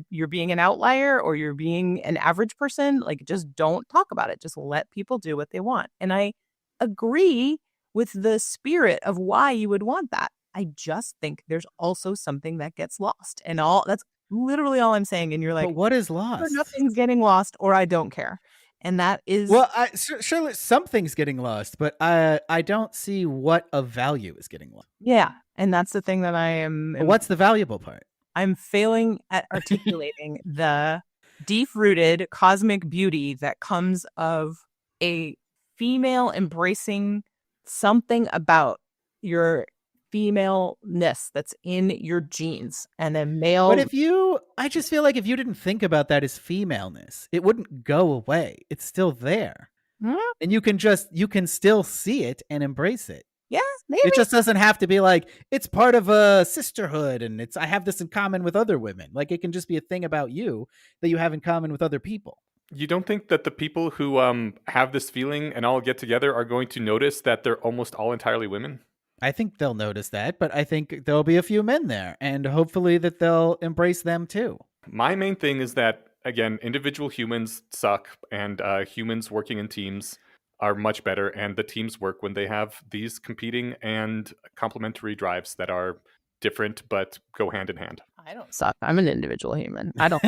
you're being an outlier or you're being an average person. Like, just don't talk about it. Just let people do what they want. And I agree with the spirit of why you would want that. I just think there's also something that gets lost, and that's literally all I'm saying. And you're like, but what is "Or lost? nothing's getting lost, or I don't care." And that is Well, surely something's getting lost, but I don't see what of value is getting lost. yeah. And that's the thing that I am. But what's the valuable part? I'm failing at articulating the deep-rooted cosmic beauty that comes of a female embracing something about your femaleness that's in your genes, and a male. But I just feel like if you didn't think about that as femaleness, it wouldn't go away. It's still there. Hmm? And you can still see it and embrace it. Yeah, maybe. It just doesn't have to be like, it's part of a sisterhood and I have this in common with other women. Like, it can just be a thing about you that you have in common with other people. You don't think that the people who have this feeling and all get together are going to notice that they're almost all entirely women? I think they'll notice that, but I think there'll be a few men there, and hopefully that they'll embrace them too. My main thing is that, again, individual humans suck, and humans working in teams are much better, and the teams work when they have these competing and complementary drives that are different but go hand in hand. I don't suck. I'm an individual human. I don't.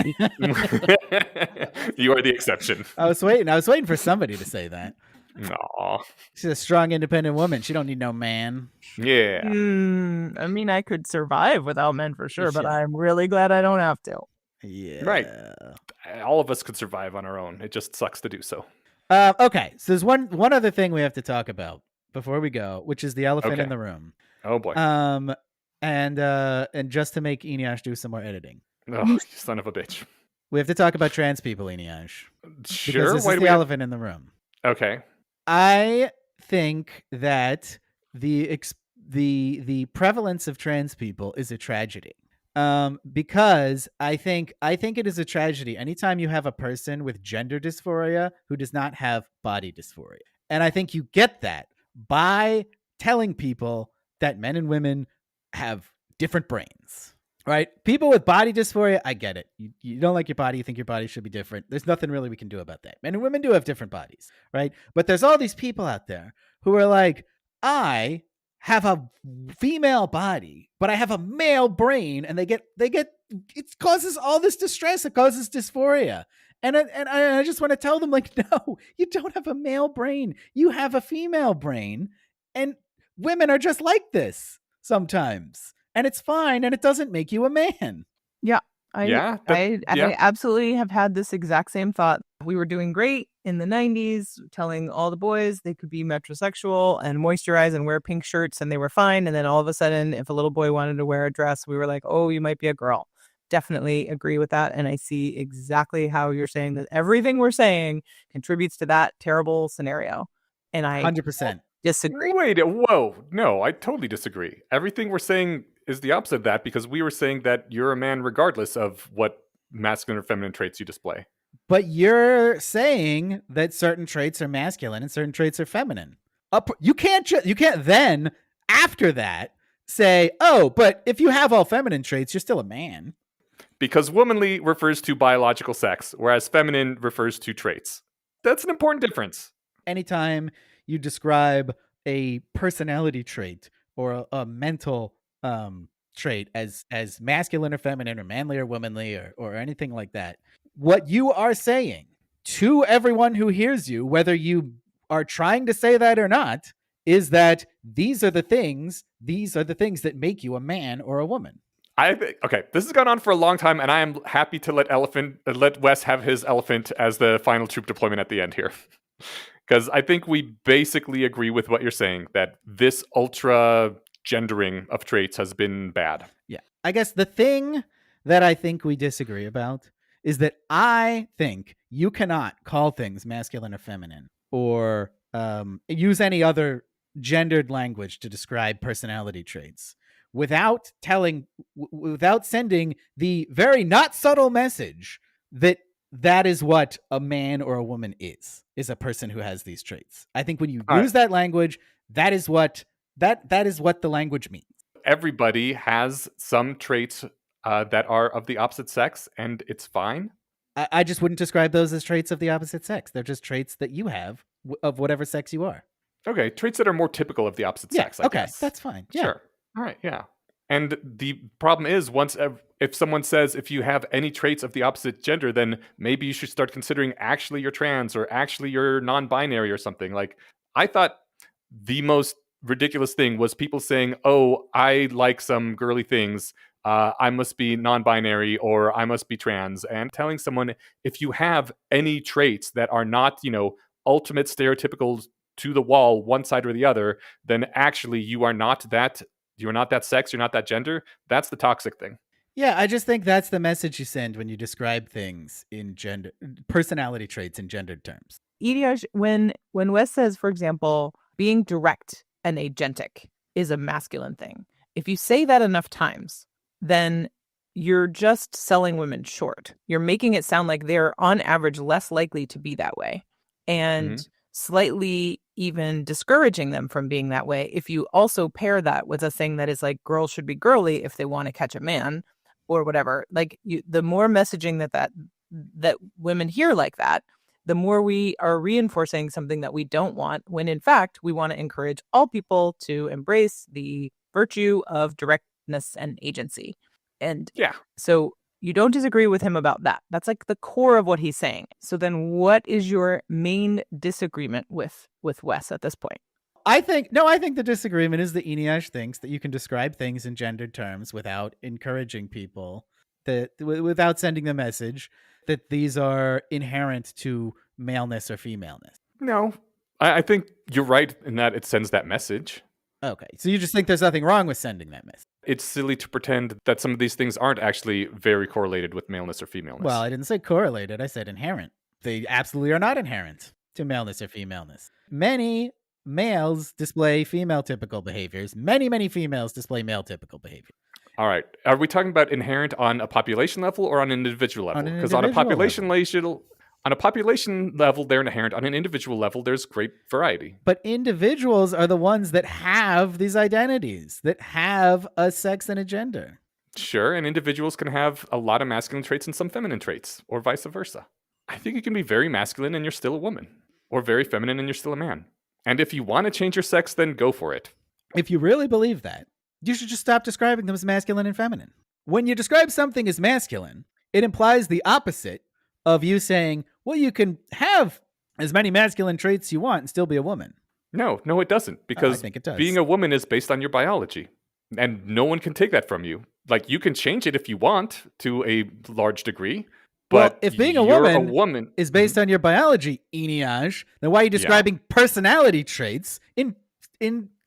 You are the exception. I was waiting for somebody to say that. Aw. She's a strong, independent woman. She don't need no man. Yeah. I mean, I could survive without men for sure, but Yeah. I'm really glad I don't have to. Yeah. Right. All of us could survive on our own. It just sucks to do so. Okay, so there's one other thing we have to talk about before we go, which is the elephant Okay. in the room. Oh boy. And just to make Eneash do some more editing, Oh, you son of a bitch. we have to talk about trans people, Eneash. Sure. Because this Why is do the we elephant in the room. Okay. I think that the prevalence of trans people is a tragedy. Because I think it is a tragedy anytime you have a person with gender dysphoria who does not have body dysphoria. And I think you get that by telling people that men and women have different brains. Right? People with body dysphoria, I get it. You don't like your body, you think your body should be different. There's nothing really we can do about that. Men and women do have different bodies, right? But there's all these people out there who are like, I have a female body, but I have a male brain, and they get it causes all this distress, it causes dysphoria. And I just want to tell them, like, no, you don't have a male brain. You have a female brain, and women are just like this sometimes. And it's fine, and it doesn't make you a man. I absolutely have had this exact same thought. We were doing great in the 90s, telling all the boys they could be metrosexual and moisturize and wear pink shirts, and they were fine. And then all of a sudden, if a little boy wanted to wear a dress, we were like, oh, you might be a girl. Definitely agree with that. And I see exactly how you're saying that everything we're saying contributes to that terrible scenario. And I 100%. disagree. Wait, whoa. No, I totally disagree. Everything we're saying is the opposite of that, because we were saying that you're a man regardless of what masculine or feminine traits you display. But you're saying that certain traits are masculine and certain traits are feminine. You can't then, after that, say, oh, but if you have all feminine traits, you're still a man. Because womanly refers to biological sex, whereas feminine refers to traits. That's an important difference. Anytime you describe a personality trait or a mental trait as masculine or feminine or manly or womanly or anything like that, what you are saying to everyone who hears you, whether you are trying to say that or not, is that these are the things that make you a man or a woman. Okay, this has gone on for a long time, and I am happy to let Wes have his elephant as the final troop deployment at the end here. Because I think we basically agree with what you're saying, that this ultra gendering of traits has been bad. Yeah. I guess the thing that I think we disagree about is that I think you cannot call things masculine or feminine or use any other gendered language to describe personality traits without sending the very not subtle message that that is what a man or a woman is a person who has these traits. I think when you All use that language, that is what the language means. Everybody has some traits that are of the opposite sex, and it's fine. I just wouldn't describe those as traits of the opposite sex. They're just traits that you have of whatever sex you are. Okay, traits that are more typical of the opposite sex, I guess. That's fine. Yeah. Sure. All right, yeah. And the problem is, if someone says if you have any traits of the opposite gender, then maybe you should start considering actually you're trans or actually you're non-binary or something. Like, I thought the most ridiculous thing was people saying, "Oh, I like some girly things. I must be non-binary or I must be trans," and telling someone if you have any traits that are not, ultimate stereotypical to the wall, one side or the other, then actually you are not that. You're not that sex. You're not that gender. That's the toxic thing. Yeah, I just think that's the message you send when you describe things in personality traits in gendered terms. Idiash, when Wes says, for example, being direct and agentic is a masculine thing, if you say that enough times, then you're just selling women short. You're making it sound like they're on average less likely to be that way, and slightly even discouraging them from being that way. If you also pair that with a thing that is like girls should be girly if they want to catch a man or whatever, like the more messaging that women hear like that, the more we are reinforcing something that we don't want, when in fact we want to encourage all people to embrace the virtue of directness and agency. And so you don't disagree with him about that. That's like the core of what he's saying. So then what is your main disagreement with Wes at this point? I think the disagreement is that Eneash thinks that you can describe things in gendered terms without encouraging people, that without sending the message that these are inherent to maleness or femaleness. No, I think you're right in that it sends that message. Okay, so you just think there's nothing wrong with sending that message. It's silly to pretend that some of these things aren't actually very correlated with maleness or femaleness. Well, I didn't say correlated. I said inherent. They absolutely are not inherent to maleness or femaleness. Many males display female typical behaviors. Many, many females display male typical behavior. All right. Are we talking about inherent on a population level or on an individual level? Because on a population level, they're inherent. On an individual level, there's great variety. But individuals are the ones that have these identities, that have a sex and a gender. Sure, and individuals can have a lot of masculine traits and some feminine traits, or vice versa. I think you can be very masculine and you're still a woman, or very feminine and you're still a man. And if you want to change your sex, then go for it. If you really believe that, you should just stop describing them as masculine and feminine. When you describe something as masculine, it implies the opposite of you saying, well, you can have as many masculine traits you want and still be a woman. No, it doesn't. Because I think it does. Being a woman is based on your biology. And no one can take that from you. Like, you can change it if you want to a large degree. But if being a woman is based on your biology, Eneash, then why are you describing personality traits in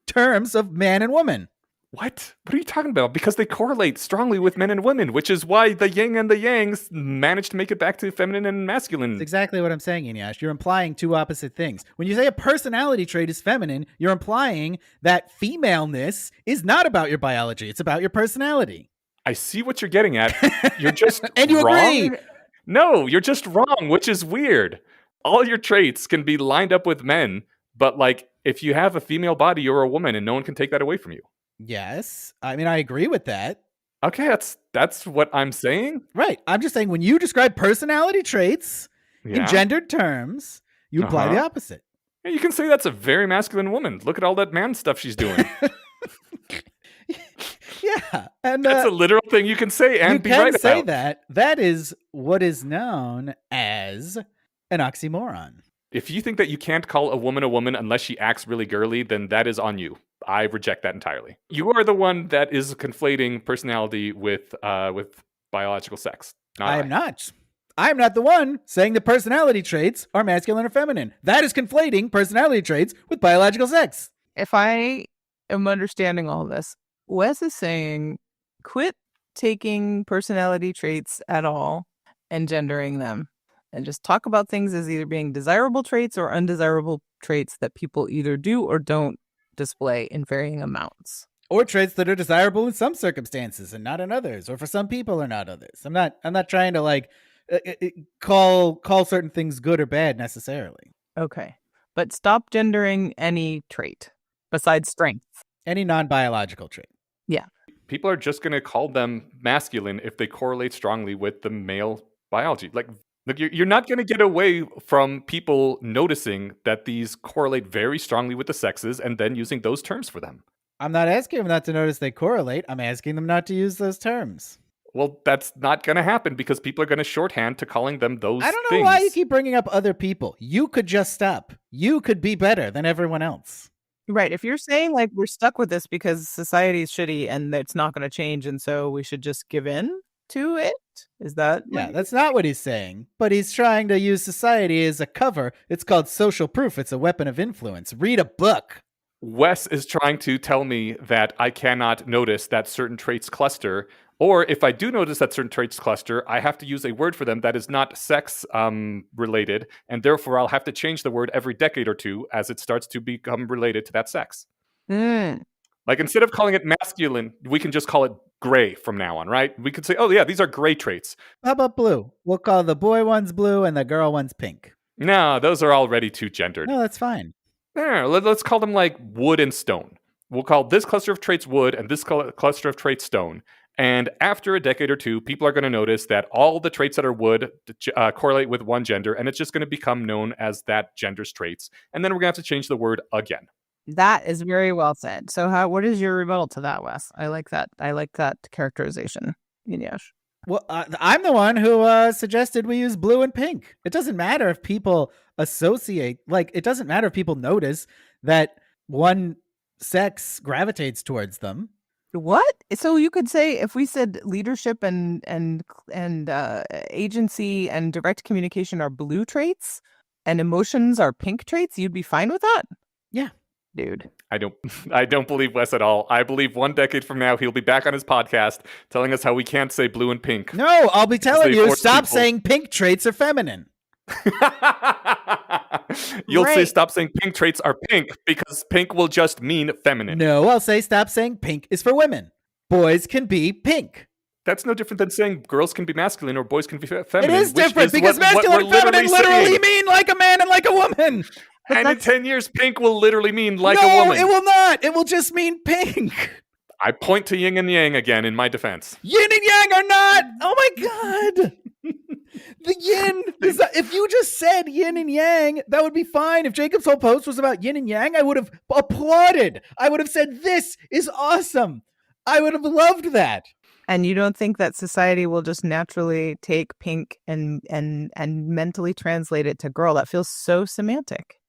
terms of man and woman? What are you talking about? Because they correlate strongly with men and women, which is why the yin and the yangs managed to make it back to feminine and masculine. That's exactly what I'm saying, Eneash. You're implying two opposite things. When you say a personality trait is feminine, you're implying that femaleness is not about your biology. It's about your personality. I see what you're getting at. You're just and you wrong. Agree. No, you're just wrong, which is weird. All your traits can be lined up with men, but like if you have a female body, you're a woman and no one can take that away from you. Yes. I mean, I agree with that. Okay, that's what I'm saying. Right. I'm just saying when you describe personality traits in gendered terms, you imply the opposite. Yeah, you can say that's a very masculine woman. Look at all that man stuff she's doing. Yeah. And that's a literal thing you can say and be right about. You can say that. That is what is known as an oxymoron. If you think that you can't call a woman unless she acts really girly, then that is on you. I reject that entirely. You are the one that is conflating personality with biological sex. I am not. I am not the one saying that personality traits are masculine or feminine. That is conflating personality traits with biological sex. If I am understanding all this, Wes is saying quit taking personality traits at all and gendering them. And just talk about things as either being desirable traits or undesirable traits that people either do or don't display in varying amounts. Or traits that are desirable in some circumstances and not in others, or for some people or not others. I'm not trying to like call certain things good or bad necessarily. Okay. But stop gendering any trait besides strength. Any non-biological trait. People are just going to call them masculine if they correlate strongly with the male biology. Like you're not going to get away from people noticing that these correlate very strongly with the sexes and then using those terms for them. I'm not asking them not to notice they correlate. I'm asking them not to use those terms. Well, that's not going to happen because people are going to shorthand to calling them those I don't know things. why you keep bringing up other people. You could just stop. You could be better than everyone else. Right. If you're saying like we're stuck with this because society is shitty and it's not going to change and so we should just give in to it, is that? Yeah, that's not what he's saying. But he's trying to use society as a cover. It's called social proof. It's a weapon of influence. Read a book. Wes is trying to tell me that I cannot notice that certain traits cluster, or if I do notice that certain traits cluster, I have to use a word for them that is not sex related, and therefore I'll have to change the word every decade or two as it starts to become related to that sex. Like instead of calling it masculine, we can just call it gray from now on, right? We could say, oh yeah, these are gray traits. How about blue? We'll call the boy one's blue and the girl one's pink. No, those are already too gendered. No, that's fine. Yeah, let's call them like wood and stone. We'll call this cluster of traits wood and this cluster of traits stone. And after a decade or two, people are going to notice that all the traits that are wood correlate with one gender, and it's just going to become known as that gender's traits. And then we're going to have to change the word again. That is very well said. So what is your rebuttal to that, Wes? I like that. I like that characterization. Yes. Well, I'm the one who suggested we use blue and pink. It doesn't matter if people associate, like, it doesn't matter if people notice that one sex gravitates towards them. What? So you could say if we said leadership and agency and direct communication are blue traits and emotions are pink traits, you'd be fine with that? Yeah. Dude. I don't believe Wes at all. I believe 1 decade from now he'll be back on his podcast telling us how we can't say blue and pink. No, I'll be telling you, stop saying pink traits are feminine. You'll say stop saying pink traits are pink because pink will just mean feminine. No, I'll say stop saying pink is for women. Boys can be pink. That's no different than saying girls can be masculine or boys can be feminine. It is different because masculine and feminine literally mean like a man and like a woman. And in 10 years, pink will literally mean like a woman. No, it will not. It will just mean pink. I point to yin and yang again in my defense. Yin and yang are not. Oh my God. The yin. If you just said yin and yang, that would be fine. If Jacob's whole post was about yin and yang, I would have applauded. I would have said, this is awesome. I would have loved that. And you don't think that society will just naturally take pink and mentally translate it to girl? That feels so semantic.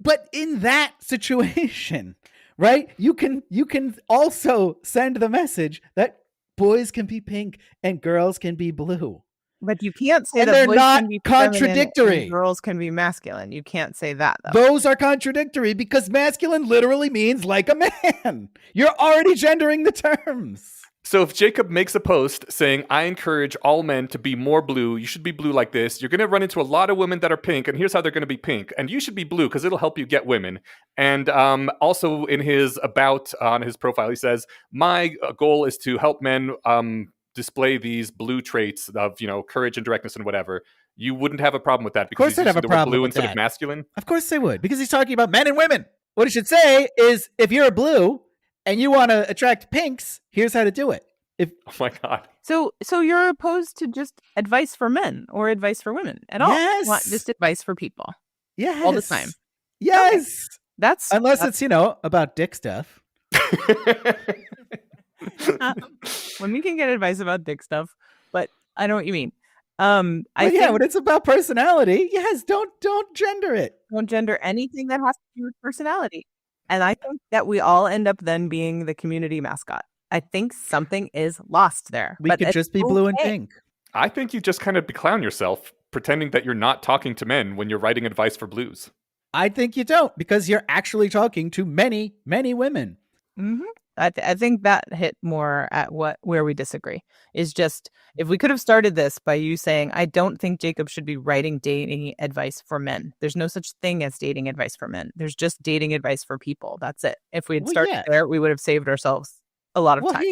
But in that situation, right? You can also send the message that boys can be pink and girls can be blue. But you can't say and that they're boys not can be contradictory. And girls can be masculine. You can't say that, though. Those are contradictory because masculine literally means like a man. You're already gendering the terms. So if Jacob makes a post saying, I encourage all men to be more blue, you should be blue like this, you're going to run into a lot of women that are pink, and here's how they're going to be pink. And you should be blue because it'll help you get women. And also in his about on his profile, he says, my goal is to help men display these blue traits of, courage and directness and whatever. You wouldn't have a problem with that because he's using the word blue instead of masculine? Of course they would, because he's talking about men and women. What he should say is, if you're a blue and you want to attract pinks, here's how to do it. Oh my God. So you're opposed to just advice for men or advice for women at all? Yes. You want just advice for people? Yes. All the time? Yes. Okay. Unless it's, about dick stuff. Women can get advice about dick stuff, but I know what you mean. When it's about personality, yes, don't gender it. Don't gender anything that has to do with personality. And I think that we all end up then being the community mascot. I think something is lost there. We could just be blue and pink. I think you just kind of clown yourself, pretending that you're not talking to men when you're writing advice for blues. I think you don't, because you're actually talking to many, many women. Mm-hmm. I think that hit more at where we disagree. Is just, if we could have started this by you saying, I don't think Jacob should be writing dating advice for men. There's no such thing as dating advice for men. There's just dating advice for people. That's it. If we had started there, we would have saved ourselves a lot of time.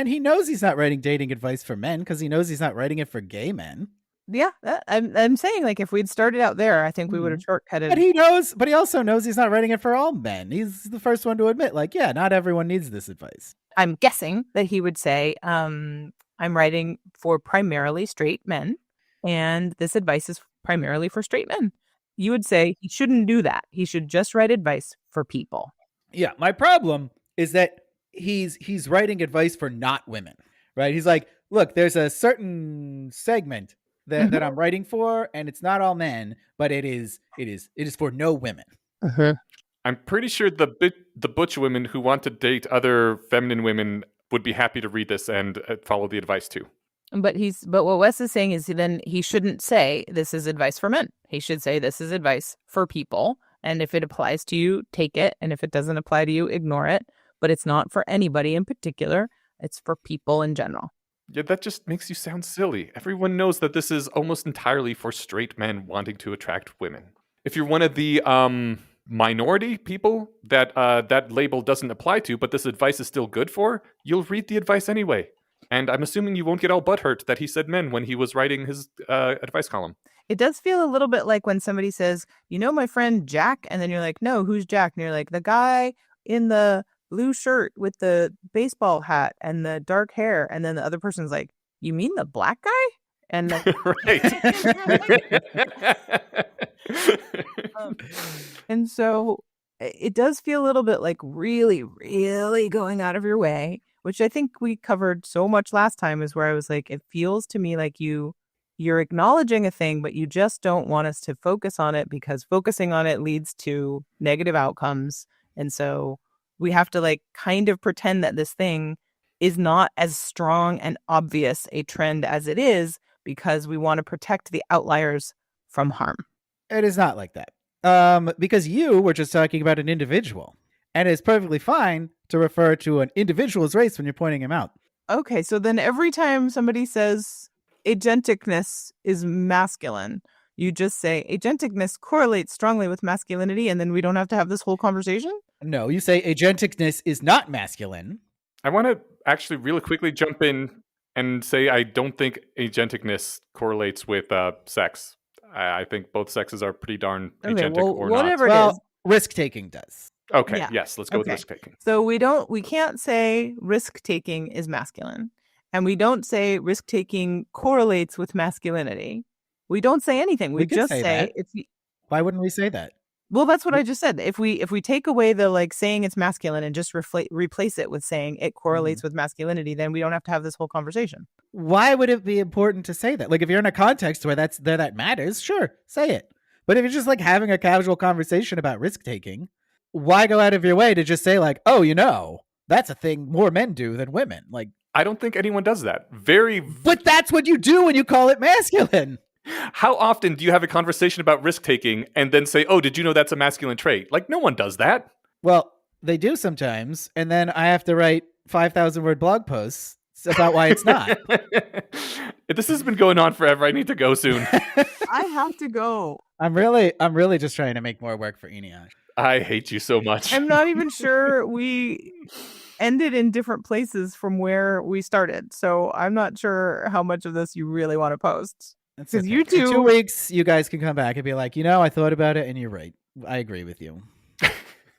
He knows he's not writing dating advice for men because he knows he's not writing it for gay men. Yeah, I'm saying like if we'd started out there, I think we would have shortcutted. But he knows, but he also knows he's not writing it for all men. He's the first one to admit, like, yeah, not everyone needs this advice. I'm guessing that he would say, I'm writing for primarily straight men, and this advice is primarily for straight men. You would say he shouldn't do that. He should just write advice for people. Yeah, my problem is that he's writing advice for not women, right? He's like, look, there's a certain segment that I'm writing for, and it's not all men, but it is for no women. I'm pretty sure the butch women who want to date other feminine women would be happy to read this and follow the advice too. But what Wes is saying is then he shouldn't say this is advice for men. He should say this is advice for people. And if it applies to you, take it. And if it doesn't apply to you, ignore it. But it's not for anybody in particular. It's for people in general. Yeah, that just makes you sound silly. Everyone knows that this is almost entirely for straight men wanting to attract women. If you're one of the minority people that that label doesn't apply to, but this advice is still good for, you'll read the advice anyway. And I'm assuming you won't get all butthurt that he said men when he was writing his advice column. It does feel a little bit like when somebody says, you know, my friend Jack, and then you're like, no, who's Jack? And you're like, the guy in the blue shirt with the baseball hat and the dark hair. And then the other person's like, you mean the black guy? And and so it does feel a little bit like really, really going out of your way, which I think we covered so much last time, is where I was like, it feels to me like you're acknowledging a thing, but you just don't want us to focus on it because focusing on it leads to negative outcomes. And so we have to like kind of pretend that this thing is not as strong and obvious a trend as it is because we want to protect the outliers from harm. It is not like that. Because you were just talking about an individual, and it's perfectly fine to refer to an individual's race when you're pointing him out. Okay, so then every time somebody says agenticness is masculine, you just say agenticness correlates strongly with masculinity, and then we don't have to have this whole conversation? No, you say agenticness is not masculine. I want to actually really quickly jump in and say I don't think agenticness correlates with sex. I think both sexes are pretty darn agentic or whatever not. it is. Well, risk-taking does. Okay, Yeah. yes, let's go with Okay. risk-taking. So we can't say risk-taking is masculine. And we don't say risk-taking correlates with masculinity. We don't say anything. We We could just say say that. it's Why wouldn't we say that? well, that's what I just said. If we take away the like saying it's masculine and just replace it with saying it correlates with masculinity, then we don't have to have this whole conversation. Why would it be important to say that? Like, if you're in a context where that matters, sure, say it. But if you're just like having a casual conversation about risk-taking, why go out of your way to just say like, oh, you know, that's a thing more men do than women? Like, I don't think anyone does that. but that's what you do when you call it masculine. How often do you have a conversation about risk-taking and then say, oh, did you know that's a masculine trait? Like, no one does that. Well, they do sometimes, and then I have to write 5,000-word blog posts about why it's not. This has been going on forever. I need to go soon. I have to go. I'm really just trying to make more work for Eneash. I hate you so much. I'm not even sure we ended in different places from where we started. So I'm not sure how much of this you really want to post. That's 'Cause okay. you In two- 2 weeks, you guys can come back and be like, you know, I thought about it, and you're right. I agree with you.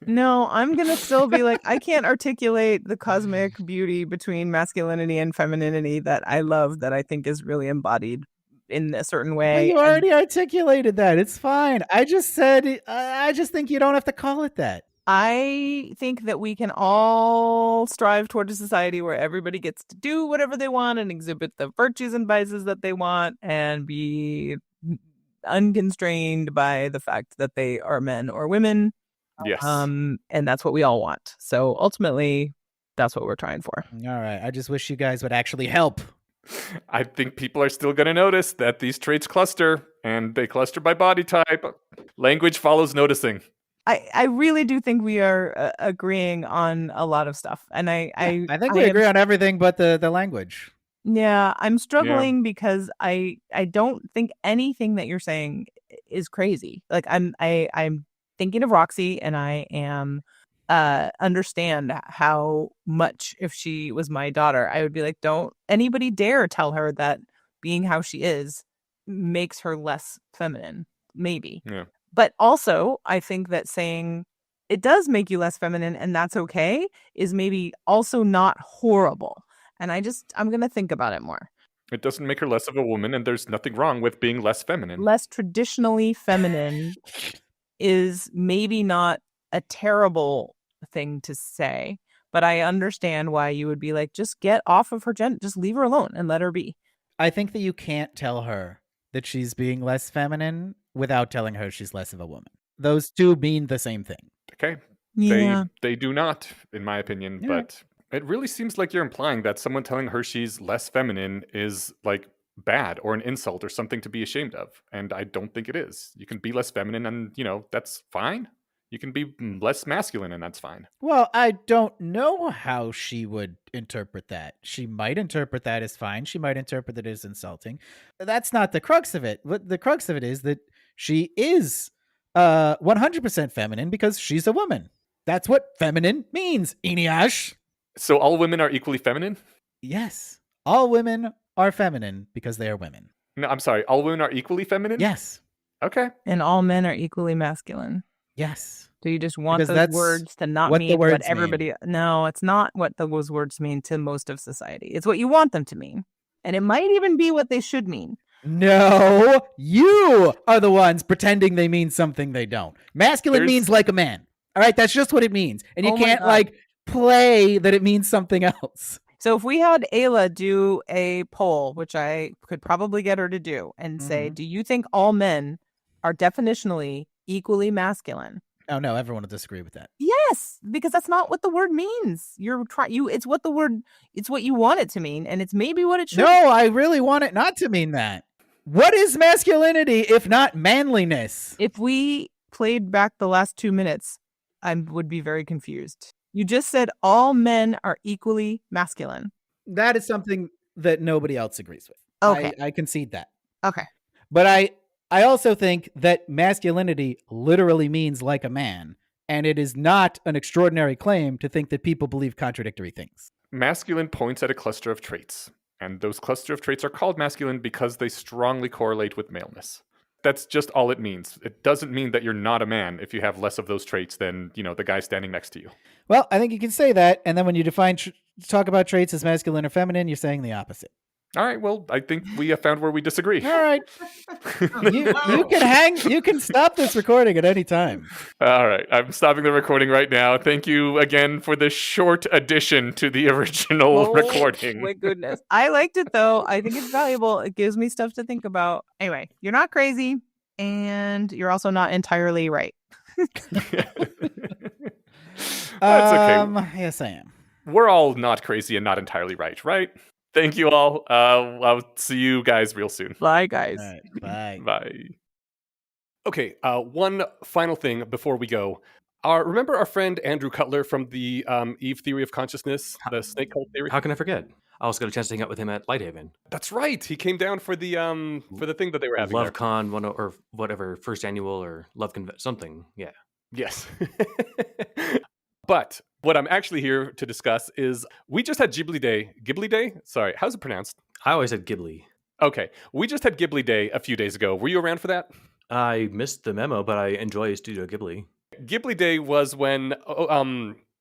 No, I'm going to still be like, I can't articulate the cosmic beauty between masculinity and femininity that I love, that I think is really embodied in a certain Well, way. you already articulated that. It's fine. I just said, I just think you don't have to call it that. I think that we can all strive toward a society where everybody gets to do whatever they want and exhibit the virtues and vices that they want and be unconstrained by the fact that they are men or women. Yes. And that's what we all want. So ultimately, that's what we're trying for. All right. I just wish you guys would actually help. I think people are still going to notice that these traits cluster, and they cluster by body type. Language follows noticing. I really do think we are agreeing on a lot of stuff. And I think we agree on everything but the language. Yeah, I'm struggling because I don't think anything that you're saying is crazy. Like I'm thinking of Roxy, and I am understand how much, if she was my daughter, I would be like, don't anybody dare tell her that being how she is makes her less feminine, maybe. Yeah. But also, I think that saying it does make you less feminine and that's okay is maybe also not horrible. And I'm going to think about it more. It doesn't make her less of a woman, and there's nothing wrong with being less feminine. Less traditionally feminine is maybe not a terrible thing to say, but I understand why you would be like, just get off of her gender, just leave her alone and let her be. I think that you can't tell her that she's being less feminine without telling her she's less of a woman. Those two mean the same thing. Okay. Yeah. They do not, in my opinion, Yeah. but it really seems like you're implying that someone telling her she's less feminine is like bad or an insult or something to be ashamed of. And I don't think it is. You can be less feminine and, that's fine. You can be less masculine and that's fine. Well, I don't know how she would interpret that. She might interpret that as fine. She might interpret it as insulting. That's not the crux of it. What the crux of it is that she is 100% feminine because she's a woman. That's what feminine means, Eneash. So all women are equally feminine? Yes. All women are feminine because they are women. No, I'm sorry. All women are equally feminine? Yes. Okay. And all men are equally masculine. Yes. Do you just want Because those that's words to not what the mean what words everybody... No, it's not what those words mean to most of society. It's what you want them to mean. And it might even be what they should mean. No, you are the ones pretending they mean something they don't. Masculine means like a man. All right, that's just what it means. And you Oh my can't God. play that it means something else. So if we had Ayla do a poll, which I could probably get her to do, and say, do you think all men are definitionally equally masculine? Oh no, everyone will disagree with that. Yes, because that's not what the word means. It's what you want it to mean, and it's maybe what it should. No, I really want it not to mean that. What is masculinity if not manliness? If we played back the last 2 minutes, I would be very confused. You just said all men are equally masculine. That is something that nobody else agrees with. Okay. I concede that. Okay. But I also think that masculinity literally means like a man, and it is not an extraordinary claim to think that people believe contradictory things. Masculine points at a cluster of traits, and those cluster of traits are called masculine because they strongly correlate with maleness. That's just all it means. It doesn't mean that you're not a man if you have less of those traits than, the guy standing next to you. Well, I think you can say that, and then when you talk about traits as masculine or feminine, you're saying the opposite. All right, well, I think we have found where we disagree. All right. You can stop this recording at any time. All right, I'm stopping the recording right now. Thank you again for this short addition to the original recording. My goodness. I liked it though. I think it's valuable. It gives me stuff to think about. Anyway, you're not crazy and you're also not entirely right. That's okay. Yes, I am. We're all not crazy and not entirely right? Thank you all. I'll see you guys real soon. Bye, guys. All right, bye. Bye. Okay, one final thing before we go. Remember our friend Andrew Cutler from the Eve theory of consciousness, the snake cult theory? How can I forget? I also got a chance to hang out with him at Lighthaven. That's right. He came down for the thing that they were having. LoveCon, or whatever, first annual or Love something. Yeah. Yes. But what I'm actually here to discuss is we just had Ghibli Day. Ghibli Day? Sorry, how's it pronounced? I always said Ghibli. Okay, we just had Ghibli Day a few days ago. Were you around for that? I missed the memo, but I enjoy Studio Ghibli. Ghibli Day was when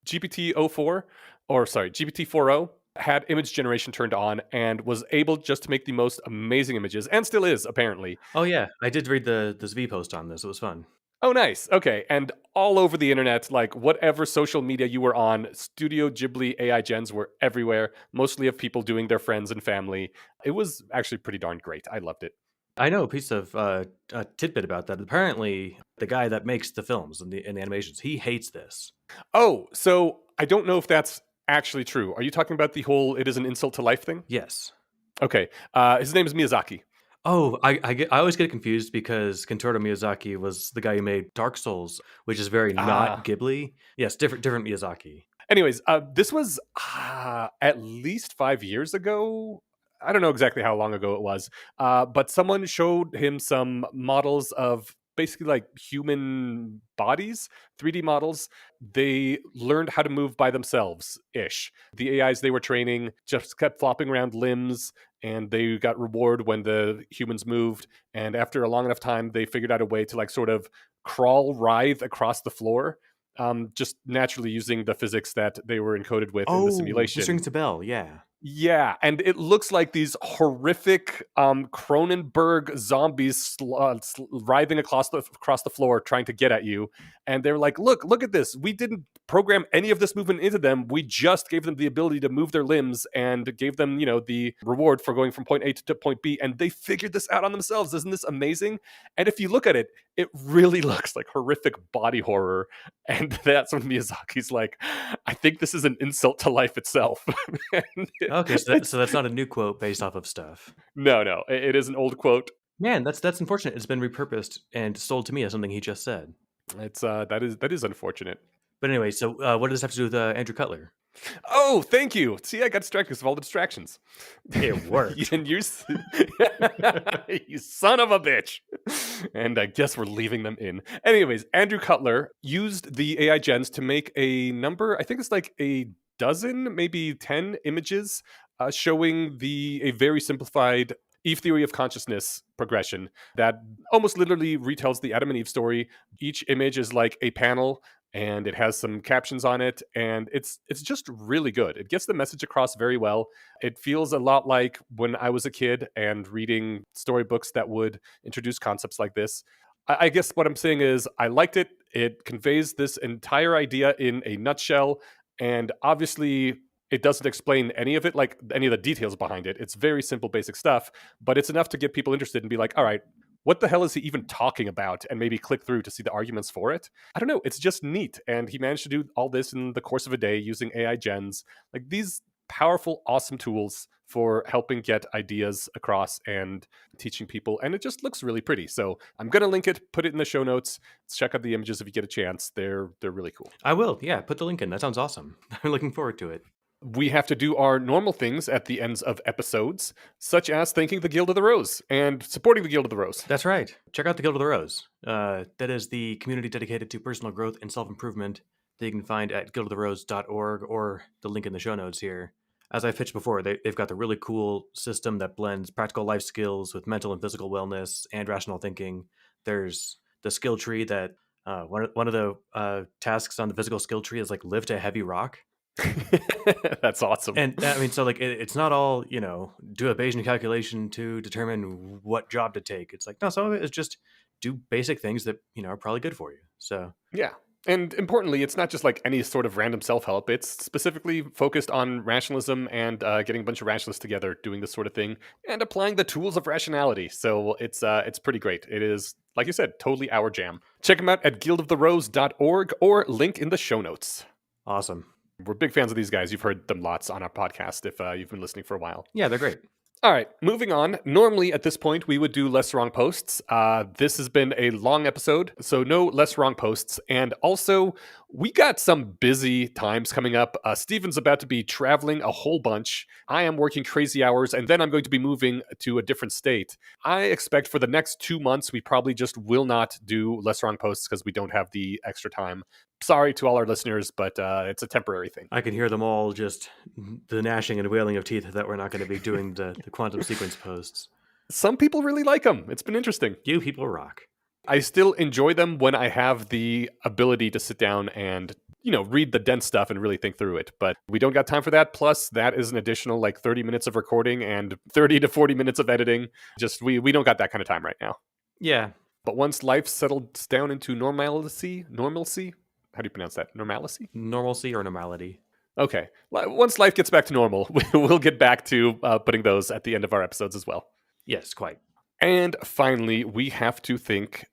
GPT-4o had image generation turned on and was able just to make the most amazing images, and still is, apparently. Oh yeah, I did read the Zvi post on this. It was fun. Oh, nice. Okay. And all over the internet, like whatever social media you were on, Studio Ghibli AI gens were everywhere, mostly of people doing their friends and family. It was actually pretty darn great. I loved it. I know a piece of a tidbit about that. Apparently, the guy that makes the films and the animations, he hates this. Oh, so I don't know if that's actually true. Are you talking about the whole "it is an insult to life" thing? Yes. Okay. His name is Miyazaki. Oh, I always get confused because Kentaro Miyazaki was the guy who made Dark Souls, which is very not Ghibli. Yes, different Miyazaki. Anyways, this was at least 5 years ago. I don't know exactly how long ago it was, but someone showed him some models of basically like human bodies, 3D models. They learned how to move by themselves-ish. The AIs they were training just kept flopping around limbs and they got reward when the humans moved. And after a long enough time, they figured out a way to like sort of writhe across the floor, just naturally using the physics that they were encoded with in the simulation. This rings a bell. Yeah. Yeah, and it looks like these horrific Cronenberg zombies writhing across the floor trying to get at you. And they're like, look at this. We didn't program any of this movement into them. We just gave them the ability to move their limbs and gave them, the reward for going from point A to point B. And they figured this out on themselves. Isn't this amazing? And if you look at it, it really looks like horrific body horror. And that's when Miyazaki's like, I think this is an insult to life itself. Okay, so that's not a new quote based off of stuff. No, it is an old quote. Man, that's unfortunate. It's been repurposed and sold to me as something he just said. It's that is unfortunate. But anyway, so what does this have to do with Andrew Cutler? Oh, thank you. See, I got distracted because of all the distractions. It worked. And you son of a bitch. And I guess we're leaving them in. Anyways, Andrew Cutler used the AI gens to make a number. I think it's like a dozen, maybe 10 images showing a very simplified Eve theory of consciousness progression that almost literally retells the Adam and Eve story. Each image is like a panel, and it has some captions on it, and it's just really good. It gets the message across very well. It feels a lot like when I was a kid and reading storybooks that would introduce concepts like this. I guess what I'm saying is I liked it. It conveys this entire idea in a nutshell, and obviously it doesn't explain any of it, like any of the details behind it. It's very simple, basic stuff, but it's enough to get people interested and be like, all right, what the hell is he even talking about? And maybe click through to see the arguments for it. I don't know. It's just neat. And he managed to do all this in the course of a day using AI gens. Like these powerful, awesome tools for helping get ideas across and teaching people. And it just looks really pretty. So I'm going to link it, put it in the show notes. Check out the images if you get a chance. They're really cool. I will. Yeah, put the link in. That sounds awesome. I'm looking forward to it. We have to do our normal things at the ends of episodes, such as thanking the Guild of the Rose and supporting the Guild of the Rose. That's right. Check out the Guild of the Rose. That is the community dedicated to personal growth and self-improvement that you can find at guildoftheRose.org or the link in the show notes here. As I pitched before, they've got the really cool system that blends practical life skills with mental and physical wellness and rational thinking. There's the skill tree that one of the tasks on the physical skill tree is like lift a heavy rock. That's awesome. And I mean, so like it's not all, do a Bayesian calculation to determine what job to take. It's like, no, some of it is just do basic things that, are probably good for you. So yeah. And importantly, it's not just like any sort of random self-help. It's specifically focused on rationalism and getting a bunch of rationalists together doing this sort of thing and applying the tools of rationality. So it's pretty great. It is, like you said, totally our jam. Check them out at guildoftheRose.org or link in the show notes. Awesome. We're big fans of these guys. You've heard them lots on our podcast if you've been listening for a while. Yeah, they're great. All right, moving on. Normally at this point, we would do less wrong posts. This has been a long episode, so no less wrong posts. And also, we got some busy times coming up. Steven's about to be traveling a whole bunch. I am working crazy hours, and then I'm going to be moving to a different state. I expect for the next 2 months, we probably just will not do less wrong posts because we don't have the extra time. Sorry to all our listeners, but it's a temporary thing. I can hear them all just the gnashing and wailing of teeth that we're not going to be doing the quantum sequence posts. Some people really like them. It's been interesting. You people rock. I still enjoy them when I have the ability to sit down and, read the dense stuff and really think through it. But we don't got time for that. Plus, that is an additional 30 minutes of recording and 30 to 40 minutes of editing. Just we don't got that kind of time right now. Yeah. But once life settles down into normalcy, how do you pronounce that? Normalcy? Normalcy or normality? Okay. Once life gets back to normal, we'll get back to putting those at the end of our episodes as well. Yes, quite. And finally, we have to thank.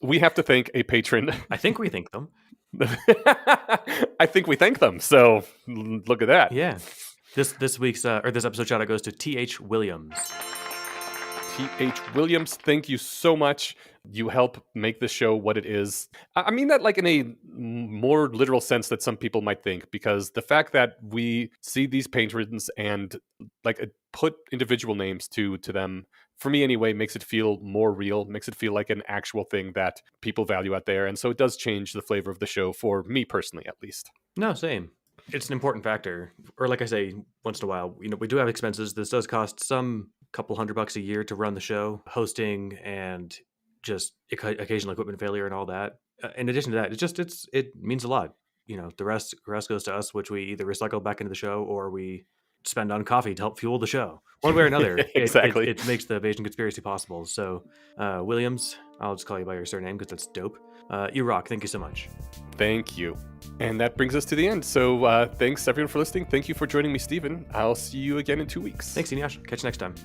We have to thank a patron. I think we thank them. I think we thank them. So look at that. Yeah. This week's this episode shout out goes to T.H. Williams. T.H. Williams, thank you so much. You help make this show what it is. I mean that in a more literal sense that some people might think, because the fact that we see these patrons and put individual names to them, for me anyway, makes it feel more real, makes it feel like an actual thing that people value out there. And so it does change the flavor of the show for me personally, at least. No, same. it's an important factor. Or like I say, once in a while, we do have expenses. This does cost some couple $100 a year to run the show, hosting and just occasional equipment failure and all that. In addition to that, it means a lot. The rest goes to us, which we either recycle back into the show or we spend on coffee to help fuel the show. One way or another, Exactly. it makes the Evasion Conspiracy possible. So, Williams, I'll just call you by your surname because that's dope. You rock. Thank you so much. Thank you. And that brings us to the end. So thanks everyone for listening. Thank you for joining me, Stephen. I'll see you again in 2 weeks. Thanks, Inyash. Catch you next time.